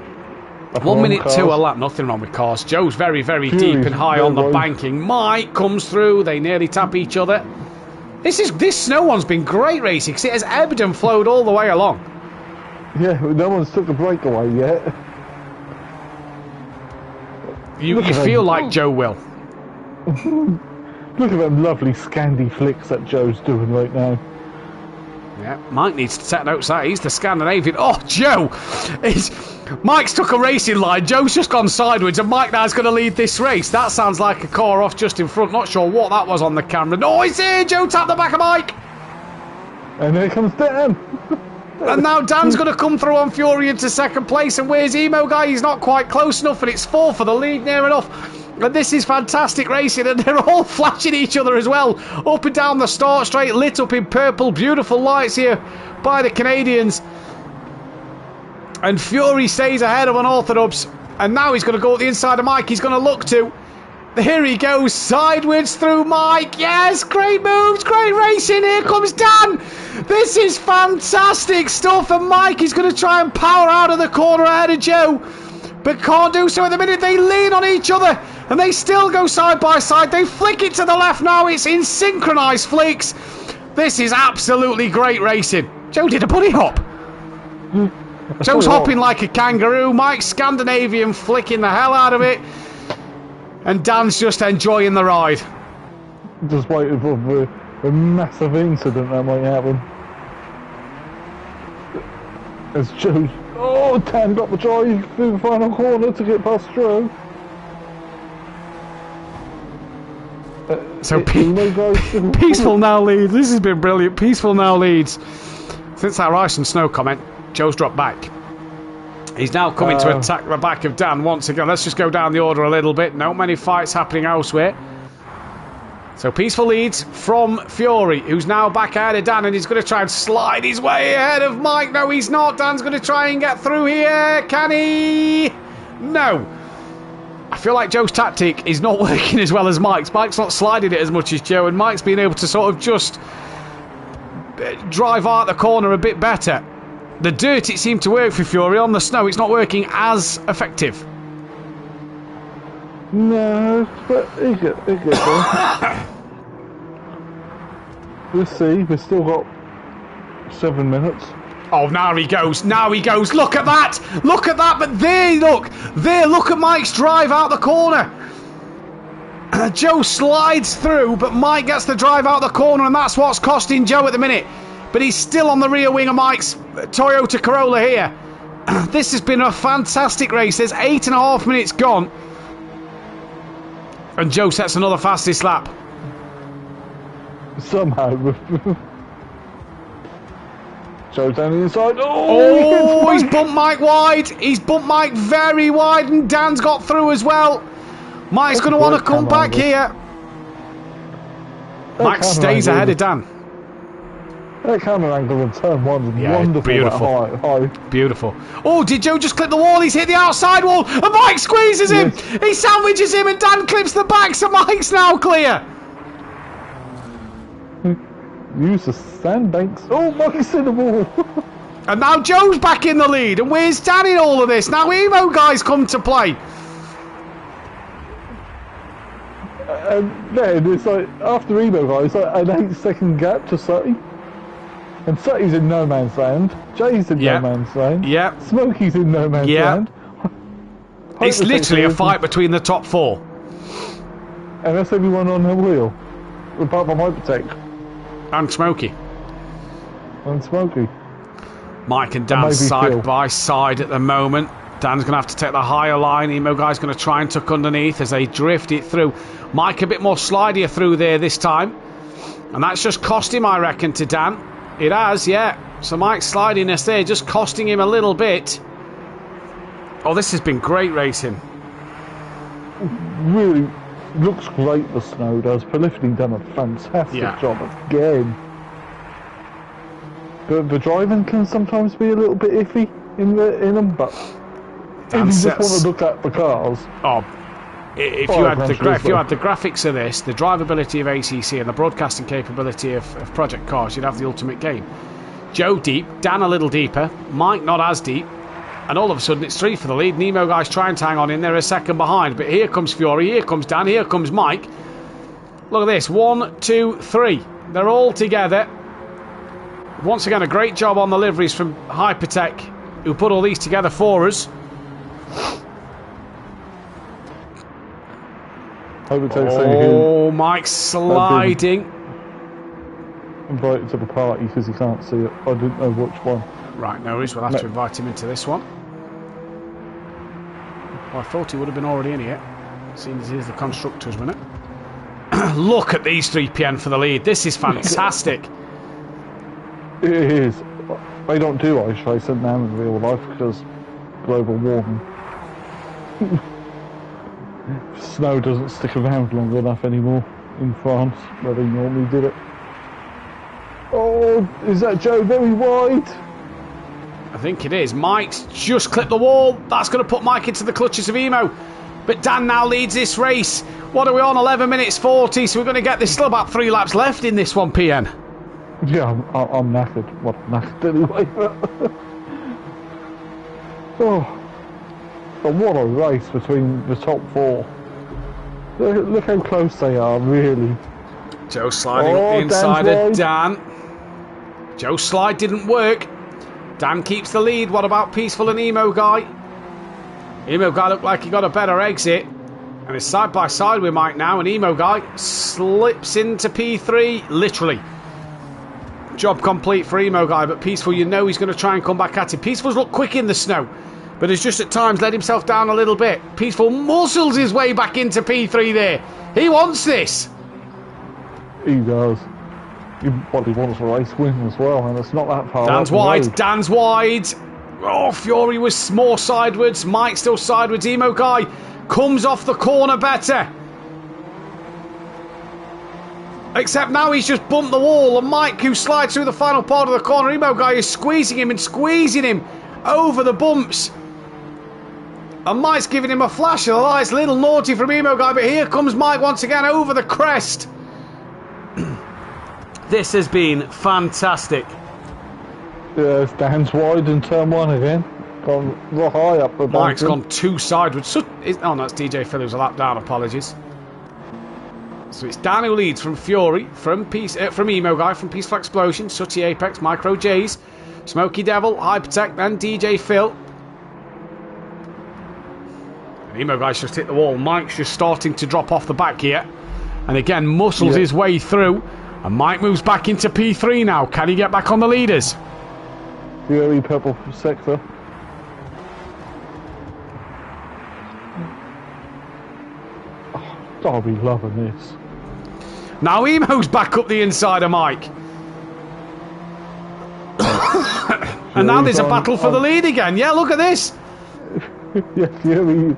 minute cars. to a lap, nothing wrong with cars. Joe's very, very deep and high on the banking. Mike comes through, they nearly tap each other. This snow one's been great racing, because it has ebbed and flowed all the way along. Yeah, no one's took a breakaway yet. You feel like Joe will. Look at them lovely Scandi flicks that Joe's doing right now. Yeah, Mike needs to take notes that. He's the Scandinavian. Oh, Joe! Mike's took a racing line. Joe's just gone sideways, and Mike now's going to lead this race. That sounds like a car off just in front. Not sure what that was on the camera. No, he's here! Joe tapped the back of Mike! And here comes Dan. And now Dan's going to come through on Fury into second place. And where's Emo Guy? He's not quite close enough, and it's 4 for the lead, near enough. And this is fantastic racing, and they're all flashing each other as well. Up and down the start straight, lit up in purple. Beautiful lights here by the Canadians. And Fury stays ahead of Unorthodox. And now he's going to go at the inside of Mike. He's going to look to. Here he goes, sideways through Mike. Yes, great moves, great racing. Here comes Dan. This is fantastic stuff. And Mike is going to try and power out of the corner ahead of Joe, but can't do so at the minute. They lean on each other, and they still go side by side. They flick it to the left now. It's in synchronised flicks. This is absolutely great racing. Joe did a bunny hop. Joe's hopping like a kangaroo. Mike's Scandinavian flicking the hell out of it. And Dan's just enjoying the ride. Just waiting for a massive incident that might happen. As Joe... Oh, Dan got the drive through the final corner to get past Joe. So Peaceful now leads. This has been brilliant. Peaceful now leads. Since that ice and snow comment, Joe's dropped back. He's now coming to attack the back of Dan once again. Let's just go down the order a little bit. Not many fights happening elsewhere. So Peaceful leads from Fury, who's now back ahead of Dan, and he's going to try and slide his way ahead of Mike. No, he's not. Dan's going to try and get through here. Can he? No. I feel like Joe's tactic is not working as well as Mike's. Mike's not sliding it as much as Joe, and Mike's been able to sort of just drive out the corner a bit better. The dirt, it seemed to work for Fury. On the snow, it's not working as effective. No, but it gets there. Let's see, we've still got 7 minutes. Oh, now he goes. Now he goes. Look at that. Look at that. But there, look. There, look at Mike's drive out the corner. Joe slides through, but Mike gets the drive out the corner, and that's what's costing Joe at the minute. But he's still on the rear wing of Mike's Toyota Corolla here. This has been a fantastic race. There's 8.5 minutes gone. And Joe sets another fastest lap. Somehow. Joe's down the inside. Oh, he's bumped Mike wide. He's bumped Mike very wide, and Dan's got through as well. Mike's going to want to come back here. Mike stays ahead of Dan. That camera angle in turn 1 is wonderful. Beautiful. High. Beautiful. Oh, did Joe just clip the wall? He's hit the outside wall, and Mike squeezes him. Yes. He sandwiches him, and Dan clips the back, so Mike's now clear. Use the sandbanks. Oh, Mike's in the wall. And now Joe's back in the lead. And where's Dan in all of this? Now Emo Guy's come to play. And then it's like, after Emo Guy, it's like an 8-second gap to Sutty. And Sutty's in no man's land. Jay's in no man's land. Yeah. Smokey's in no man's land. It's literally a fight between the top 4. And that's everyone on the wheel. Apart from Hypertech. And Smokey. And Smokey. Mike and Dan side by side at the moment. Dan's going to have to take the higher line. Emo Guy's going to try and tuck underneath as they drift it through. Mike a bit more slidier through there this time. And that's just cost him, I reckon, to Dan. It has, yeah. So Mike's slidiness there just costing him a little bit. Oh, this has been great racing. Really looks great, the snow does. Prolifically done a fantastic job again. But the driving can sometimes be a little bit iffy in them, but if you just want to look at the cars... Oh, if you had the graphics of this, the drivability of ACC and the broadcasting capability of Project Cars, you'd have the ultimate game. Joe deep, Dan a little deeper, Mike not as deep, and all of a sudden it's 3 for the lead. Nemo Guy's trying to hang on in there a second behind, but here comes Fury, here comes Dan, here comes Mike. Look at this, 1, 2, 3. They're all together. Once again, a great job on the liveries from Hypertech, who put all these together for us. Hope it takes saying Mike's sliding. invited to the party because he can't see it. I didn't know which one. Right, no worries. We'll have to invite him into this one. Well, I thought he would have been already in here, seeing as he's the constructors, wasn't it? Look at these 3PN for the lead. This is fantastic. It is. They don't do ice racing now in real life because global warming. Snow doesn't stick around long enough anymore in France where they normally did it. Oh, is that Joe very wide? I think it is. Mike's just clipped the wall. That's going to put Mike into the clutches of Emo. But Dan now leads this race. What are we on? 11 minutes 40. So we're going to get this. Still about 3 laps left in this one, PN. Yeah, I'm knackered. Well, knackered anyway. Oh, and what a race between the top 4. Look how close they are, really. Joe sliding up the inside of Dan. Joe's slide didn't work. Dan keeps the lead. What about Peaceful and Emo Guy? Emo Guy looked like he got a better exit. And is side by side with Mike now. And Emo Guy slips into P3. Literally. Job complete for Emo Guy. But Peaceful, you know he's going to try and come back at him. Peaceful's looked quick in the snow, but has just at times let himself down a little bit. Peaceful muscles his way back into P3 there. He wants this. He does. He wants a race win as well, and it's not that far. Dan's wide. Dan's wide. Oh, Fury was more sideways. Mike still sideways. Emo Guy comes off the corner better. Except now he's just bumped the wall, and Mike, who slides through the final part of the corner, Emo Guy is squeezing him and squeezing him over the bumps. And Mike's giving him a flash of the lights. Little naughty from Emo Guy, but here comes Mike once again over the crest. This has been fantastic. Yeah, Dan's wide in turn 1 again. Gone high up the Mike's bunker. gone 2 sideways. Oh, no, it's DJ Phil who's a lap down. Apologies. So it's Dan who leads from Fury, from Emo Guy, from Peaceful Explosion, Sooty Apex, Micro J's, Smoky Devil, Hypertech, and DJ Phil. And Emo Guy's just hit the wall. Mike's just starting to drop off the back here. And again, muscles his way through. And Mike moves back into P3 now. Can he get back on the leaders? Fury purple sector. Oh, I'll be loving this. Now Emo's back up the inside of Mike. And now there's a battle for the lead again. Yeah, look at this. Yeah,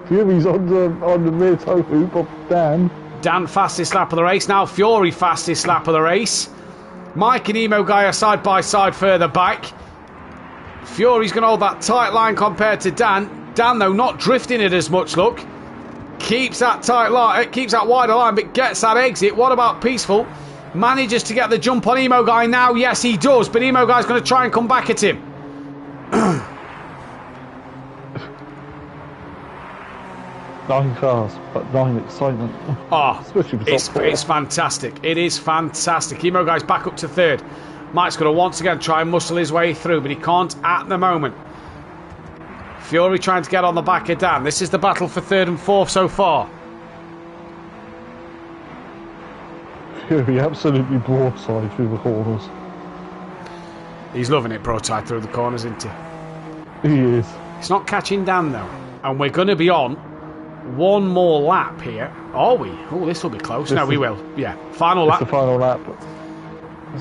Fury's on the rear toe hoop of Dan. Dan fastest lap of the race. Now Fury fastest lap of the race. Mike and Emo Guy are side by side further back. Fury's going to hold that tight line compared to Dan. Dan, though, not drifting it as much, look. Keeps that tight line, keeps that wider line, but gets that exit. What about Peaceful? Manages to get the jump on Emo Guy now. Yes, he does, but Emo Guy's going to try and come back at him. 9 cars, but 9 excitement. Oh, especially for it's fantastic. It is fantastic. Emo Guy's back up to 3rd. Mike's going to once again try and muscle his way through, but he can't at the moment. Fury trying to get on the back of Dan. This is the battle for 3rd and 4th so far. Fury absolutely broadside through the corners. He's loving it broadside through the corners, isn't he? He is. It's not catching Dan, though. And we're going to be on one more lap here. Are we? Oh, this will be close. No, we will. Yeah. Final lap. It's the final lap.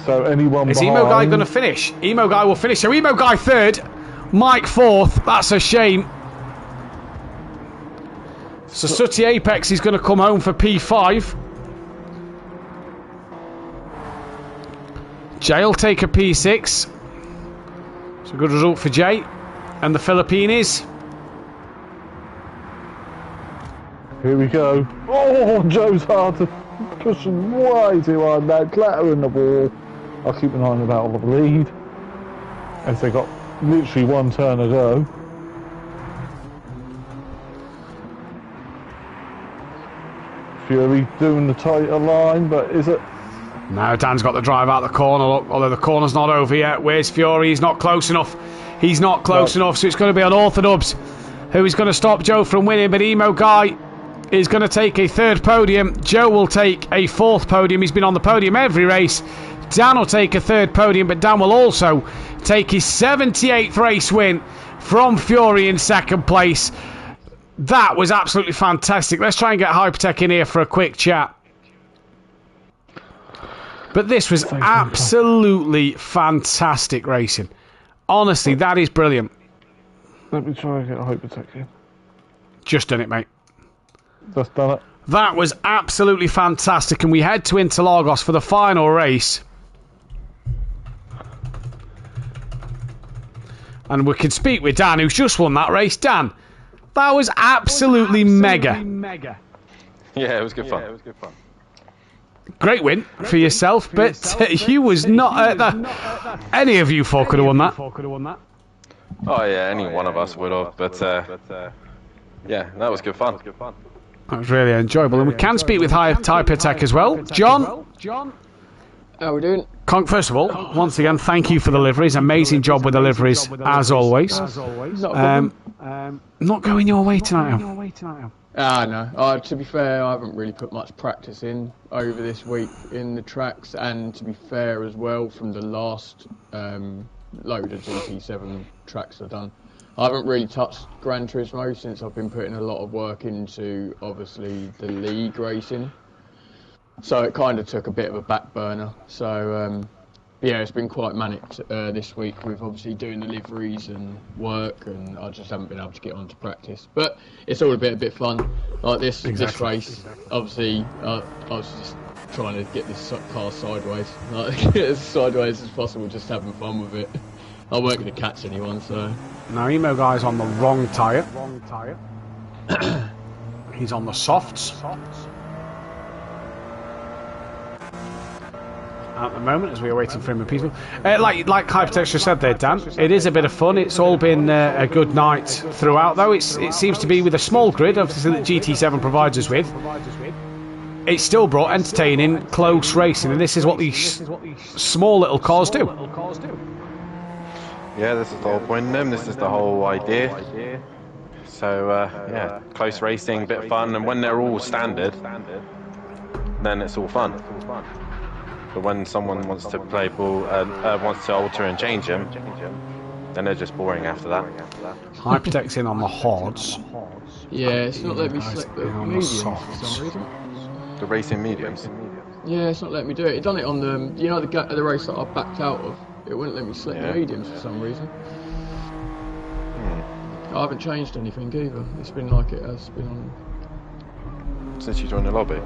So anyone Is behind... Emo Guy going to finish? Emo Guy will finish. So Emo Guy 3rd. Mike 4th. That's a shame. So Sooty Apex is going to come home for P5. Jay will take a P6. It's a good result for Jay. And the Philippines. Here we go. Oh, Joe's hard to push way too hard now. Clatter in the wall. I'll keep an eye on the battle of the lead. As they got literally 1 turn to go. Fury doing the tighter line, but is it? No, Dan's got the drive out the corner, look, although the corner's not over yet. Where's Fury? He's not close enough. He's not close enough, so it's going to be on Orthodubs who is going to stop Joe from winning, but Emo Guy is going to take a third podium. Joe will take a fourth podium. He's been on the podium every race. Dan will take a third podium, but Dan will also take his 78th race win from Fury in second place. That was absolutely fantastic. Let's try and get Hypertech in here for a quick chat. But this was absolutely fantastic racing. Honestly, that is brilliant. Let me try and get Hypertech in. Just done it, mate. Just done it. That was absolutely fantastic, and we head to Interlagos for the final race. And we can speak with Dan, who's just won that race. Dan, that was absolutely mega. Yeah, it was good fun. Great win for yourself, but you was not any of you four could have won that. Oh yeah, any one of us would have, but yeah, that was good fun. That was really enjoyable, and we can speak with Hypertech as well. John, how are we doing? First of all, once again, thank you for the liveries. Amazing job with the liveries, as always. Not going your way tonight, Al. No. To be fair, I haven't really put much practice in over this week in the tracks, and to be fair as well, from the last load of GT7 tracks I've done, I haven't really touched Gran Turismo since I've been putting a lot of work into, obviously, the league racing. So it kind of took a bit of a back burner. So yeah, it's been quite manic this week with obviously doing the liveries and work, and I just haven't been able to get on to practice. But it's all a bit fun. Like this race, obviously, I was just trying to get this car sideways, like as sideways as possible, just having fun with it. I weren't going to catch anyone, so. Now Emo Guy's on the wrong tyre. He's on the softs. At the moment, as we are waiting for him and people. Like Hypertext just said there, Dan, it is a bit of fun. It's all been a good night throughout, though. It seems to be with a small grid, obviously, that GT7 provides us with. It's still brought entertaining, close racing, and this is what these small little cars do. Yeah, this is the whole point in them. This is the whole idea. So, yeah, close racing, bit of fun, and when they're all standard, then it's all fun. But when someone wants to play ball, wants to alter and change them, then they're just boring after that. Hypertech's in on the hards. Yeah, it's not letting me select the mediums for some reason. The racing mediums? Yeah, it's not letting me do it. It done it on the, you know, the race that I backed out of. It wouldn't let me select the mediums for some reason. I haven't changed anything either. It's been like it has been on. Since you joined the lobby?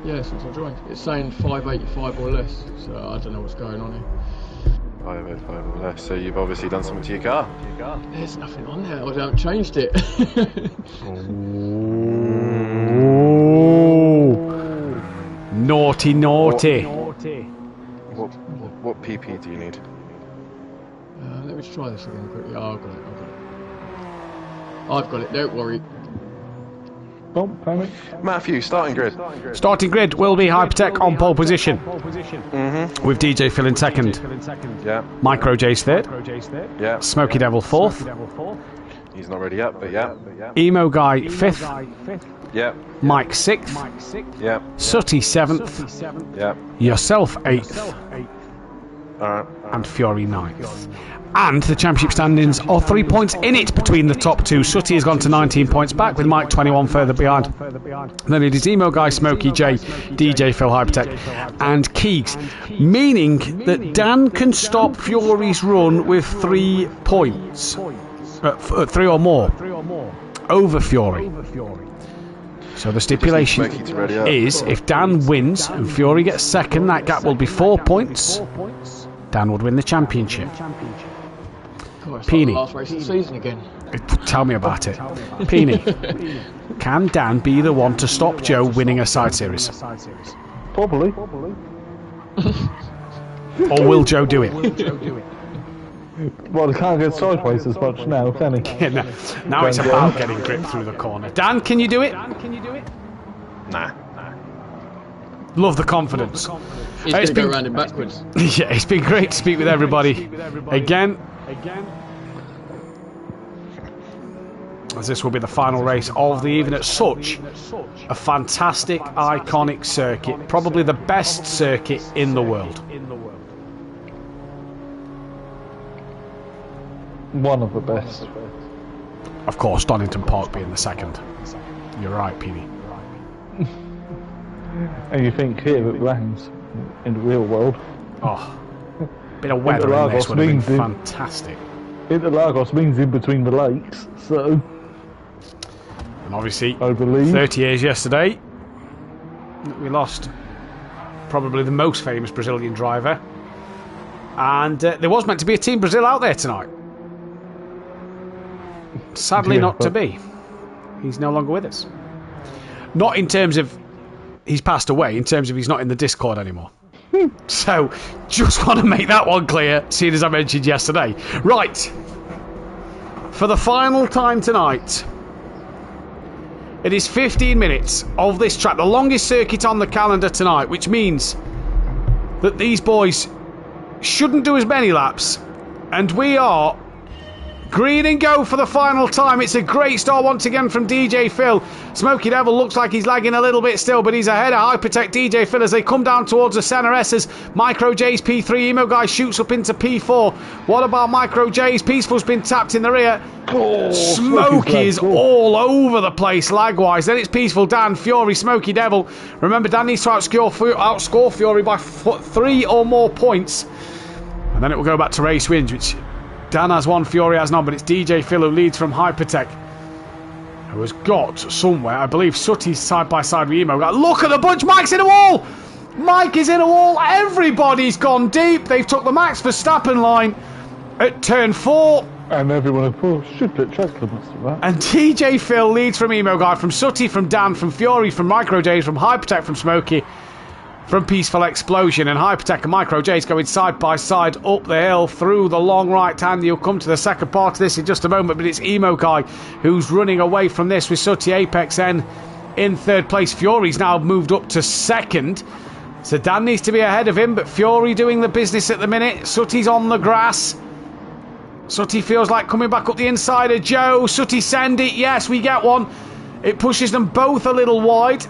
Yeah, since I joined. It's saying 585 or less, so I don't know what's going on here. 585 or less, so you've obviously done something to your car. There's nothing on there, I haven't changed it. Naughty. What PP do you need? Let me just try this again quickly. Oh, I've got it, don't worry. Don't panic. Matthew, starting grid. Starting grid will be Hypertech on pole position. With DJ Phil in second. Yeah. Micro J's third. Yeah. Smoky Devil fourth. He's not ready yet, but yeah. Emo Guy fifth. Yeah. Mike sixth. Yeah. Sooty seventh. Yeah. Yourself eighth. Alright. And Fury ninth. And the championship standings are 3 points in it between the top two. Sooty has gone to 19 points back, with Mike 21 further behind. Then it is Emo Guy, Smokey J, DJ Phil Hypertech, and Keegs, meaning that Dan can stop Fury's run with 3 points, 3 or more, over Fury. So the stipulation is, if Dan wins and Fury gets second, that gap will be 4 points. Dan would win the championship. Peony, last race of the season again. Tell me about it. Peony, can Dan be the one to stop Joe winning a side series? Probably. Or will Joe do it? Well, he can't get sideways as much now, can he? Yeah, now it's about getting grip through the corner. Dan, can you do it? Nah. Love the confidence. He's going to go around him backwards. Yeah, it's been great to speak with everybody again. as this will be the final race of the evening at such a fantastic, iconic circuit, probably the best circuit in the world. One of the best. Of course, Donington Park being the second. You're right, Petey. And you think here it rains in the real world? Oh, bit of weather in this would have been fantastic. Interlagos means in between the lakes, so... And obviously, I believe 30 years yesterday, we lost probably the most famous Brazilian driver. And there was meant to be a Team Brazil out there tonight. Sadly, not to be. He's no longer with us. Not in terms of he's passed away, in terms of he's not in the Discord anymore. So, just want to make that one clear, seeing as I mentioned yesterday. Right. For the final time tonight, it is 15 minutes of this track, the longest circuit on the calendar tonight, which means that these boys shouldn't do as many laps, and we are green and go for the final time. It's a great start once again from DJ Phil. Smokey Devil looks like he's lagging a little bit still, but he's ahead of Hypertech DJ Phil as they come down towards the centre S's. Micro J's P3, Emo Guy shoots up into P4. What about Micro J's? Peaceful's been tapped in the rear. Smokey is all over the place lag-wise. Then it's Peaceful, Dan, Fury, Smokey Devil. Remember, Dan needs to outscore Fury by 3 or more points. And then it will go back to race wins, which Dan has one, Fury has none, but it's DJ Phil who leads from Hypertech, who has got somewhere, I believe, Sutty's side by side with Emo. Look at the bunch, Mike's in a wall! Mike is in a wall, everybody's gone deep. They've took the Max Verstappen line at turn 4. And everyone, of course, should put track limits to that. And DJ Phil leads from Emo Guy, from Sutty, from Dan, from Fury, from Micro J's, from Hypertech, from Smokey, from Peaceful Explosion. And Hypertech and Micro J's going side by side up the hill through the long right hand. You'll come to the second part of this in just a moment, but it's Emo Guy who's running away from this with Sutty Apex then in third place. Fury's now moved up to second, so Dan needs to be ahead of him, but Fury doing the business at the minute. Sutty's on the grass. Sutty feels like coming back up the inside of Joe. Sutty send it, yes, we get one. It pushes them both a little wide.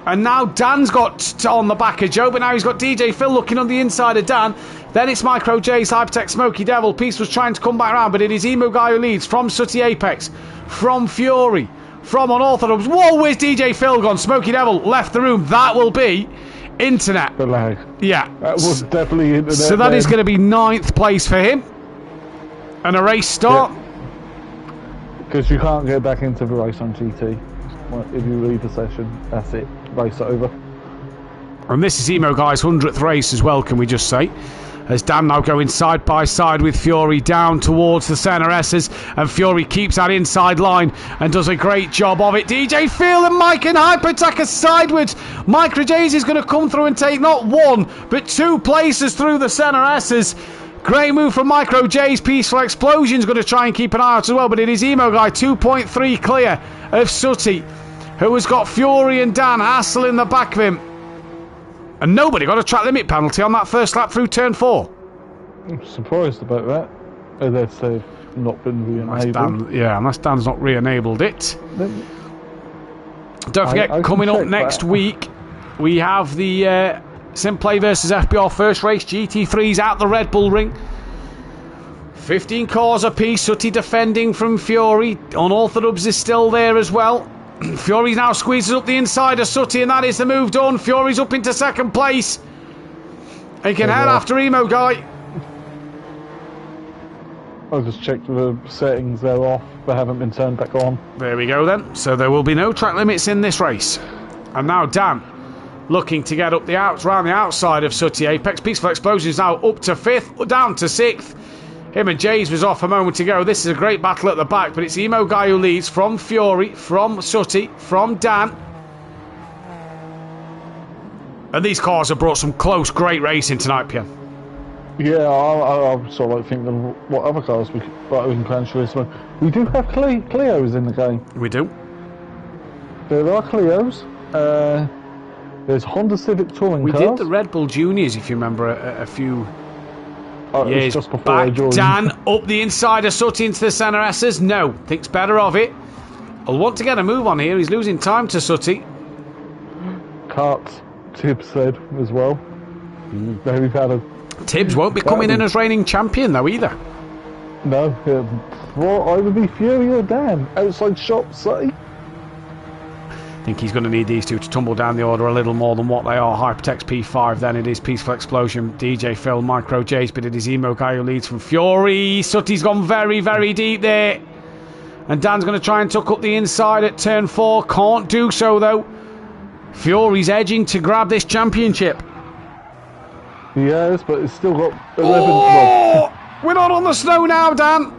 And now Dan's got on the back of Joe, but now he's got DJ Phil looking on the inside of Dan. Then it's Micro J's, Hypertech, Smokey Devil. Peace was trying to come back around, but it is Emo Guy who leads from Sutty Apex, from Fury, from Unorthodox. Whoa, where's DJ Phil gone? Smokey Devil left the room. That will be internet. The lag. Yeah. That was definitely internet. So that is going to be 9th place for him. And a race start. Because you can't get back into the race on GT. If you leave the session, that's it. Race over. And this is Emo Guy's 100th race as well, can we just say. As Dan now going side by side with Fury down towards the centre S's, and Fury keeps that inside line and does a great job of it. DJ Phil and Mike and Hypertech are sideways. Micro J's is going to come through and take not 1 but 2 places through the centre S's. Great move from Micro J's. Peaceful Explosion's going to try and keep an eye out as well, but it is Emo Guy 2.3 clear of Sutty, who has got Fury and Dan Hassel in the back of him. And nobody got a track limit penalty on that first lap through turn 4. I'm surprised about that. Unless they've not been re-enabled. Unless Dan's not re-enabled it. Don't forget, coming up next week, we have the Simplay versus FBR first race. GT3's at the Red Bull Ring. 15 cars apiece. Sutty defending from Fury. Unorthodox is still there as well. Fury now squeezes up the inside of Sutty, and that is the move done. Fury's up into second place. He can head after Emo Guy. I just checked the settings, they're off. They haven't been turned back on. There we go then. So there will be no track limits in this race. And now Dan looking to get up the round the outside of Sutty Apex. Peaceful Explosion is now up to 5th, down to 6th. Him and Jays was off a moment ago. This is a great battle at the back, but it's Emo Guy who leads from Fury, from Sutty, from Dan. And these cars have brought some close, great racing tonight, Pierre. Yeah, I sort of like thinking what other cars we can Gran Turismo. We do have Clios in the game. We do. There are Clios. There's Honda Civic touring cars. We did the Red Bull Juniors, if you remember, a few It's He's just before I back. joined. Dan up the inside of Sutty into the centre S's. No, thinks better of it. I'll want to get a move on here. He's losing time to Sutty. Carts, Tibbs said as well. Now we've had a... Tibbs won't be coming in as reigning champion though either. No, well, I would be Fury or Dan. Outside shop, Sutty. I think he's going to need these two to tumble down the order a little more than what they are. Hypertex P5, then it is Peaceful Explosion, DJ Phil, Micro Jace, but it is Emo Guy who leads from Fury. Sutty's gone very, very deep there. And Dan's going to try and tuck up the inside at turn 4. Can't do so though. Fury's edging to grab this championship. Yes, but it's still got 11... Oh! We're not on the snow now, Dan.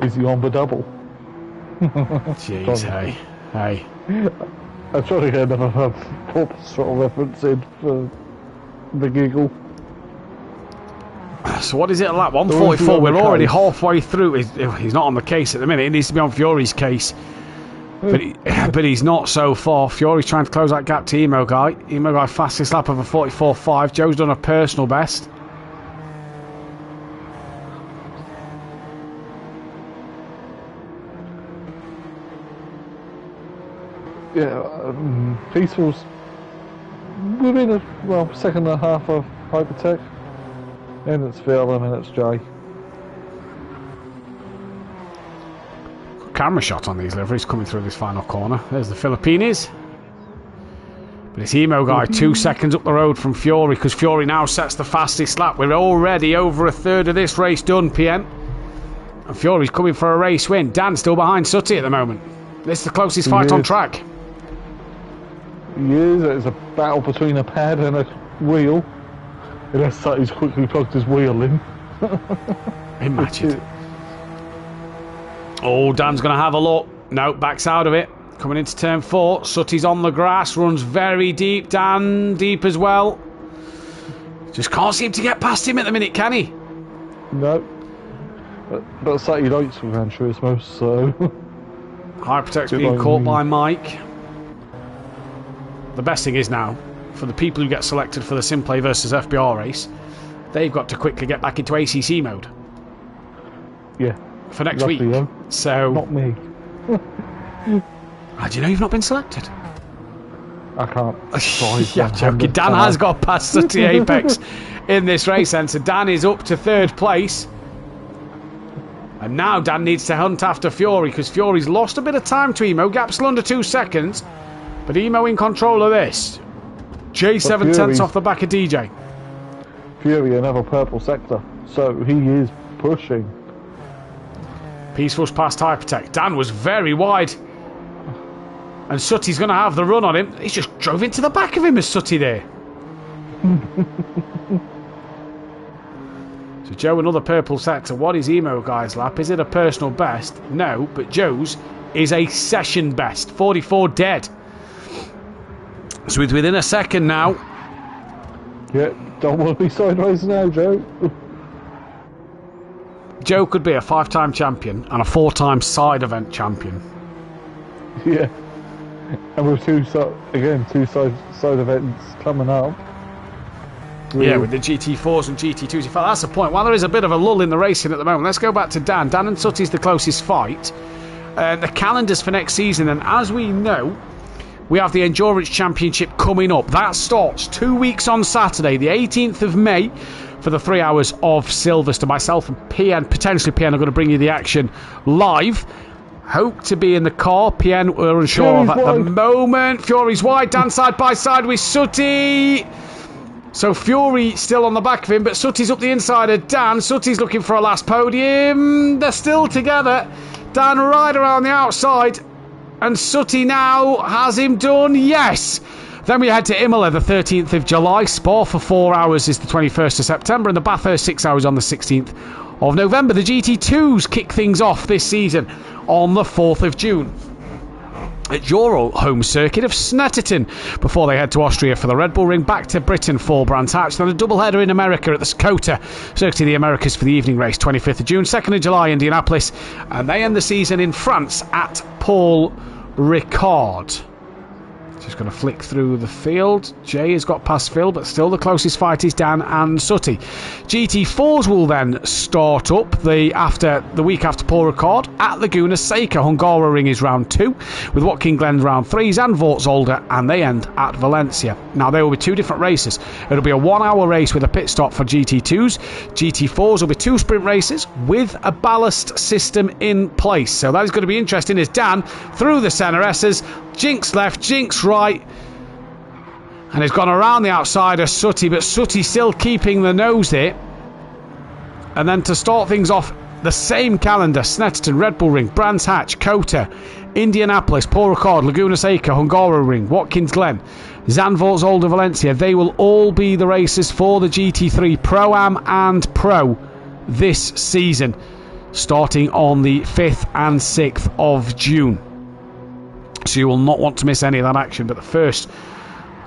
Is he on the double? Jeez, hey. I'm trying to get another pop sort of reference in for the giggle. So what is it at lap 144? We're already halfway through. He's not on the case at the minute. He needs to be on Fury's case. But he's not so far. Fury's trying to close that gap to Emo Guy. Emo Guy fastest lap of a 44.5. Joe's done a personal best. Yeah, Peaceful's within a second and a half of Hypertech. And it's Phil and it's Jay. Camera shot on these liveries coming through this final corner. There's the Filipinis. But it's Emo Guy 2 seconds up the road from Fury, because Fury now sets the fastest lap. We're already over a third of this race done, PN. And Fury's coming for a race win. Dan's still behind Sutty at the moment. This is the closest fight on track. Yes, it's a battle between a pad and a wheel. Unless Sutty's quickly plugged his wheel in. Imagine. Oh, Dan's going to have a look. No, backs out of it. Coming into turn 4. Sutty's on the grass, runs very deep. Dan deep as well. Just can't seem to get past him at the minute, can he? No. But Sutty likes with Gran Turismo, so... Hypertex being caught by Mike. The best thing is now, for the people who get selected for the Simplay versus FBR race, they've got to quickly get back into ACC mode. Yeah. For next week. Though. So... Not me. How do you know you've not been selected? I can't. Yeah, joking. Dan has got past Sutty Apex in this race, and so Dan is up to 3rd place. And now Dan needs to hunt after Fury, because Fury's lost a bit of time to Emo. Gap's still under 2 seconds. But Emo in control of this. J 7 tenths off the back of DJ. Fury another purple sector, so he is pushing. Peaceful's past Hypertech. Dan was very wide. And Sutty's going to have the run on him. He's just drove into the back of him as Sutty there. So Joe, another purple sector. What is Emo Guy's lap? Is it a personal best? No, but Joe's is a session best. 44 dead. So it's within a second now. Yeah, don't want to be sideways now, Joe. Joe could be a 5-time champion and a 4-time side event champion. Yeah. And with two side events coming up. Yeah, with the GT4s and GT2s. That's the point. While there is a bit of a lull in the racing at the moment, let's go back to Dan. Dan and Sutty's the closest fight. The calendars for next season, and as we know, we have the Endurance Championship coming up. That starts 2 weeks on Saturday, the 18th of May, for the 3 hours of Silverstone. Myself and PN, potentially PN, are going to bring you the action live. Hope to be in the car. PN, we're unsure of at the moment. Fury's wide, Dan side by side with Sutty. So Fury still on the back of him, but Sutty's up the inside of Dan. Sutty's looking for a last podium. They're still together. Dan right around the outside. And Sutty now has him done. Yes! Then we head to Imola the 13th of July. Spa for 4 hours is the 21st of September. And the Bathurst 6 hours on the 16th of November. The GT2s kick things off this season on the 4th of June. At your home circuit of Snetterton before they head to Austria for the Red Bull Ring, back to Britain for Brands Hatch, then a doubleheader in America at the Dakota Circuit of the Americas for the evening race, 25th of June, 2nd of July, Indianapolis, and they end the season in France at Paul Ricard. Just going to flick through the field. Jay has got past Phil, but still the closest fight is Dan and Sutty. GT4s will then start up the week after Paul Ricard at Laguna Seca. Hungaroring is round 2, with Watkin Glen round 3, Zandvoortsolder, and they end at Valencia. Now, there will be 2 different races. It'll be a 1-hour race with a pit stop for GT2s. GT4s will be 2 sprint races with a ballast system in place. So that is going to be interesting as Dan, through the centre S's, Jinx left, Jinx right, and has gone around the outside of Sutty, but Sutty still keeping the nose there. And then to start things off, the same calendar: Snetterton, Red Bull Ring, Brands Hatch, Kota, Indianapolis, Paul Ricard, Laguna Seca, Hungaroring, Watkins Glen, Zandvoortsolder, Valencia. They will all be the races for the GT3 Pro-Am and Pro this season, starting on the 5th and 6th of June. So you will not want to miss any of that action. But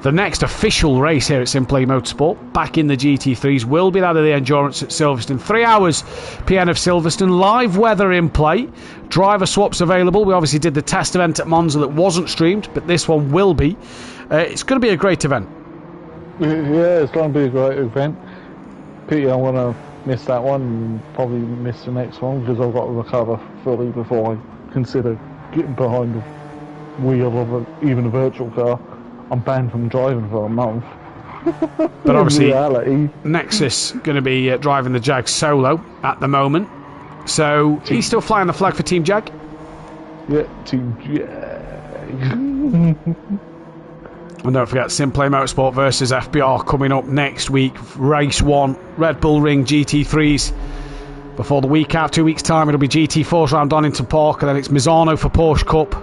the next official race here at Simply Motorsport, back in the GT3s, will be that of the Endurance at Silverstone. 3 hours PN of Silverstone, live weather in play, driver swaps available. We obviously did the test event at Monza that wasn't streamed, but this one will be. It's going to be a great event. Yeah, it's going to be a great event. Pity I want to miss that one and probably miss the next one, because I've got to recover fully before I consider getting behind the wheel of even a virtual car. I'm banned from driving for a month. But obviously, reality, Nexus going to be driving the Jag solo at the moment. So he's still flying the flag for Team Jag. Yeah, Team Jag. And don't forget, Simplay Motorsport versus FBR coming up next week. Race 1, Red Bull Ring GT3s. Before the week after, 2 weeks' time, it'll be GT4s around Donington Park, and then it's Misano for Porsche Cup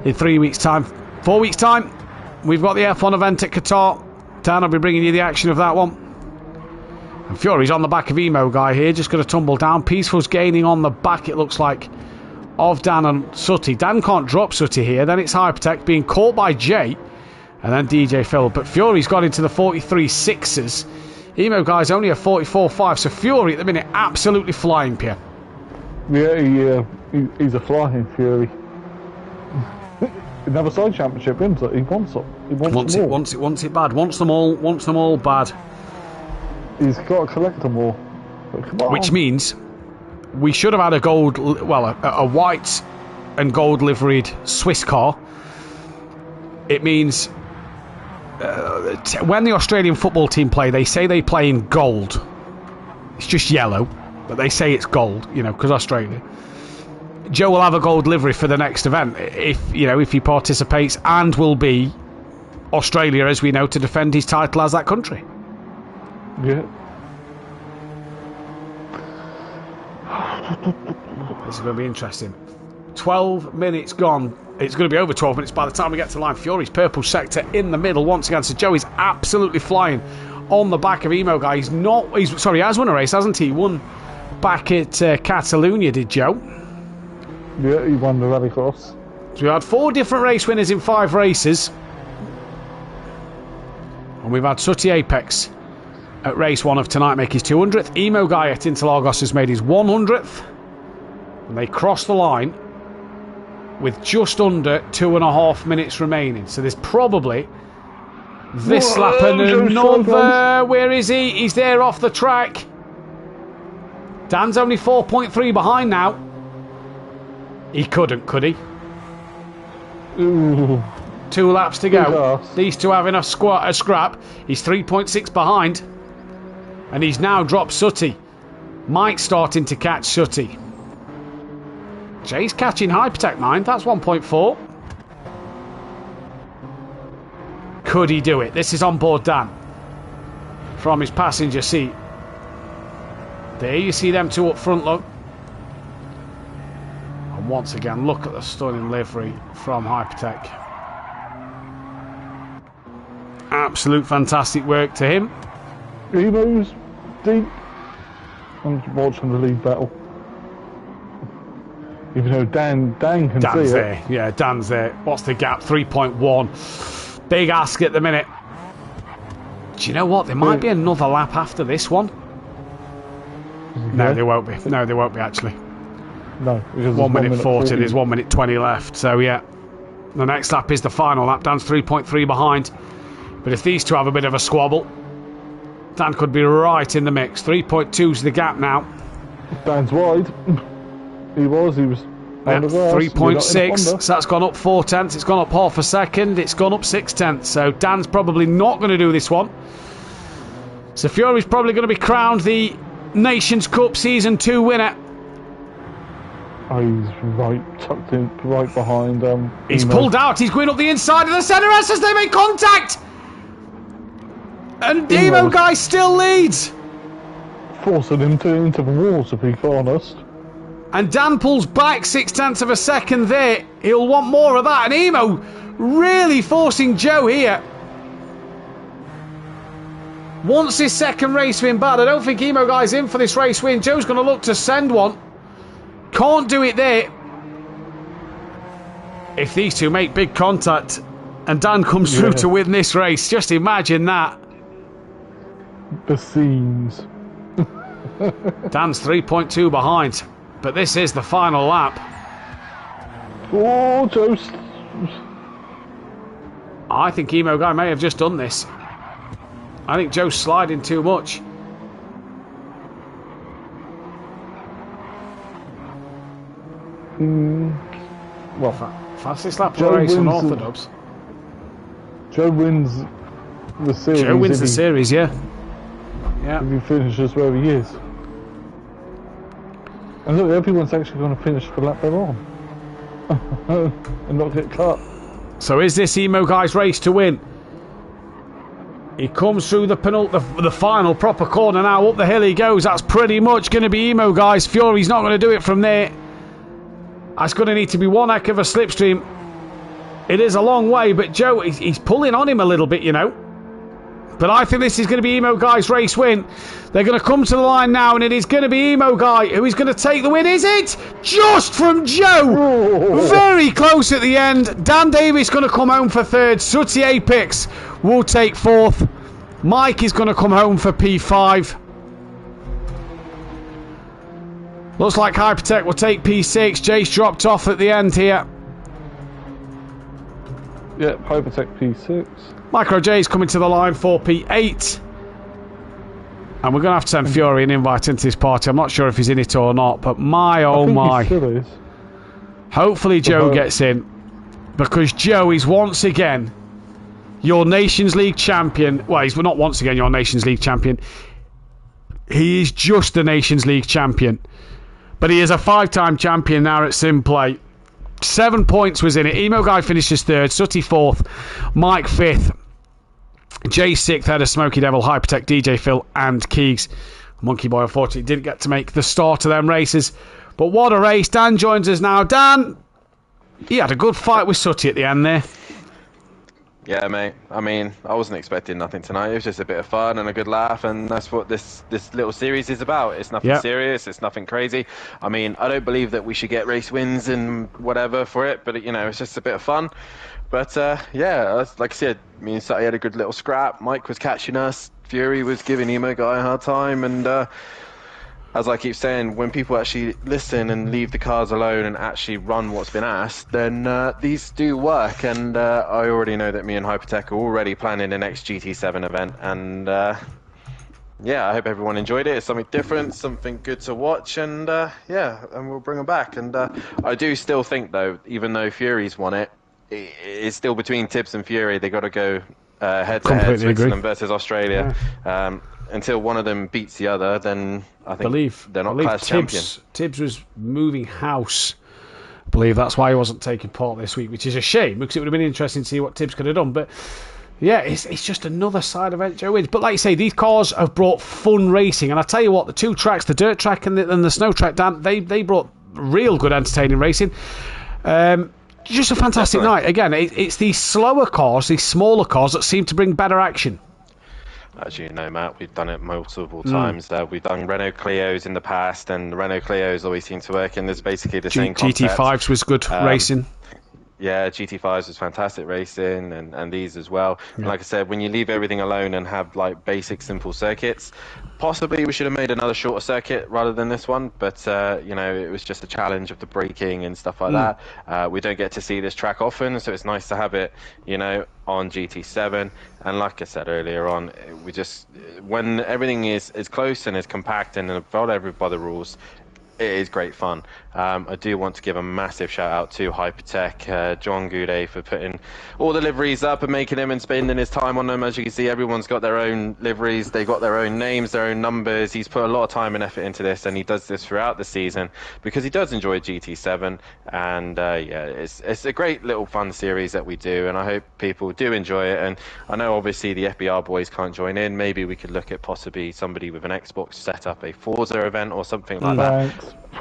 in 3 weeks' time. 4 weeks' time, we've got the F1 event at Qatar. Dan will be bringing you the action of that one. And Fury's on the back of Emo Guy here, just going to tumble down. Peaceful's gaining on the back, it looks like, of Dan and Sutty. Dan can't drop Sutty here. Then it's Hypertech being caught by Jay, and then DJ Phil. But Fury's got into the 43.6s. Emo Guy's only a 44.5, so Fury at the minute absolutely flying, Pierre. Yeah, he's a flying Fury. Another side championship, isn't it? He wants it. He wants them all. Wants it bad. Wants them all bad. He's got to collect them all. Which means we should have had a white and gold liveried Swiss car. It means when the Australian football team play, they say they play in gold. It's just yellow, but they say it's gold, because Australia. Joe will have a gold livery for the next event if he participates, and will be Australia, as we know, to defend his title as that country. Yeah. This is going to be interesting. 12 minutes gone. It's going to be over 12 minutes by the time we get to line. Fury's purple sector in the middle once again. So Joe is absolutely flying on the back of Emo Guy. He has won a race, hasn't he? He won back at Catalunya, did Joe? Yeah, he won the Rallycross. So we had 4 different race winners in 5 races. And we've had Sutty Apex at race 1 of tonight make his 200th. Emo Guy at Interlagos has made his 100th. And they cross the line with just under 2.5 minutes remaining. So there's probably this lap and another. Where is he? He's there off the track. Dan's only 4.3 behind now. He couldn't, could he? Ooh. 2 laps to go. Yes. These two having a scrap. He's 3.6 behind. And he's now dropped Sutty. Mike's starting to catch Sutty. Jay's catching Hypertech 9. That's 1.4. Could he do it? This is on board Dan from his passenger seat. There you see them 2 up front, look. And once again, look at the stunning livery from Hypertech. Absolute fantastic work to him. Emo's deep. I'm watching the lead battle. Even though Dan can Dan's see there. it. Yeah, Dan's there. What's the gap? 3.1. Big ask at the minute. Do you know what? There might be another lap after this one. No, there won't be. No, there won't be actually. No, because 1 minute 40. There's 1 minute 20 left. So yeah. The next lap is the final lap. Dan's 3.3 behind. But if these two have a bit of a squabble, Dan could be right in the mix. 3.2 is the gap now. Dan's wide. He was. Yep, 3.6, so that's gone up 4 tenths. It's gone up half a second. It's gone up 6 tenths. So Dan's probably not going to do this one. So Fury's probably going to be crowned the Nations Cup Season 2 winner. Oh, he's tucked in, right behind. He's pulled out. He's going up the inside of the centre S as they make contact. And Emo Guy still leads. Forcing him into the wall, to be honest. And Dan pulls back 6 tenths of a second there. He'll want more of that. And Emo really forcing Joe here. Wants his second race win bad. I don't think Emo Guy's in for this race win. Joe's going to look to send one. Can't do it there. If these two make big contact and Dan comes through to win this race, just imagine that. The scenes. Dan's 3.2 behind. But this is the final lap. Oh, Joe's... I think Emo Guy may have just done this. I think Joe's sliding too much. Well, fastest lap of the race on Orthodox. Joe wins the series. Joe wins the series, yeah. Yeah. If he finishes where he is. And look, everyone's actually going to finish the lap they're on. And not get cut. So is this Emo Guy's race to win? He comes through the final proper corner now. Up the hill he goes. That's pretty much going to be Emo Guy's. Fury's not going to do it from there. That's going to need to be one heck of a slipstream. It is a long way, but Joe, he's pulling on him a little bit, you know. But I think this is going to be Emo Guy's race win. They're going to come to the line now, and it is going to be Emo Guy who is going to take the win. Is it? Just from Joe. Very close at the end. Dan Davis going to come home for third. Sooty Apex will take fourth. Mike is going to come home for P5. Looks like Hypertech will take P6. Jace dropped off at the end here. Yep, Hypertech P6. Micro J is coming to the line for P8. And we're going to have to send Fury an invite into this party. I'm not sure if he's in it or not, but my oh my. He still is. Hopefully Joe gets in, because Joe is once again your Nations League champion. Well, he's not once again your Nations League champion. He is just the Nations League champion. But he is a 5-time champion now at Simplay. 7 points was in it. Emo Guy finishes third, Sooty fourth, Mike fifth, Jay sixth, had a Smoky Devil, Hypertech, DJ Phil and Keegs. Monkey Boy unfortunately didn't get to make the start of them races. But what a race. Dan joins us now. Dan, he had a good fight with Sooty at the end there. Yeah, mate. I mean, I wasn't expecting nothing tonight. It was just a bit of fun and a good laugh, and that's what this little series is about. It's nothing serious. It's nothing crazy. I mean, I don't believe that we should get race wins and whatever for it, but, you know, it's just a bit of fun. But, yeah, like I said, me and Sutty had a good little scrap. Mike was catching us. Fury was giving Emo Guy a hard time, and as I keep saying, when people actually listen and leave the cars alone and actually run what's been asked, then these do work. And I already know that me and Hypertech are already planning the next GT7 event. And yeah, I hope everyone enjoyed it. It's something different, something good to watch. And yeah, and we'll bring them back. And I do still think, though, even though Fury's won it, it's still between Tibbs and Fury. They got to go head-to-head, Switzerland versus Australia. Yeah. Until one of them beats the other, then I think they're not class champion. Tibbs was moving house. I believe that's why he wasn't taking part this week, which is a shame, because it would have been interesting to see what Tibbs could have done. But yeah, it's just another side event Joe wins. But like you say, these cars have brought fun racing. And I tell you what, the two tracks, the dirt track and the snow track, Dan, they brought real good entertaining racing. Just a fantastic night. Again, it's these slower cars, these smaller cars that seem to bring better action. As you know, Matt, we've done it multiple times. We've done Renault Clios in the past, and the Renault Clios always seem to work, and there's basically the same concept. GT5s was good racing. Yeah, GT5s was fantastic racing, and these as well. And like I said, when you leave everything alone and have like basic, simple circuits, possibly we should have made another shorter circuit rather than this one. But you know, it was just a challenge of the braking and stuff like that. We don't get to see this track often, so it's nice to have it, you know, on GT7. And like I said earlier on, we just when everything is close and is compact and followed every by the rules. It is great fun. I do want to give a massive shout out to Hypertech, John Goudet, for putting all the liveries up and making them and spending his time on them. As you can see, everyone's got their own liveries. They got their own names, their own numbers. He's put a lot of time and effort into this, and he does this throughout the season because he does enjoy GT7. And yeah, it's a great little fun series that we do, and I hope people do enjoy it. And I know obviously the FBR boys can't join in. Maybe we could look at possibly somebody with an Xbox set up a Forza event or something like that.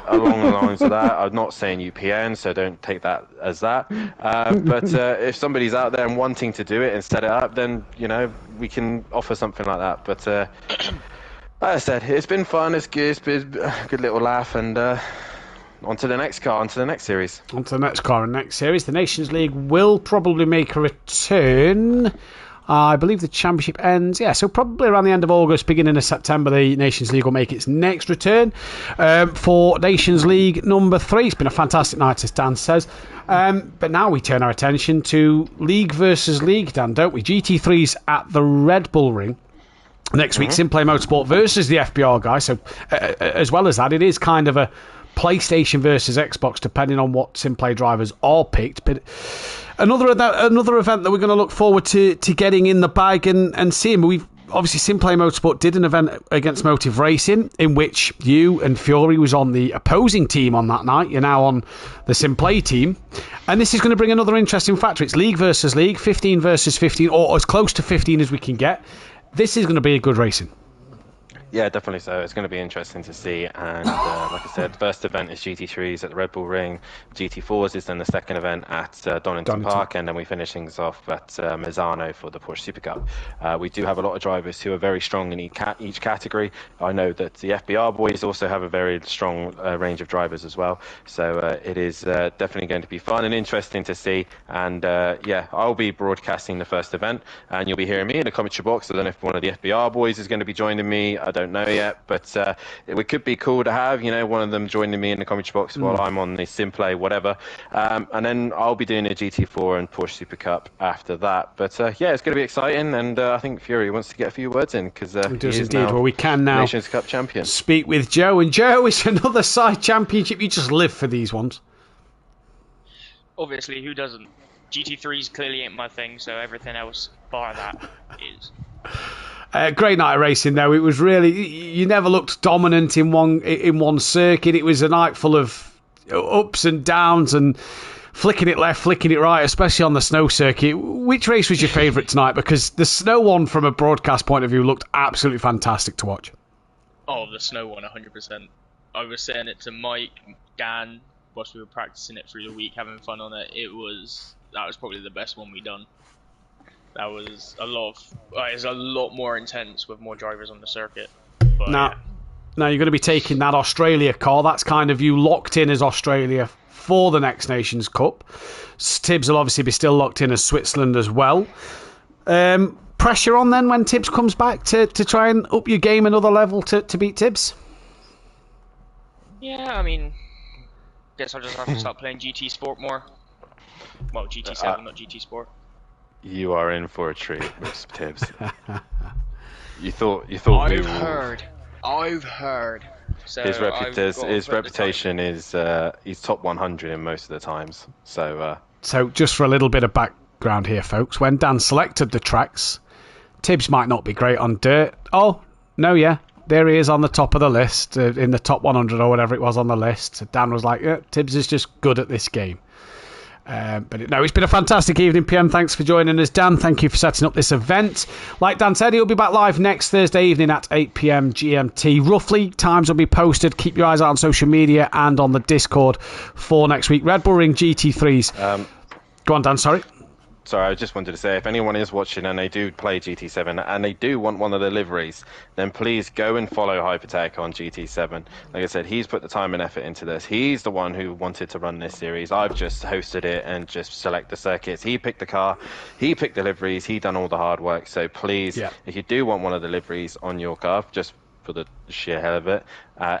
Along the lines of that. I'm not saying UPN, so don't take that as that. But if somebody's out there and wanting to do it and set it up, then, you know, we can offer something like that. But like I said, it's been fun, it's good, it's been a good little laugh, and on to the next car, on to the next series. On to the next car and next series. The Nations League will probably make a return. I believe the championship ends, so probably around the end of August, beginning of September, the Nations League will make its next return for Nations League number 3. It's been a fantastic night, as Dan says. But now we turn our attention to League versus League, Dan, don't we? GT3's at the Red Bull Ring. Next week, Simplay Motorsport versus the FBR guys. So as well as that, it is kind of a PlayStation versus Xbox, depending on what Simplay drivers are picked. But another event that we're going to look forward to getting in the bag and seeing. We've obviously Simplay Motorsport did an event against Motive Racing in which you and Fury was on the opposing team on that night. You're now on the Simplay team, and this is going to bring another interesting factor. It's League versus League, 15 versus 15, or as close to 15 as we can get. This is going to be a good racing. Yeah, definitely so. It's going to be interesting to see. And like I said, first event is GT3s at the Red Bull Ring. GT4s is then the second event at Donington Park. And then we finish things off at Misano for the Porsche Super Cup. We do have a lot of drivers who are very strong in each category. I know that the FBR boys also have a very strong range of drivers as well. So it is definitely going to be fun and interesting to see. And yeah, I'll be broadcasting the first event. And you'll be hearing me in the commentary box. I don't know if one of the FBR boys is going to be joining me. I don't know yet, but it could be cool to have, you know, one of them joining me in the commentary box while I'm on the Simplay, whatever. And then I'll be doing a GT4 and Porsche Super Cup after that. But yeah, it's going to be exciting, and I think Fury wants to get a few words in because he does is indeed. Well, we can now Nations Cup champion. Speak with Joe, and Joe, it's another side championship. You just live for these ones. Obviously, who doesn't? GT3s clearly ain't my thing, so everything else bar that is. Great night of racing, though. It was really, you never looked dominant in one circuit. It was a night full of ups and downs and flicking it left, flicking it right, especially on the snow circuit. Which race was your favourite tonight? Because the snow one, from a broadcast point of view, looked absolutely fantastic to watch. Oh, the snow one, 100%. I was saying it to Mike, Dan, whilst we were practicing it through the week, having fun on it. That was probably the best one we done. That was it's a lot more intense with more drivers on the circuit. But, now you're going to be taking that Australia car. That's kind of you locked in as Australia for the next Nations Cup. Tibbs will obviously be still locked in as Switzerland as well. Pressure on then when Tibbs comes back to try and up your game another level to beat Tibbs? Yeah, I mean, guess I'll just have to start playing GT Sport more. Well, GT7, not GT Sport. You are in for a treat, Mr. Tibbs. You thought I've heard. So his reputation is he's top 100 in most of the times. So just for a little bit of background here, folks, when Dan selected the tracks, Tibbs might not be great on dirt. Oh no, yeah, there he is on the top of the list, in the top 100 or whatever it was on the list. Dan was like, yeah, Tibbs is just good at this game. But it's been a fantastic evening, PM. Thanks for joining us, Dan. Thank you for setting up this event. Like Dan said, he'll be back live next Thursday evening at 8 PM GMT. Roughly, times will be posted. Keep your eyes out on social media and on the Discord for next week. Red Bull Ring GT3s. Go on, Dan, sorry. sorry, I just wanted to say, if anyone is watching and they do play GT7 and they do want one of the liveries, then please go and follow Hypertech on GT7. Like I said, he's put the time and effort into this. He's the one who wanted to run this series. I've just hosted it and just select the circuits. He picked the car, he picked the liveries, he done all the hard work. So please, if you do want one of the liveries on your car, just for the sheer hell of it,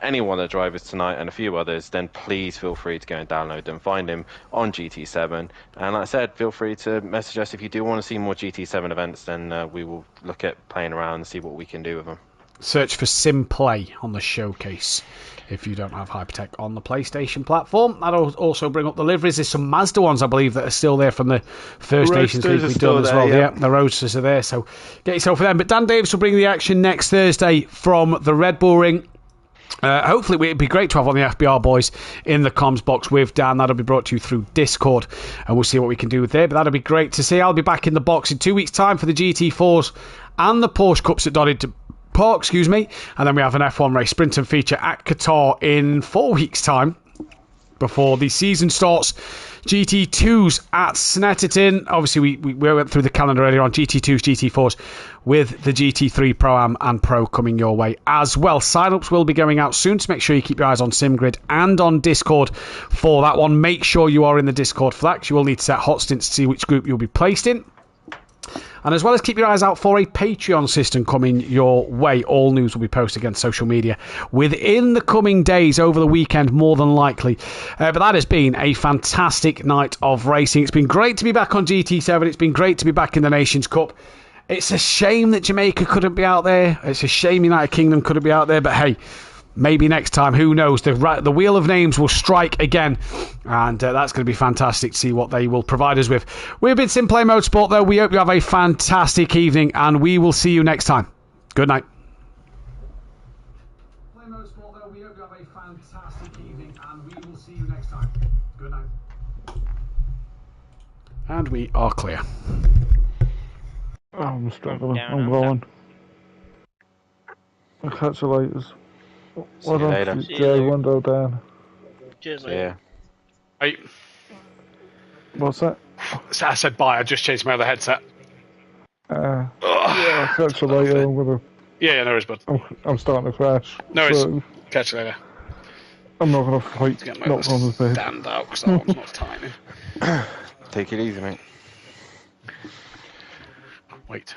any one of the drivers tonight and a few others, then please feel free to go and download them. Find him on GT7. And like I said, feel free to message us if you do want to see more GT7 events, then we will look at playing around and see what we can do with them. Search for SimPlay on the showcase if you don't have Hypertech on the PlayStation platform. That'll also bring up the liveries. There's some Mazda ones, I believe, that are still there from the First Nations League we've done as well. Yeah, the Roadsters are there, so get yourself for them. But Dan Davis will bring the action next Thursday from the Red Bull Ring. Hopefully it'd be great to have on the FBR boys in the comms box with Dan. That'll be brought to you through Discord, and we'll see what we can do with there. But that'll be great to see. I'll be back in the box in 2 weeks' time for the GT4s and the Porsche Cups at Donington Park, and then we have an F1 race sprint and feature at Qatar in 4 weeks' time before the season starts. GT2s at Snetterton. Obviously, we went through the calendar earlier on. GT2s, GT4s with the GT3 Pro-Am and Pro coming your way as well. Sign-ups will be going out soon, so make sure you keep your eyes on SimGrid and on Discord for that one. Make sure you are in the Discord for that, because you will need to set hot stints to see which group you'll be placed in. And as well as keep your eyes out for a Patreon system coming your way. All news will be posted against social media within the coming days, over the weekend more than likely. But that has been a fantastic night of racing. It's been great to be back on GT7. It's been great to be back in the Nations Cup. It's a shame that Jamaica couldn't be out there. It's a shame United Kingdom couldn't be out there. But hey, maybe next time, who knows? The wheel of names will strike again, and that's going to be fantastic to see what they will provide us with. We've been SimPlay Motorsport, though. We hope you have a fantastic evening, and we will see you next time. Good night. We hope you have a fantastic evening, and we will see you next time. Good night. And we are clear. Oh, I'm struggling. I'm going. I'll catch you later. See you later. Jay, window down. Cheers, mate. Yeah. Hey, What's that? I said bye. I just changed my other headset. Yeah, I'll catch you later. Yeah, no worries, bud. I'm starting to crash. No worries. So Catch you later. I'm not going to fight. Get my Not on the bed. stand out because that one's not tiny. Take it easy, mate. Wait.